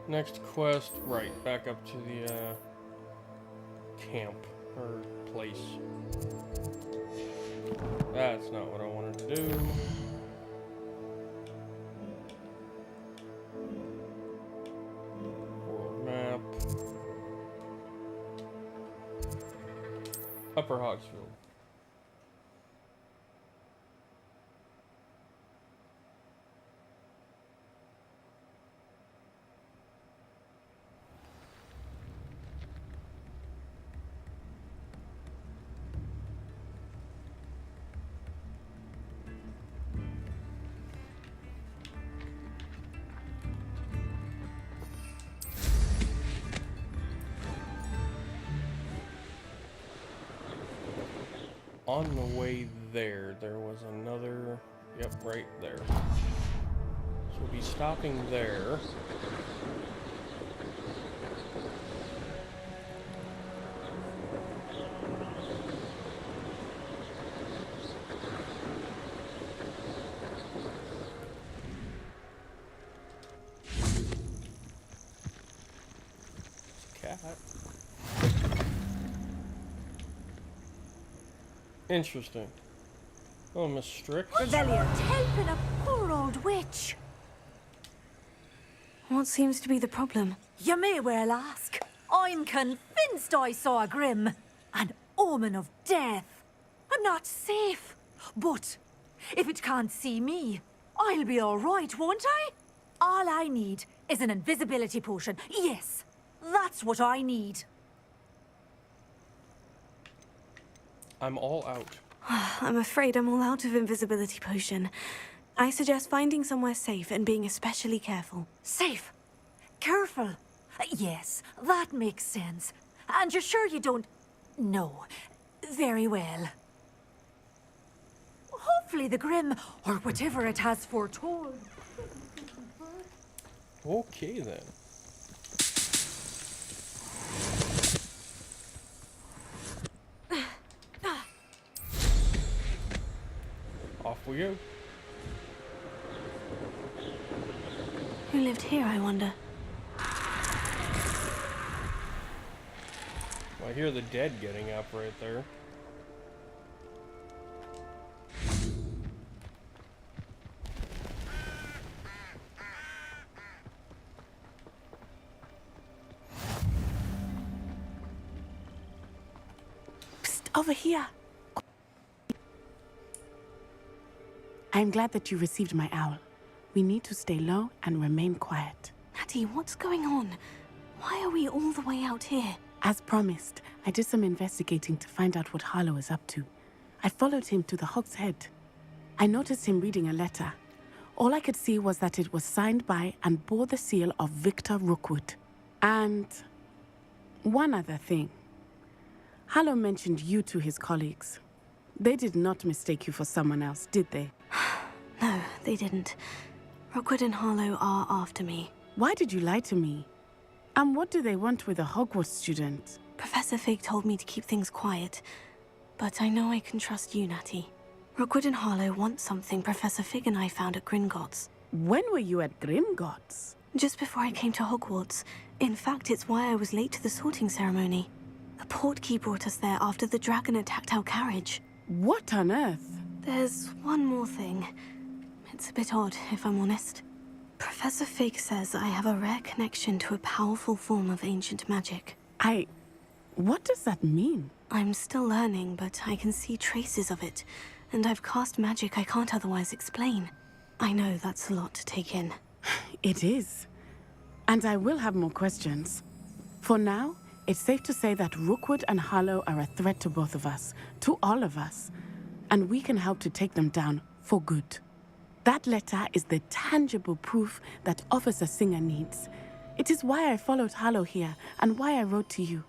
Next quest, right, back up to the camp, or place. That's not what I wanted to do. World map. Upper Hogsfield. On the way there was another, yep, right there. So we'll be stopping there. Cat. Interesting. Oh, Miss Strick. Revelio, helping a poor old witch. What seems to be the problem? You may well ask. I'm convinced I saw a grim, an omen of death. I'm not safe, but if it can't see me, I'll be all right, won't I? All I need is an invisibility potion. Yes, that's what I need. I'm all out. I'm afraid I'm all out of invisibility potion. I suggest finding somewhere safe and being especially careful. Safe? Careful? Yes, that makes sense. And you're sure you don't... No. Very well. Hopefully the Grim, or whatever it has foretold. Okay, then. Off we go. Who lived here, I wonder? I hear the dead getting up right there. Psst, over here. I'm glad that you received my owl. We need to stay low and remain quiet. Natty, what's going on? Why are we all the way out here? As promised, I did some investigating to find out what Harlow is up to. I followed him to the Hog's Head. I noticed him reading a letter. All I could see was that it was signed by and bore the seal of Victor Rookwood. And one other thing. Harlow mentioned you to his colleagues. They did not mistake you for someone else, did they? No, they didn't. Rookwood and Harlow are after me. Why did you lie to me? And what do they want with a Hogwarts student? Professor Fig told me to keep things quiet, but I know I can trust you, Natty. Rookwood and Harlow want something Professor Fig and I found at Gringotts. When were you at Gringotts? Just before I came to Hogwarts. In fact, it's why I was late to the sorting ceremony. The portkey brought us there after the dragon attacked our carriage. What on earth? There's one more thing. It's a bit odd, if I'm honest. Professor Fig says I have a rare connection to a powerful form of ancient magic. What does that mean? I'm still learning, but I can see traces of it, and I've cast magic I can't otherwise explain. I know that's a lot to take in. It is. And I will have more questions. For now, it's safe to say that Rookwood and Harlow are a threat to both of us, to all of us, and we can help to take them down for good. That letter is the tangible proof that Officer Singer needs. It is why I followed Harlow here and why I wrote to you.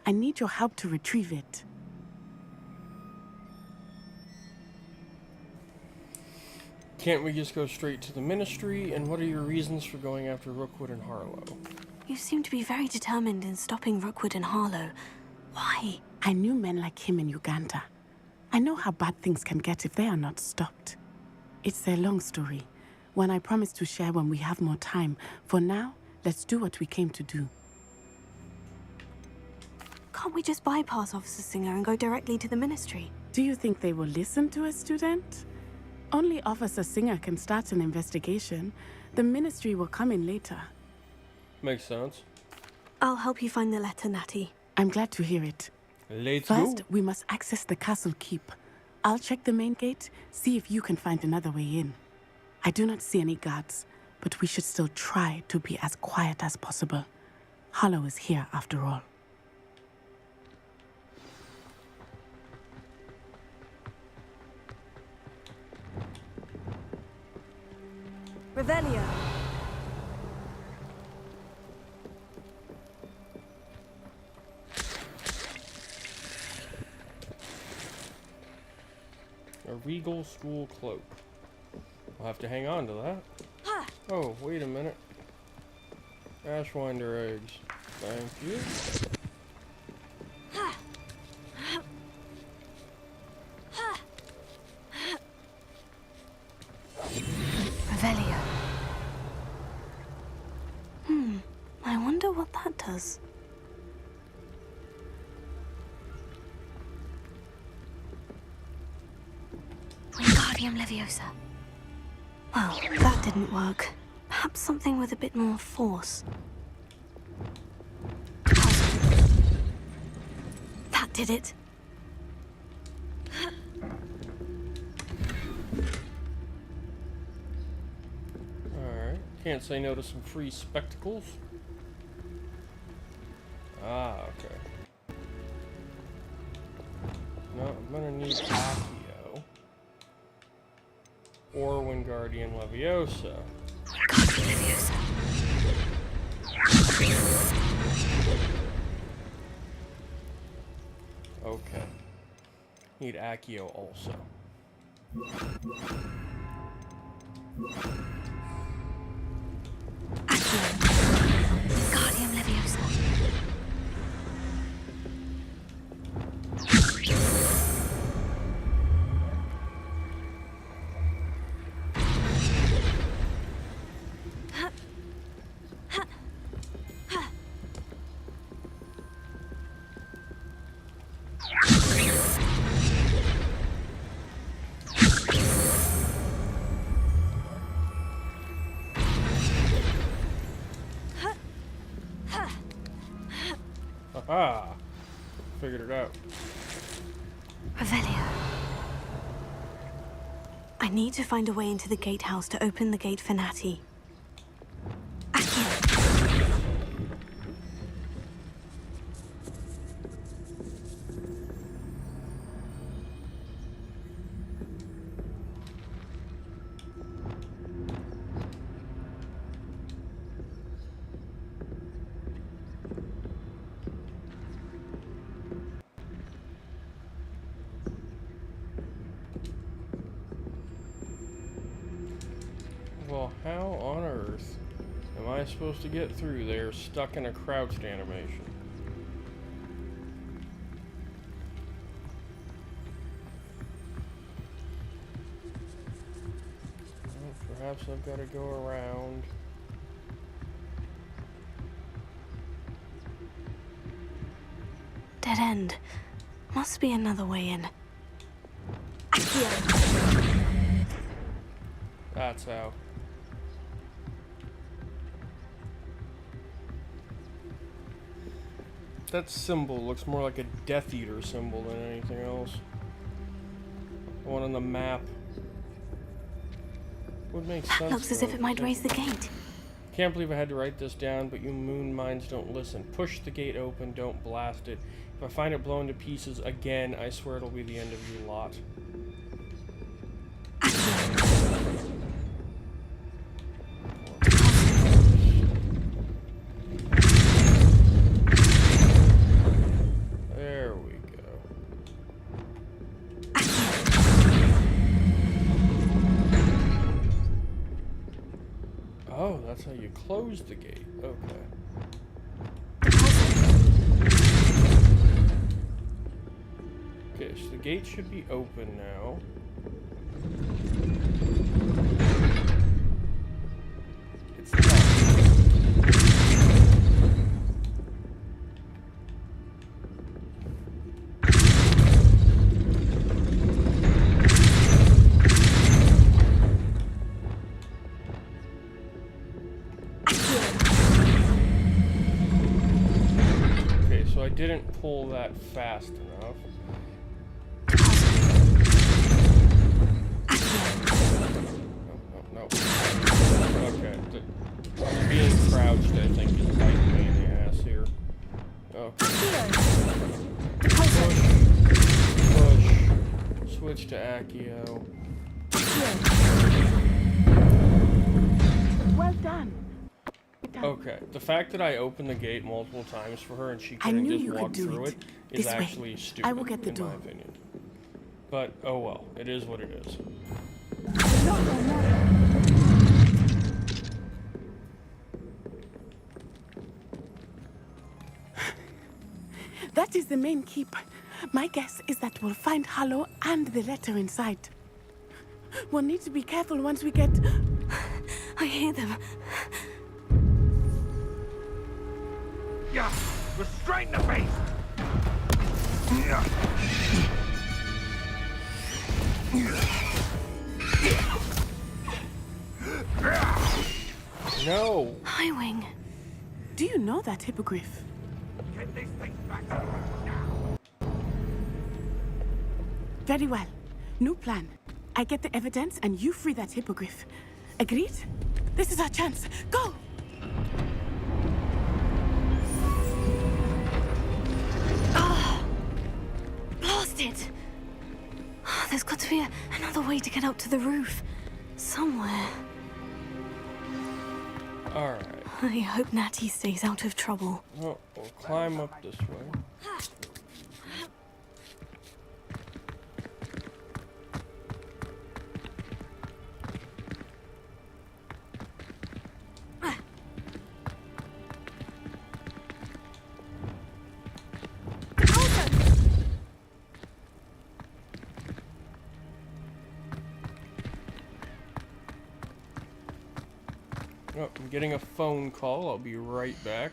I need your help to retrieve it. Can't we just go straight to the Ministry? And what are your reasons for going after Rookwood and Harlow? You seem to be very determined in stopping Rookwood and Harlow. Why? I knew men like him in Uganda. I know how bad things can get if they are not stopped. It's a long story, one I promise to share when we have more time. For now, let's do what we came to do. Can't we just bypass Officer Singer and go directly to the Ministry? Do you think they will listen to a student? Only Officer Singer can start an investigation. The Ministry will come in later. Makes sense. I'll help you find the letter, Natty. I'm glad to hear it. Let's First, go. we must access the castle keep. I'll check the main gate, see if you can find another way in. I do not see any guards, but we should still try to be as quiet as possible. Harlow is here after all. Revelio. A regal school cloak. I'll have to hang on to that. Oh, wait a minute. Ashwinder eggs. Thank you. Revelio. I wonder what that does. Wingardium Leviosa. Well, that didn't work. Perhaps something with a bit more force. That did it. Alright. Can't say no to some free spectacles. Ah, okay. No, I'm gonna need Accio. Or Wingardium Leviosa. Wingardium Leviosa. Need Accio also. Guardium Leviosa. Aha! Figured it out. Revelio. I need to find a way into the gatehouse to open the gate for Natty. Well, how on earth am I supposed to get through there stuck in a crouched animation? Well, perhaps I've got to go around. Dead end. Must be another way in. That's how. That symbol looks more like a Death Eater symbol than anything else. The one on the map. Would make sense. Looks as if it might raise the gate. Can't believe I had to write this down, but you moon minds don't listen. Push the gate open, don't blast it. If I find it blown to pieces again, I swear it'll be the end of you lot. There we go. Oh, that's how you close the gate. Okay. Okay, so the gate should be open now. It's not. Okay, so I didn't pull that fast enough. No. Okay, being crouched, I think, is biting me in the ass here. Okay. Push. Switch to Accio. Well done. Okay, the fact that I opened the gate multiple times for her and she I couldn't knew just you walk could do through it. it is This way. actually stupid, I will get the in door. my opinion. But, oh well, it is what it is. That is the main keep. My guess is that we'll find Hollow and the letter inside. We'll need to be careful once we get... I hear them. Yeah, restrain the beast! No! Highwing. Do you know that hippogriff? Get this thing back to now. Very well. New plan. I get the evidence and you free that hippogriff. Agreed? This is our chance. Go! Ah! Blast it! There's got to be another way to get up to the roof. Somewhere. Alright. I hope Natty stays out of trouble. Well, we'll climb up this way. I'm getting a phone call. I'll be right back.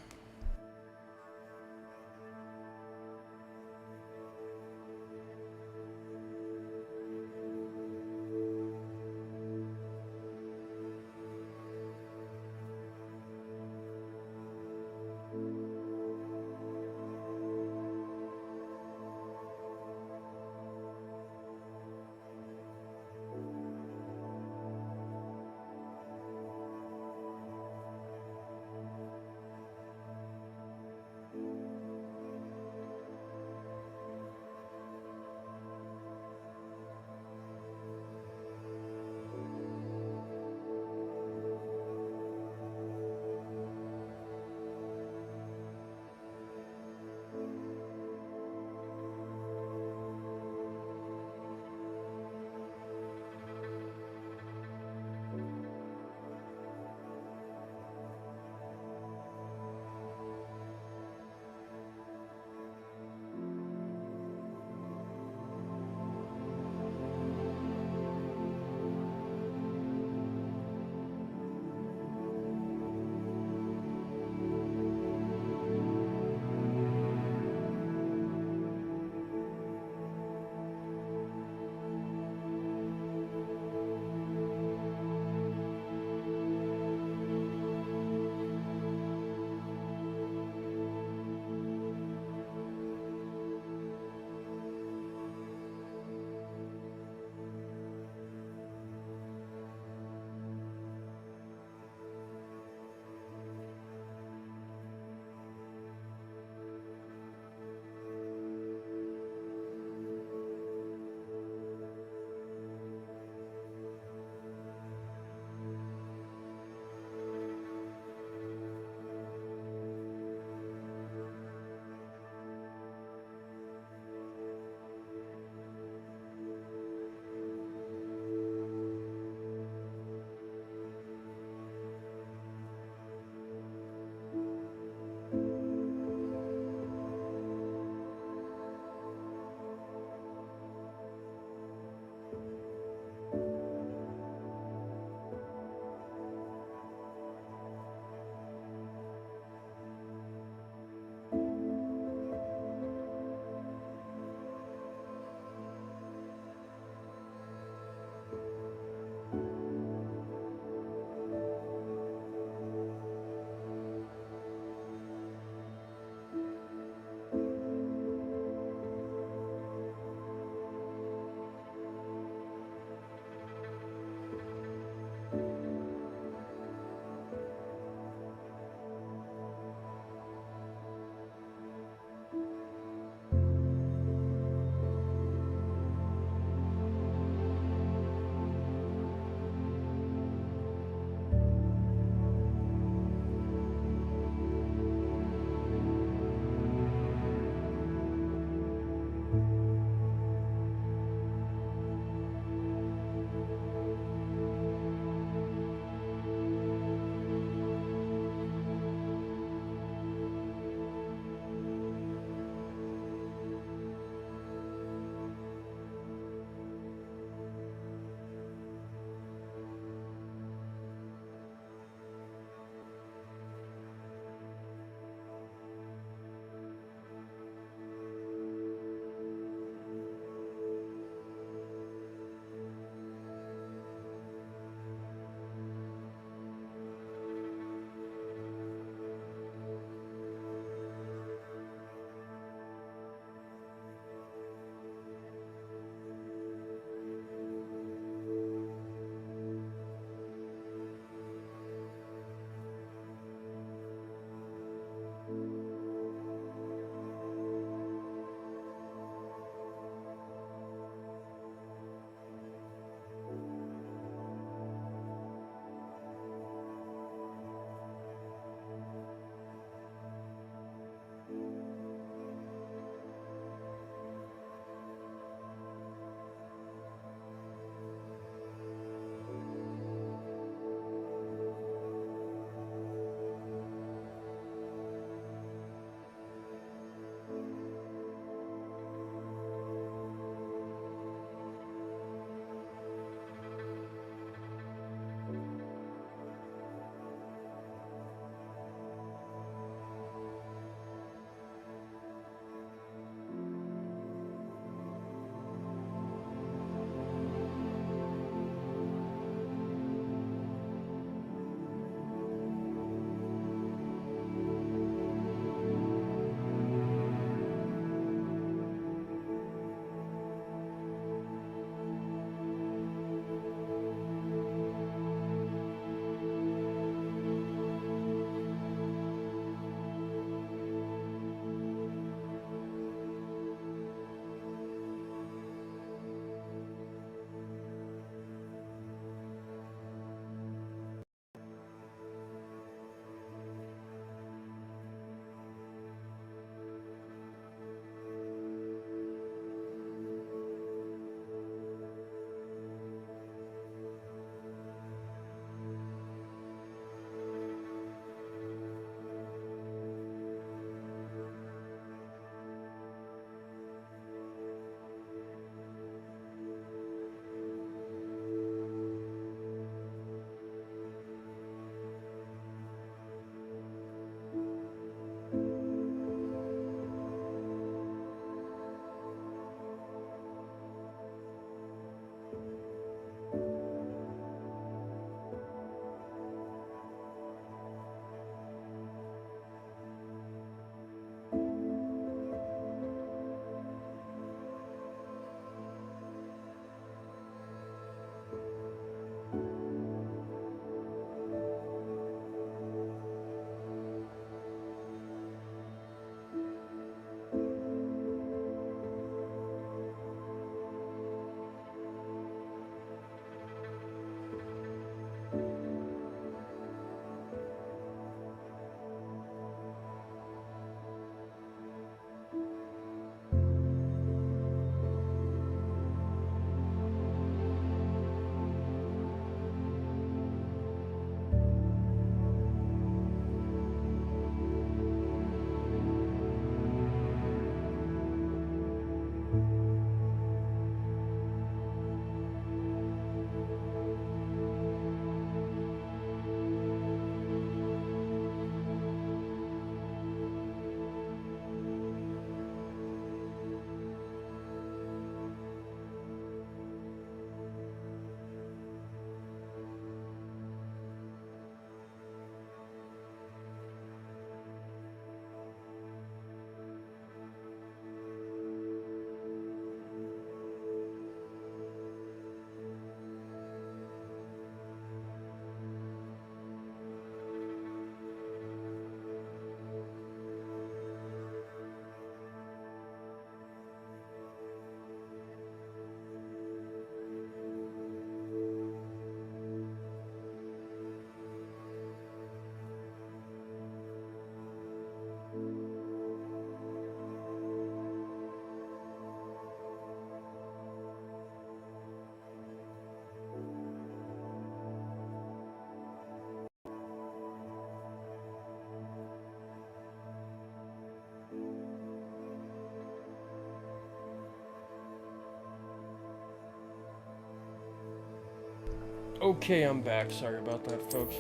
Okay, I'm back. Sorry about that, folks.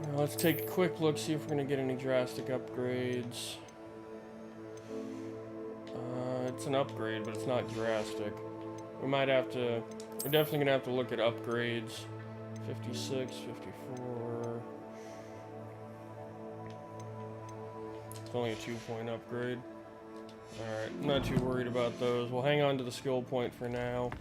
Now let's take a quick look, see if we're gonna get any drastic upgrades. It's an upgrade, but it's not drastic. We might have to... We're definitely gonna have to look at upgrades. 56, 54... It's only a 2-point upgrade. Alright, I'm not too worried about those. We'll hang on to the skill point for now.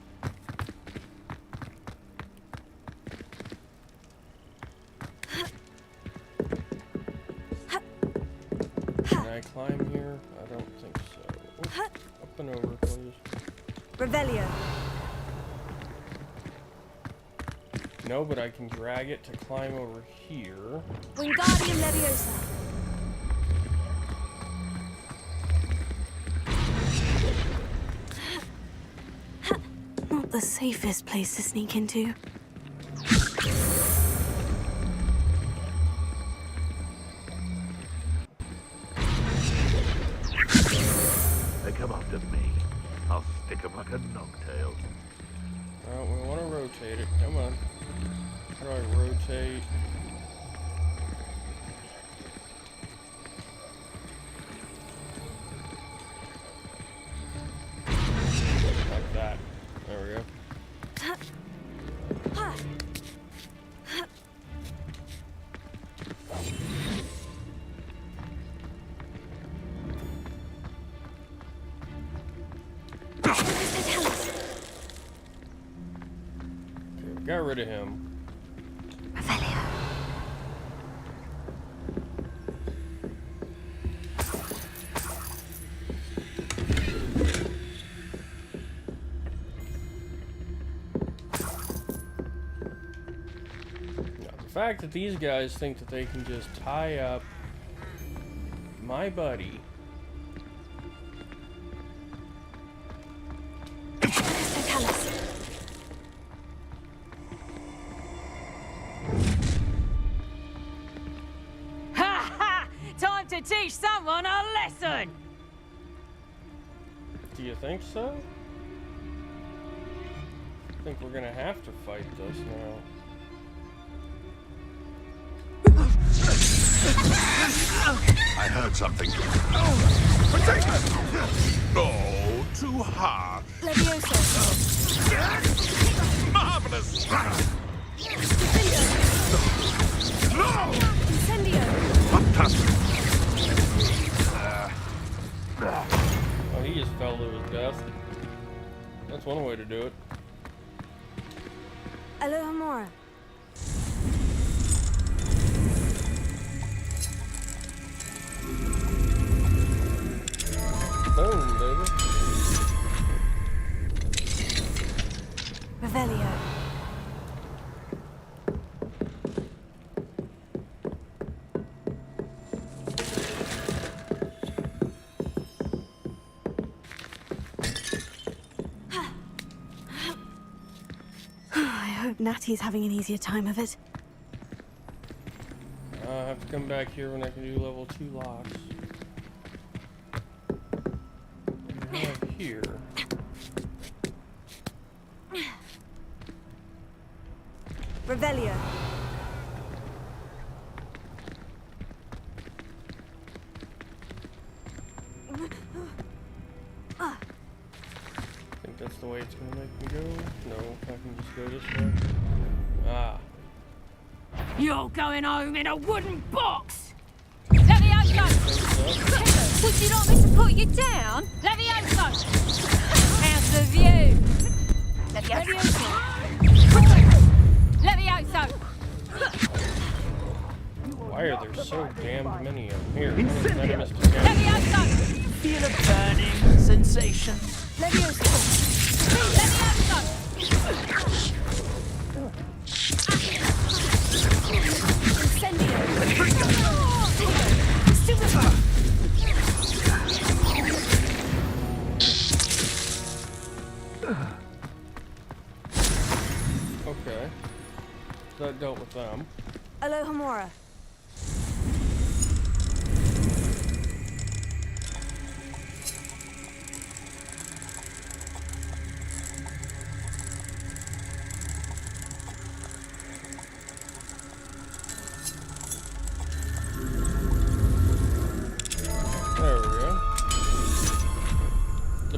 Can I climb here? I don't think so. Oops, up and over, please. Revelio. No, but I can drag it to climb over here. Wingardium Leviosa. Not the safest place to sneak into. They come after me. I'll stick 'em like a knocktail. Alright, we want to rotate it. Come on. How do I rotate? Like that. There we go. Got rid of him. The fact that these guys think that they can just tie up my buddy. Time to teach someone a lesson! Do you think so? I think we're gonna have to fight this now. I heard something. Oh, too harsh. Leviosa. Marvelous. Incendio. Fantastic. Oh, he just fell to his death. That's one way to do it. Alohomora. Boom, baby. Revelio. I hope Natty's having an easier time of it. I have to come back here when I can do level 2 locks. We have here. Revelio. I think that's the way it's gonna make me go. No, I can just go this way. Ah. You're going home in a wooden box! Levioso! Would you like me to put you down? Levioso! How's the view? Levioso! Levioso! Why are there so damned many of them here? Levioso! Feel a burning sensation. Levioso! Levioso! Incendio. Okay. That dealt with them. Alohomora.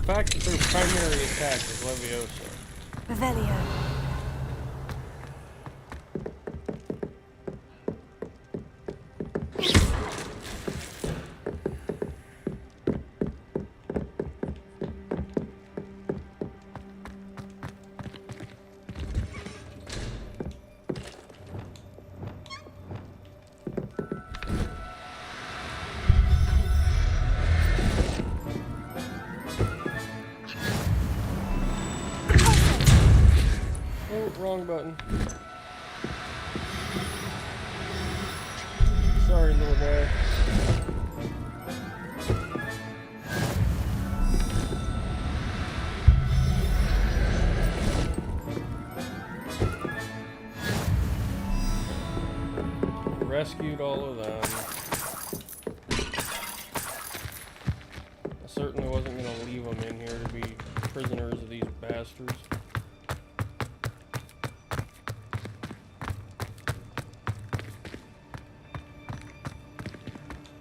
fact that their primary attack is Leviosa. Revelio. Oh, wrong button. Sorry, little guy. Rescued all of them. I certainly wasn't going to leave them in here to be prisoners of these bastards.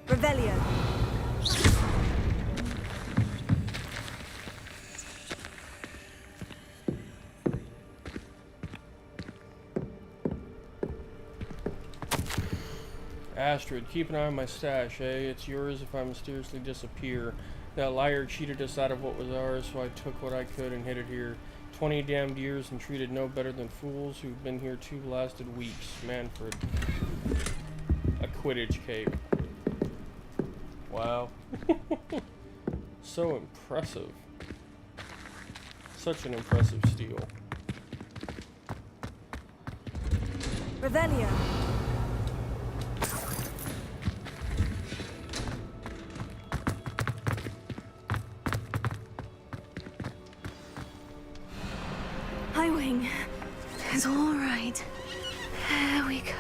Revelio. Astrid, keep an eye on my stash, eh? It's yours if I mysteriously disappear. That liar cheated us out of what was ours, so I took what I could and hid it here. 20 damned years and treated no better than fools who've been here 2 blasted weeks. Manfred. A Quidditch cape. Wow. So impressive. Such an impressive steal. Revelio. Highwing. It's all right. There we go.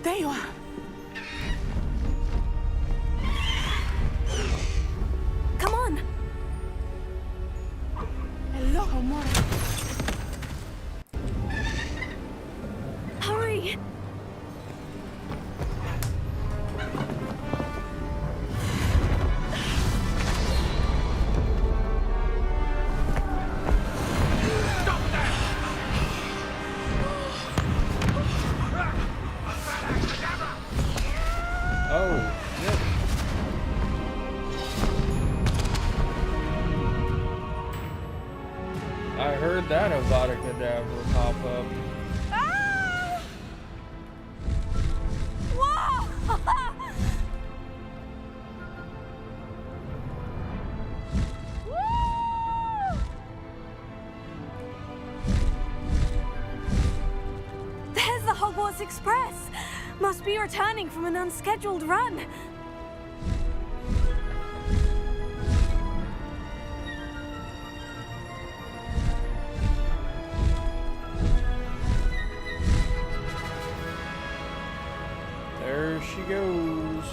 There you are. Come on. Hello, amor. Hurry. I heard that Avada Kedavra pop up. Ah! Whoa! Woo! There's the Hogwarts Express. Must be returning from an unscheduled run. There she goes.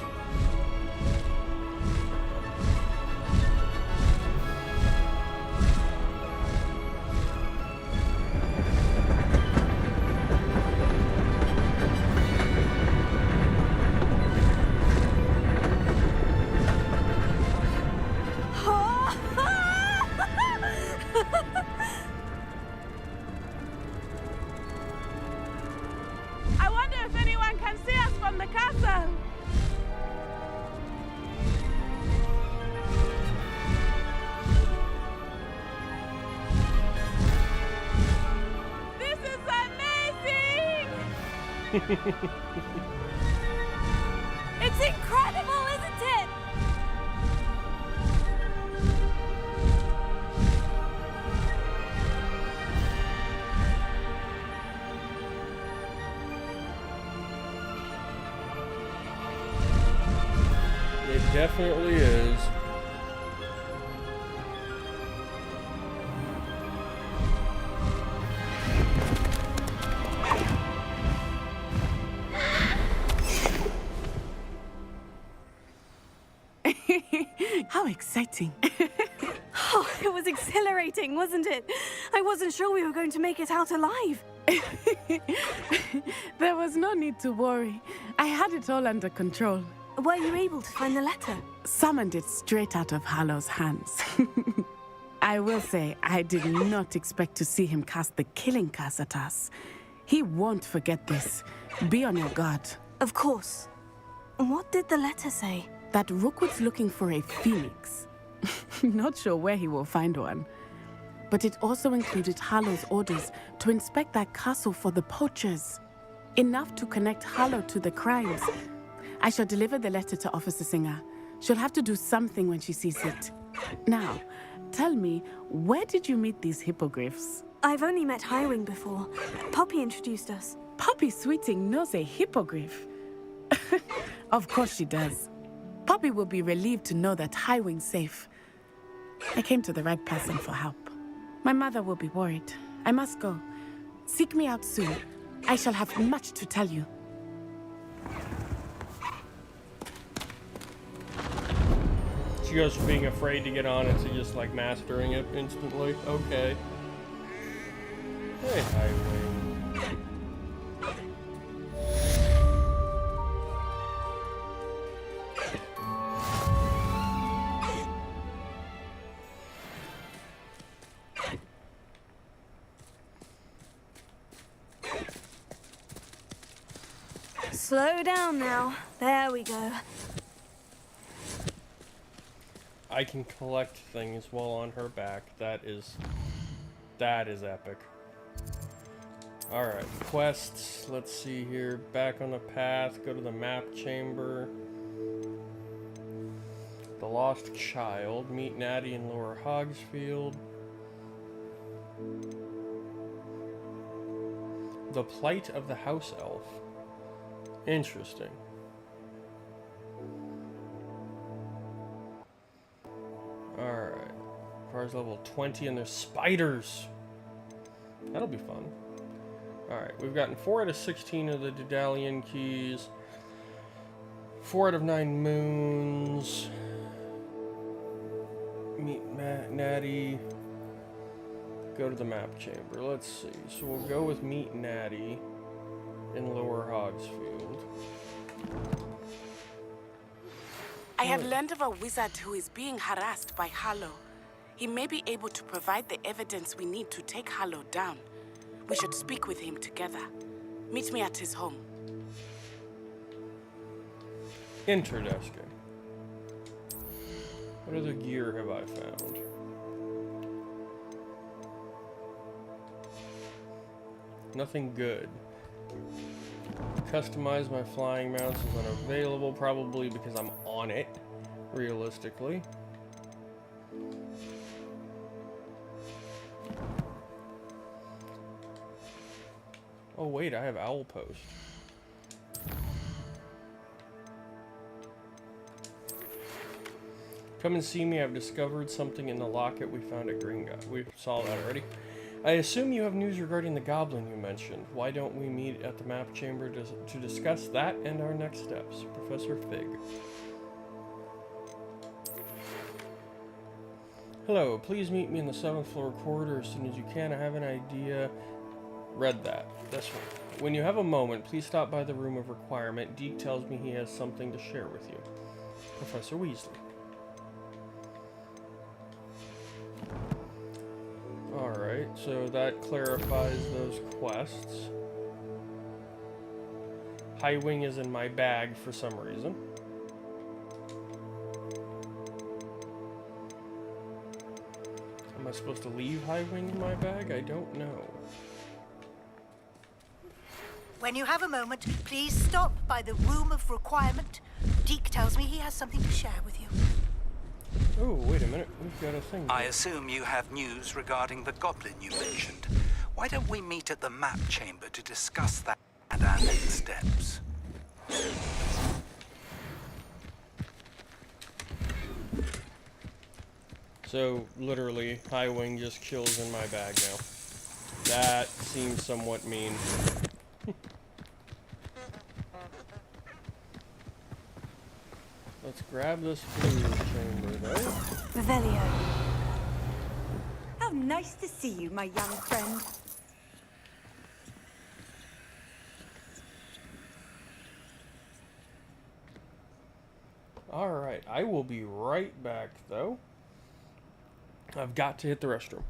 I wonder if anyone can see us from the castle. This is amazing! It's incredible, isn't it? It definitely is. How exciting. Oh, it was exhilarating, wasn't it? I wasn't sure we were going to make it out alive. There was no need to worry. I had it all under control. Were you able to find the letter? Summoned it straight out of Hallow's hands. I will say, I did not expect to see him cast the killing curse at us. He won't forget this. Be on your guard. Of course. What did the letter say? That Rookwood's looking for a phoenix. Not sure where he will find one. But it also included Hallow's orders to inspect that castle for the poachers. Enough to connect Hallow to the crimes. I shall deliver the letter to Officer Singer. She'll have to do something when she sees it. Now, tell me, where did you meet these hippogriffs? I've only met Highwing before. Poppy introduced us. Poppy Sweeting knows a hippogriff. Of course she does. Poppy will be relieved to know that Highwing's safe. I came to the right person for help. My mother will be worried. I must go. Seek me out soon. I shall have much to tell you. She goes from being afraid to get on it to just like mastering it instantly. Okay. Hey, Highwing. Slow down now. There we go. I can collect things while on her back. That is epic. Alright, quests. Let's see here. Back on the path. Go to the map chamber. The Lost Child. Meet Natty in Lower Hogsfield. The Plight of the House Elf. Interesting. Alright. Car's level 20 and there's spiders. That'll be fun. Alright, we've gotten 4 out of 16 of the Daedalian keys. 4 out of 9 moons. Meet Natty. Go to the map chamber. Let's see. So we'll go with Meet Natty in Lower Hogsfield. I have learned of a wizard who is being harassed by Hallow. He may be able to provide the evidence we need to take Hallow down. We should speak with him together. Meet me at his home. Interdesking. What other gear have I found? Nothing good. Customize my flying mounts is unavailable, probably because I'm on it, realistically. Oh wait, I have Owl Post. Come and see me, I've discovered something in the locket we found at Gringot. We saw that already. I assume you have news regarding the goblin you mentioned. Why don't we meet at the map chamber to discuss that and our next steps? Professor Fig. Hello, please meet me in the 7th floor corridor as soon as you can. I have an idea. Read that. This one. When you have a moment, please stop by the room of requirement. Deke tells me he has something to share with you. Professor Weasley. Alright, so that clarifies those quests. Highwing is in my bag for some reason. Am I supposed to leave Highwing in my bag? I don't know. When you have a moment, please stop by the room of requirement. Deke tells me he has something to share with you. Oh, wait a minute. We've got a thing. I assume you have news regarding the goblin you mentioned. Why don't we meet at the map chamber to discuss that and our next steps? So, literally, Highwing just chills in my bag now. That seems somewhat mean. Let's grab this food chamber, though. Revelio. How nice to see you, my young friend. Alright, I will be right back, though. I've got to hit the restroom.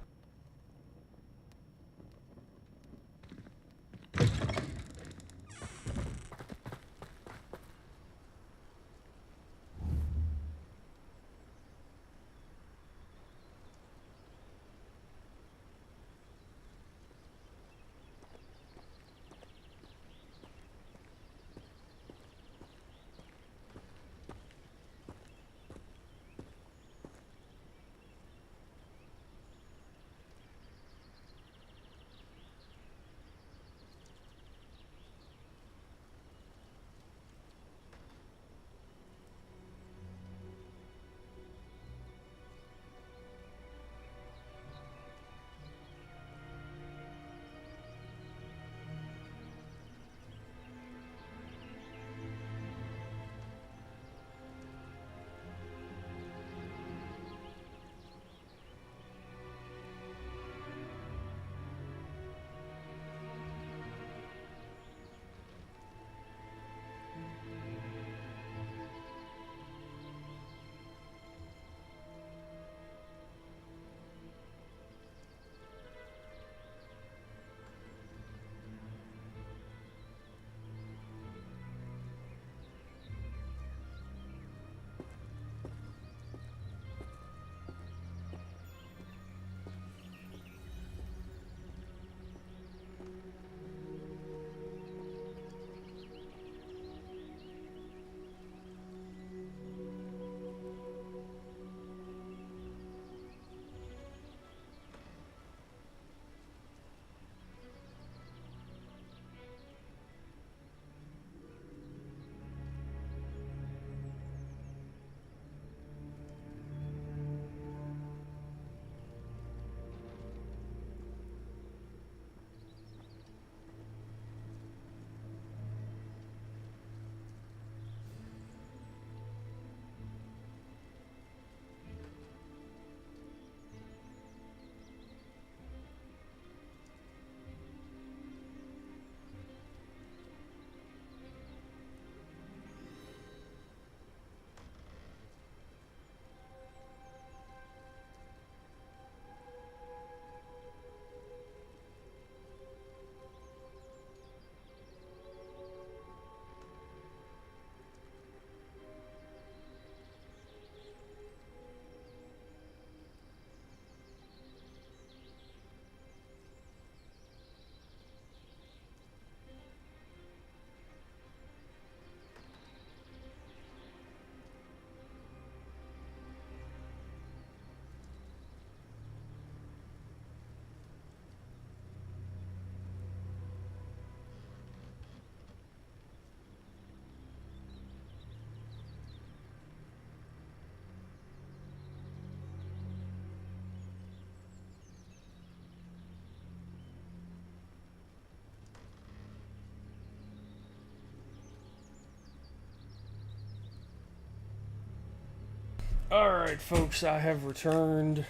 Alright, folks, I have returned.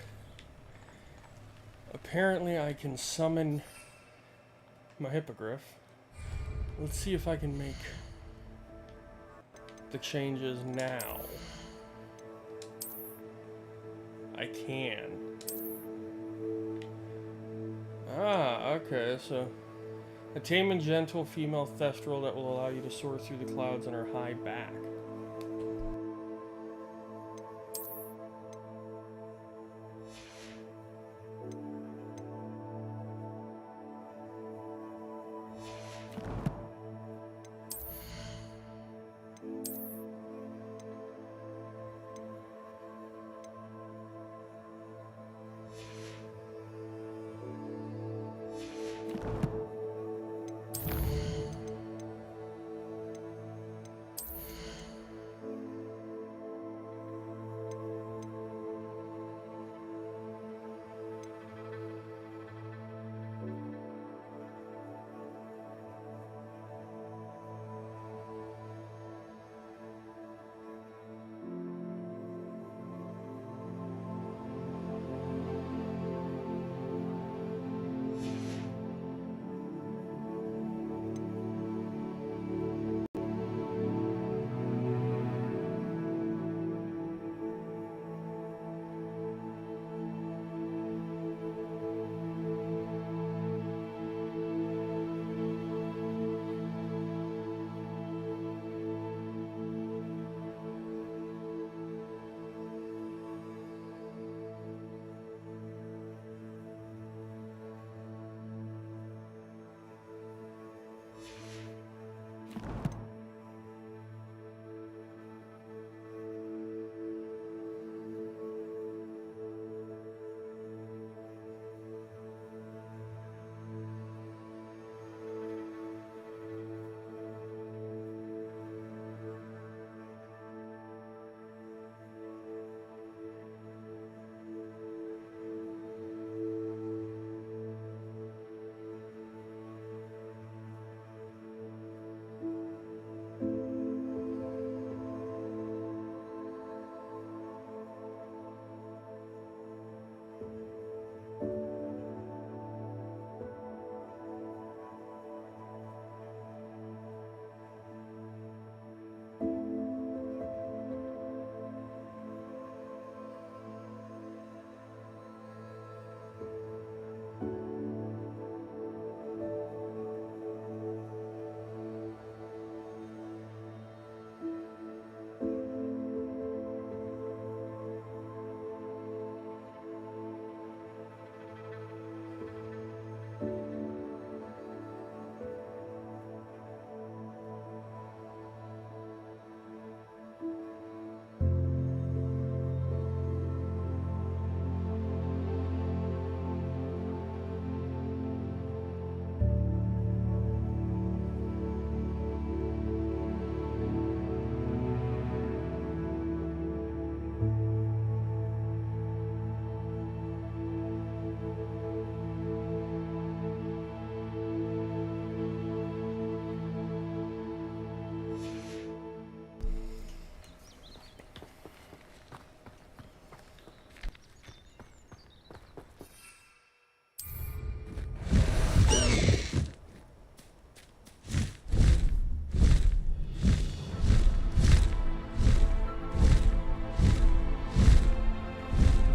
Apparently I can summon my hippogriff. Let's see if I can make the changes now. I can. Ah, okay, so a tame and gentle female thestral that will allow you to soar through the clouds on her high back.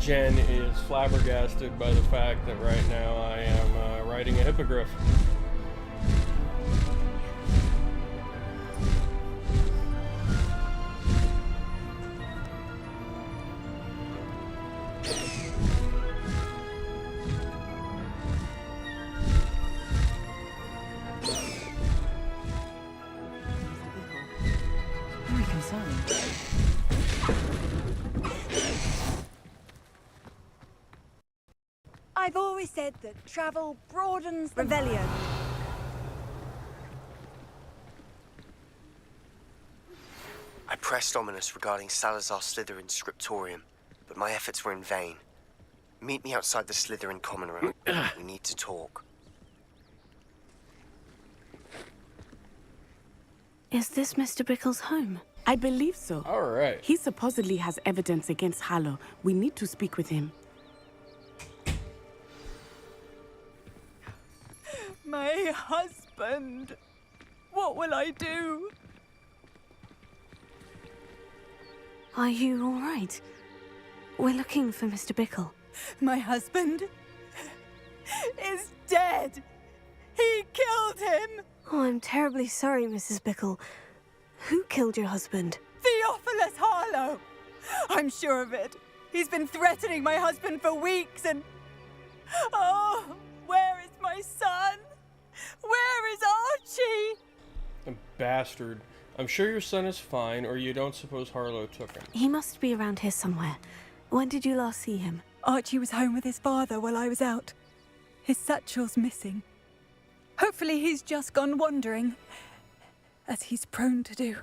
Jen is flabbergasted by the fact that right now I am writing a hippogriff. Very concerning. I've always said that travel broadens the Revelio. I pressed Ominous regarding Salazar Slytherin's scriptorium, but my efforts were in vain. Meet me outside the Slytherin common room. We need to talk. Is this Mr. Bickle's home? I believe so. All right. He supposedly has evidence against Harlow. We need to speak with him. My husband. What will I do? Are you all right? We're looking for Mr. Bickle. My husband is dead. He killed him. Oh, I'm terribly sorry, Mrs. Bickle. Who killed your husband? Theophilus Harlow. I'm sure of it. He's been threatening my husband for weeks and... Oh, where is my son? Where is Archie? A bastard. I'm sure your son is fine, or you don't suppose Harlow took him. He must be around here somewhere. When did you last see him? Archie was home with his father while I was out. His satchel's missing. Hopefully he's just gone wandering, as he's prone to do.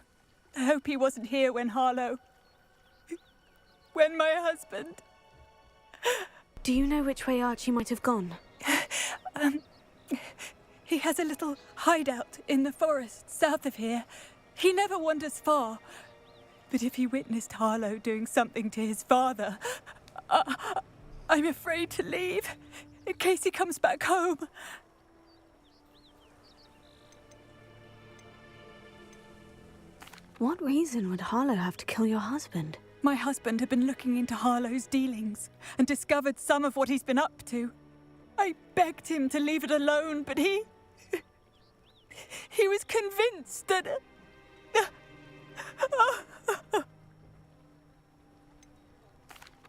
I hope he wasn't here when Harlow... when my husband... Do you know which way Archie might have gone? He has a little hideout in the forest south of here. He never wanders far. But if he witnessed Harlow doing something to his father, I'm afraid to leave, in case he comes back home. What reason would Harlow have to kill your husband? My husband had been looking into Harlow's dealings and discovered some of what he's been up to. I begged him to leave it alone, but he was convinced that...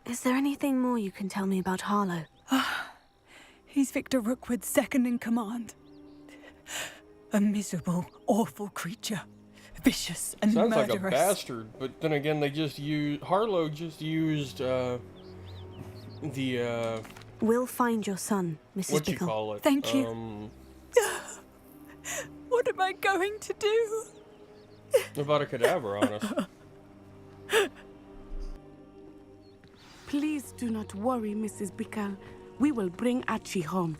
Is there anything more you can tell me about Harlow? He's Victor Rookwood's second in command. A miserable, awful creature. Vicious and Sounds murderous. like a bastard, but then again, they just used... Harlow just used, We'll find your son, Mrs. what you Bickle. call it? Thank you. What am I going to do? About a cadaver on us. Please do not worry, Mrs. Bickle. We will bring Archie home.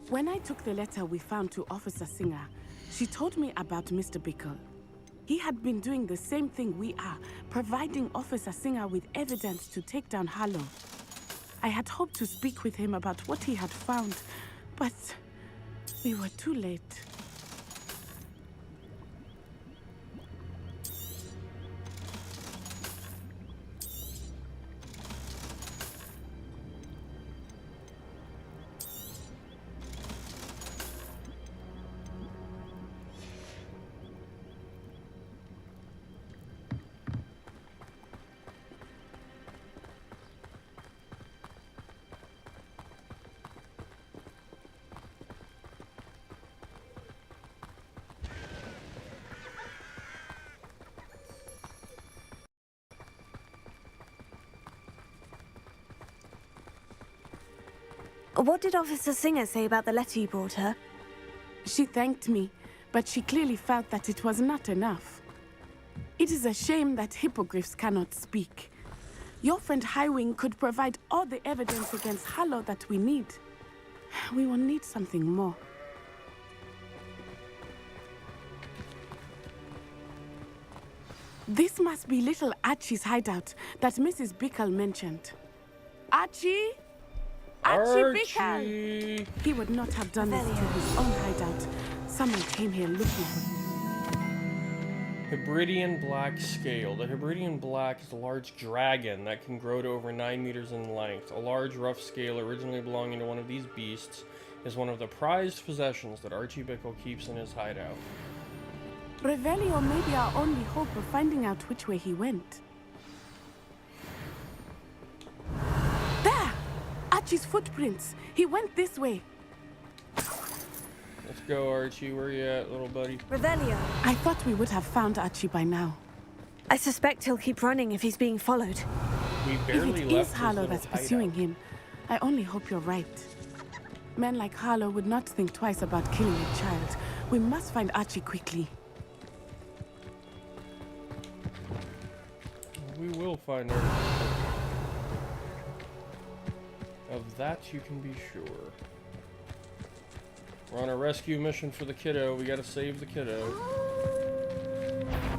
When I took the letter we found to Officer Singer, she told me about Mr. Bickle. He had been doing the same thing we are, providing Officer Singer with evidence to take down Harlow. I had hoped to speak with him about what he had found, but we were too late. What did Officer Singer say about the letter you brought her? She thanked me, but she clearly felt that it was not enough. It is a shame that hippogriffs cannot speak. Your friend Highwing could provide all the evidence against Harlow that we need. We will need something more. This must be little Archie's hideout that Mrs. Bickle mentioned. Archie? Archie Bickle! He would not have done this to his own hideout. Someone came here looking for him. Hebridean black scale. The Hebridean black is a large dragon that can grow to over 9 meters in length. A large rough scale originally belonging to one of these beasts is one of the prized possessions that Archie Bickle keeps in his hideout. Revelio may be our only hope of finding out which way he went. There! Archie's footprints. He went this way. Let's go, Archie. Where you at, little buddy? Revelio. I thought we would have found Archie by now. I suspect he'll keep running if he's being followed. We barely if it left is his Harlow little that's pursuing hideout. him, I only hope you're right. Men like Harlow would not think twice about killing a child. We must find Archie quickly. We will find Archie. Of that you can be sure. We're on a rescue mission for the kiddo. We gotta save the kiddo.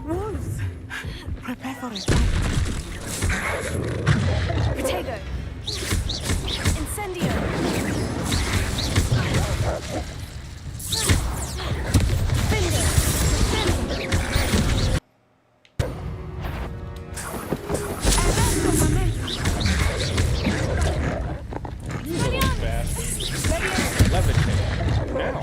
Wolves! Prepare for it. Potato! Incendio! Levitate. Now.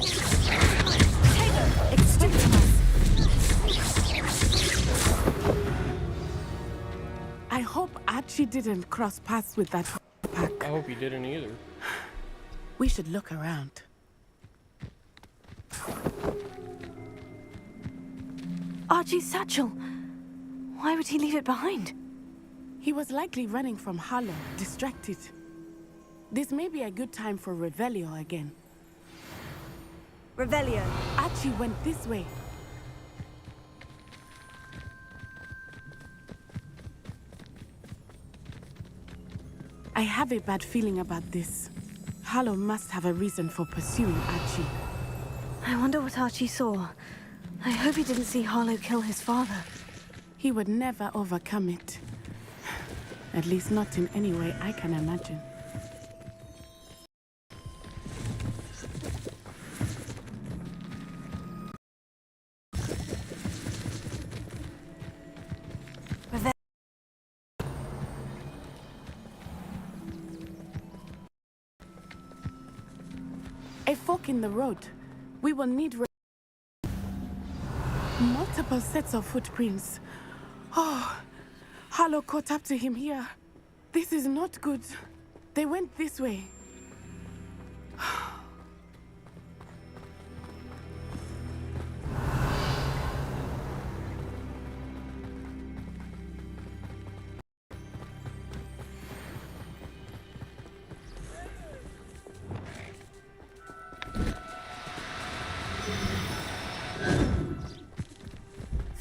I hope Archie didn't cross paths with that pack. I hope he didn't either. We should look around. Archie's satchel. Why would he leave it behind? He was likely running from Harlow, distracted. This may be a good time for Revelio again. Revelio. Archie went this way. I have a bad feeling about this. Harlow must have a reason for pursuing Archie. I wonder what Archie saw. I hope he didn't see Harlow kill his father. He would never overcome it. At least not in any way I can imagine. A fork in the road. We will need multiple sets of footprints. Oh, Harlow caught up to him here. This is not good. They went this way.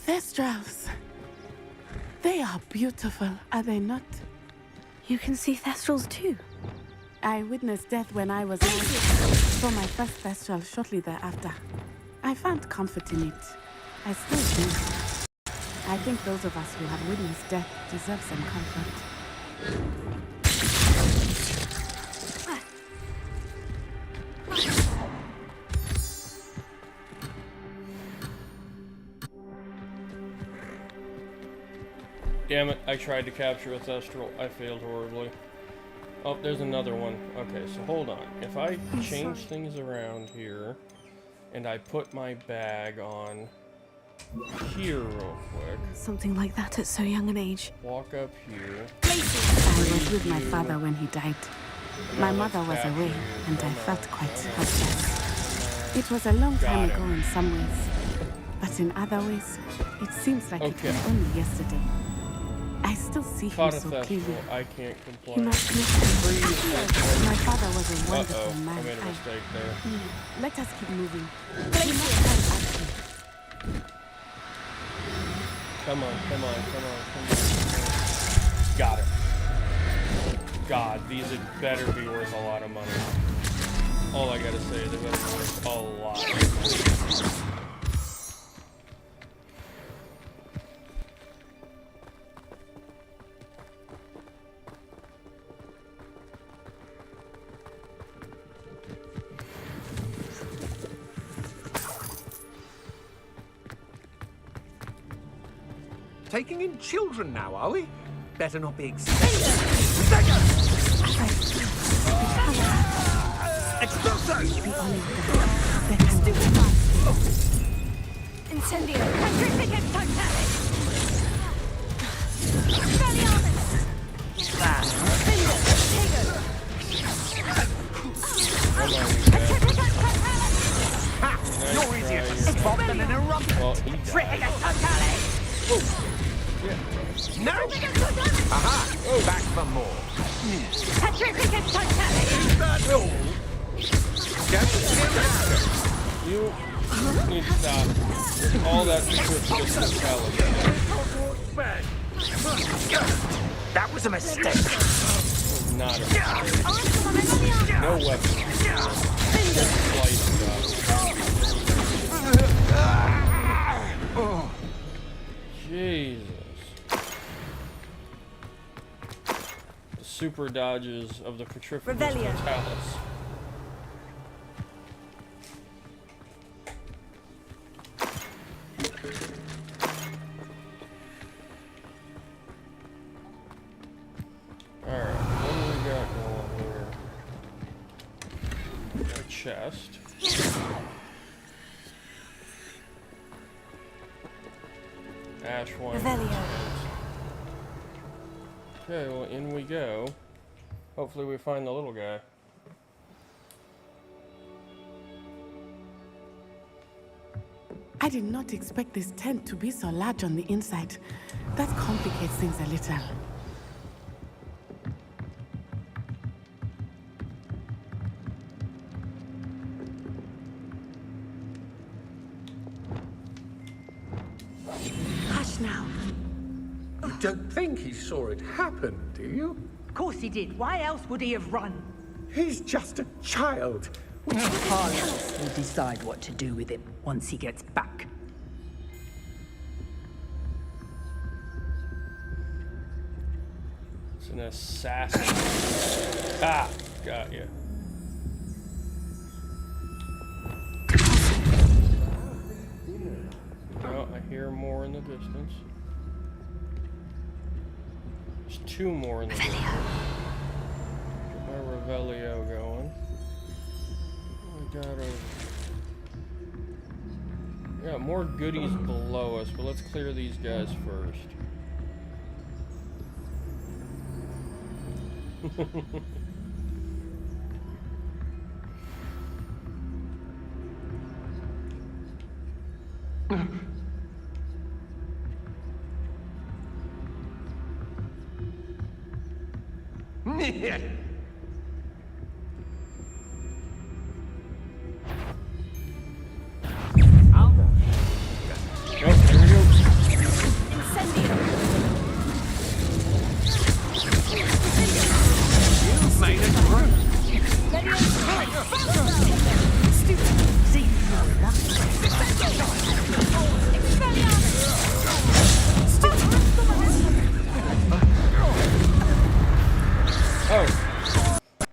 Thestrals. They are beautiful, are they not? You can see Thestrals too. I witnessed death when I was 9. Saw my first Thestral shortly thereafter. I found comfort in it. I still do. I think those of us who have witnessed death deserve some comfort. Damn it, I tried to capture a Thestral. I failed horribly. Oh, there's another one. Okay, so hold on. If I change things around here, and I put my bag on here real quick. Something like that at so young an age. Walk up here. I was with my father when he died. My mother was away, and I felt quite helpless. It was a long time ago in some ways, but in other ways, it seems like it was only yesterday. I still see him so clearly. I can't complain. You must miss him. My father was a wonderful man. I made a mistake there. Let us keep moving. We must find Archie. Come on, come on, come on, come on. Got it. God, these had better be worth a lot of money. All I gotta say is they better be worth a lot of money. taking in children now, are we? Better not be excessive. Exploso! Incendio! Petrificus totalis! Expelliarmus! Ha! You're easier to spot than an eruption! Petrificus totalis! No! Aha! Back for more. Petrificus totalis! Is that all? You need to stop. All that Petrificus totalis. That was a mistake. Not a mistake. No weapon. Just slice stuff. Jesus. The super dodges of the Petrificus totalis. Alright, what do we got going here? A chest. Ash wine. Okay, well, in we go. Hopefully we find the little guy. I did not expect this tent to be so large on the inside. That complicates things a little. Hush now. You don't think he saw it happen, do you? Of course he did. Why else would he have run? He's just a child. Carlos will decide what to do with him once he gets back. It's an assassin. Ah, got you. Oh, I hear more in the distance. There's two more in the distance. Get my Revelio going. What we got over? We got more goodies below us, but let's clear these guys first.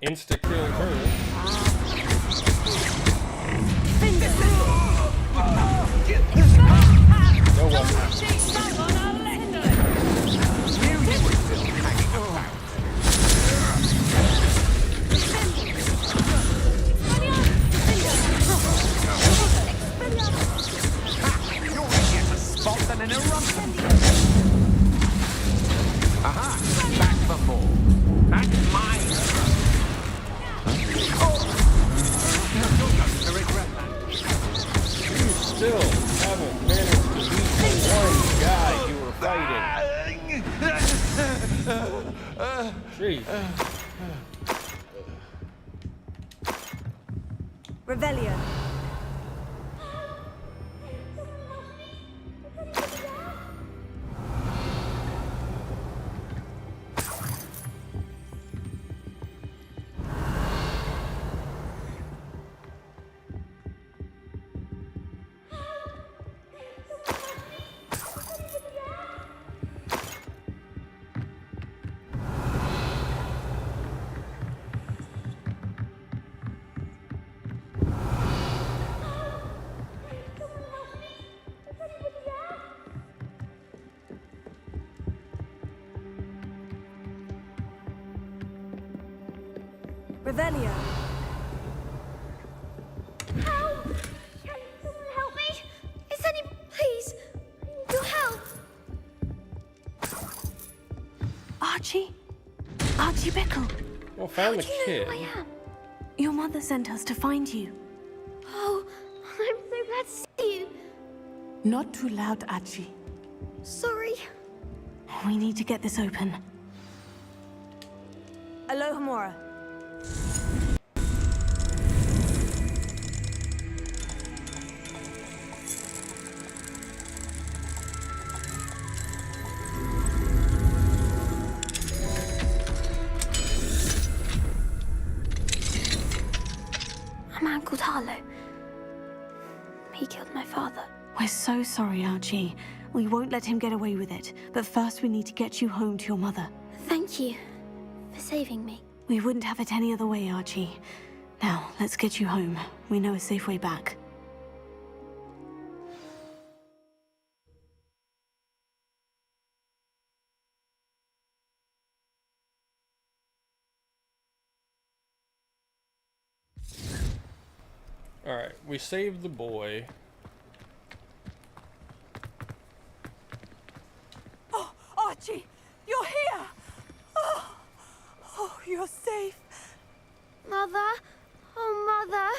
Insta kill her. No weapon. You're easier to spot than an eruption. Aha! Back for more. That's mine. You still haven't managed to beat the one guy you were fighting. Jeez. Revelio. Revelio. Help! Can someone help me? Is any... Please, your help. Archie? Archie Bickle. Well, found the kid. Your mother sent us to find you. Oh, I'm so glad to see you. Not too loud, Archie. Sorry. We need to get this open. Aloha Mora. I'm Uncle Harlow. He killed my father. We're so sorry, Archie. We won't let him get away with it. But first we need to get you home to your mother. Thank you for saving me. We wouldn't have it any other way, Archie. Now, let's get you home. We know a safe way back. Alright, we saved the boy. Oh, Archie, you're here! Oh, you're safe. Mother? Oh, Mother.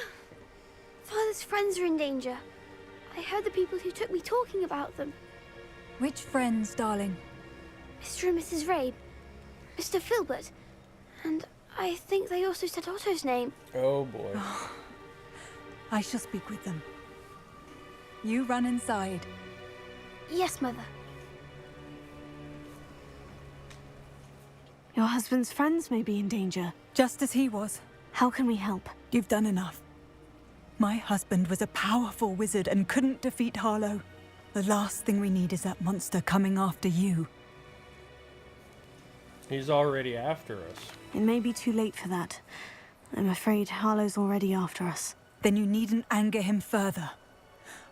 Father's friends are in danger. I heard the people who took me talking about them. Which friends, darling? Mr. and Mrs. Rabe, Mr. Filbert, and I think they also said Otto's name. Oh boy. I shall speak with them. You run inside. Yes, Mother. Your husband's friends may be in danger. Just as he was. How can we help? You've done enough. My husband was a powerful wizard and couldn't defeat Harlow. The last thing we need is that monster coming after you. He's already after us. It may be too late for that. I'm afraid Harlow's already after us. Then you needn't anger him further.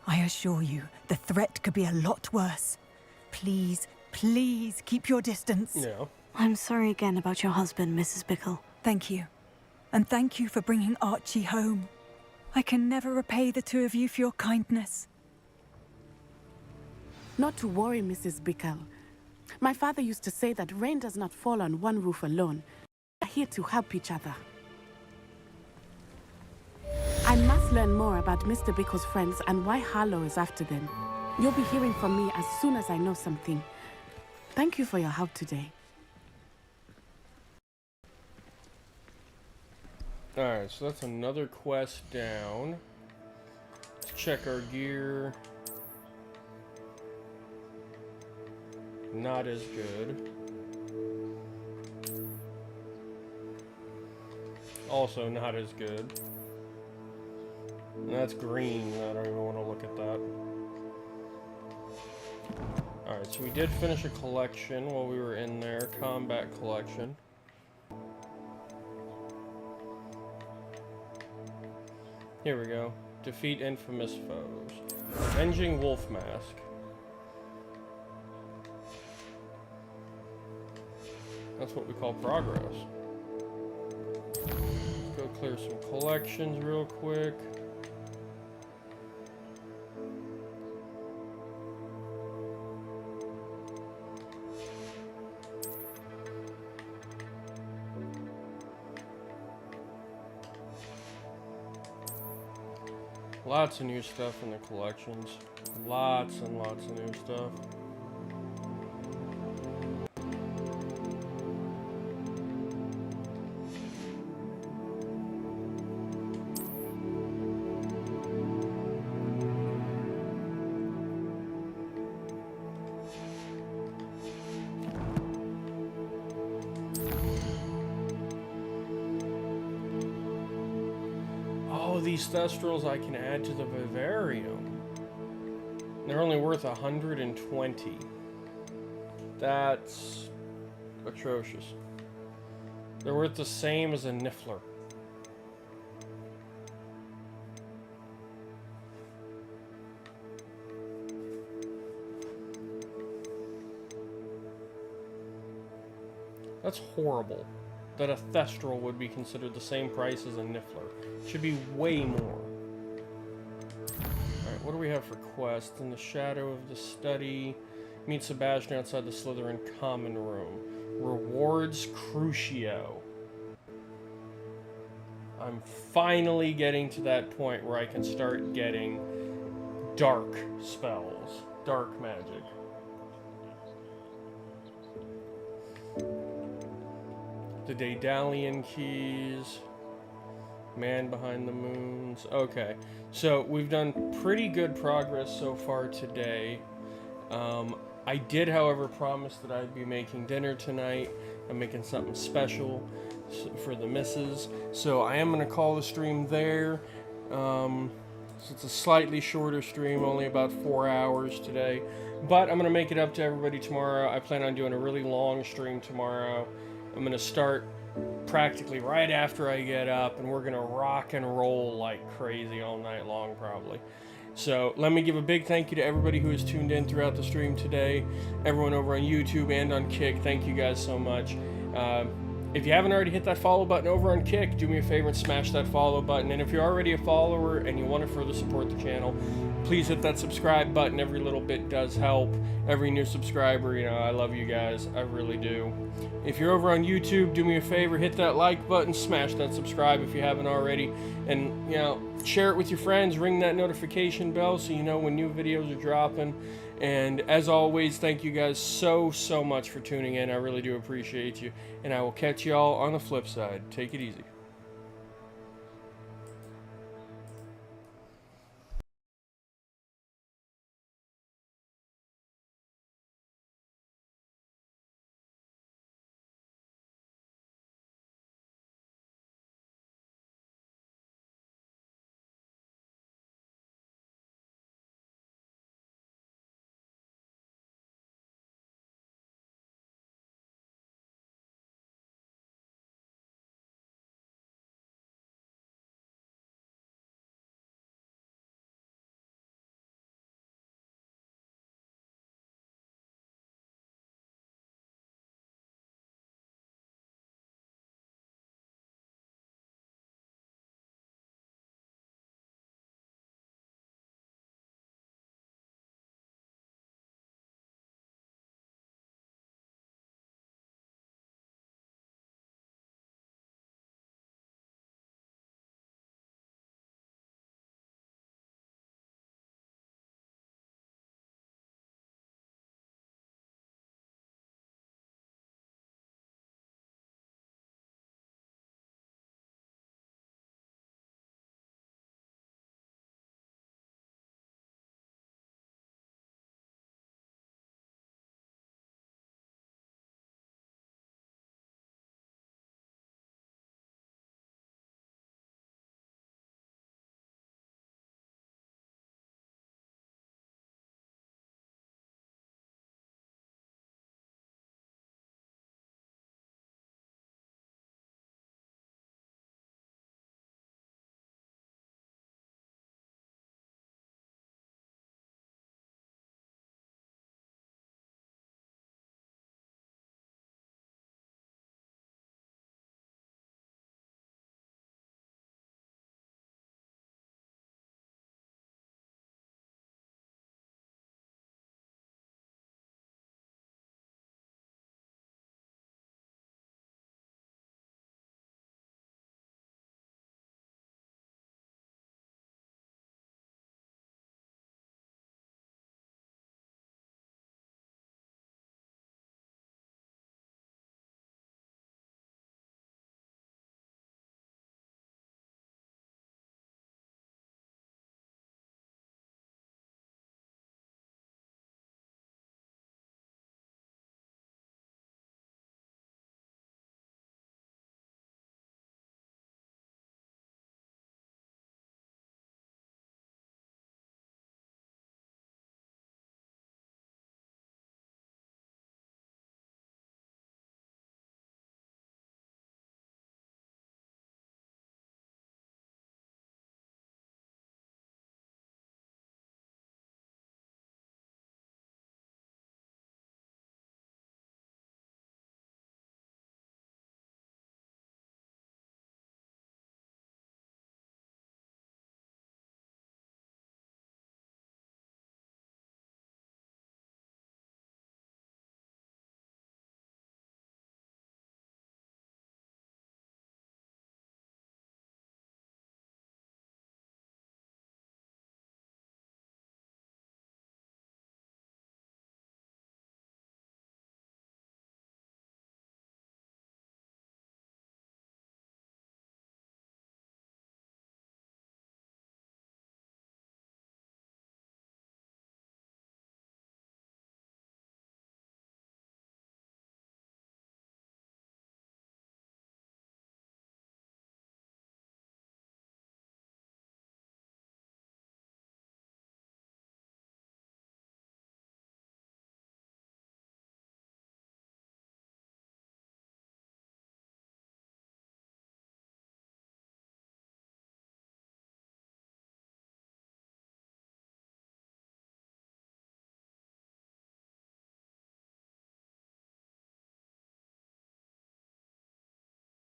I assure you, the threat could be a lot worse. Please, please keep your distance. No. I'm sorry again about your husband, Mrs. Bickle. Thank you. And thank you for bringing Archie home. I can never repay the two of you for your kindness. Not to worry, Mrs. Bickle. My father used to say that rain does not fall on one roof alone. We are here to help each other. I must learn more about Mr. Bickle's friends and why Harlow is after them. You'll be hearing from me as soon as I know something. Thank you for your help today. Alright, so that's another quest down. Let's check our gear. Not as good. Also not as good. And that's green. I don't even want to look at that. Alright, so we did finish a collection while we were in there. Combat collection. Here we go. Defeat infamous foes. Avenging Wolf Mask. That's what we call progress. Let's go clear some collections real quick. Lots of new stuff in the collections. Lots and lots of new stuff. These Thestrals I can add to the vivarium. They're only worth 120. That's atrocious. They're worth the same as a Niffler. That's horrible. that a Thestral would be considered the same price as a Niffler. Should be way more. Alright, what do we have for quests? In the shadow of the study. Meet Sebastian outside the Slytherin common room. Rewards Crucio. I'm finally getting to that point where I can start getting dark spells. Dark magic. The Daedalian keys. Man behind the moons. Okay, so we've done pretty good progress so far today. I did, however, promise that I'd be making dinner tonight. I'm making something special for the missus. So I am going to call the stream there. So it's a slightly shorter stream, only about 4 hours today. But I'm going to make it up to everybody tomorrow. I plan on doing a really long stream tomorrow. I'm going to start practically right after I get up, and we're going to rock and roll like crazy all night long, probably. So let me give a big thank you to everybody who has tuned in throughout the stream today. Everyone over on YouTube and on Kick, thank you guys so much. If you haven't already hit that follow button over on Kick, do me a favor and smash that follow button. And if you're already a follower and you want to further support the channel, please hit that subscribe button. Every little bit does help. Every new subscriber, you know, I love you guys. I really do. If you're over on YouTube, do me a favor, hit that like button, smash that subscribe if you haven't already. And, you know, share it with your friends, ring that notification bell so you know when new videos are dropping. And as always, thank you guys so much for tuning in. I really do appreciate you. And I will catch y'all on the flip side. Take it easy.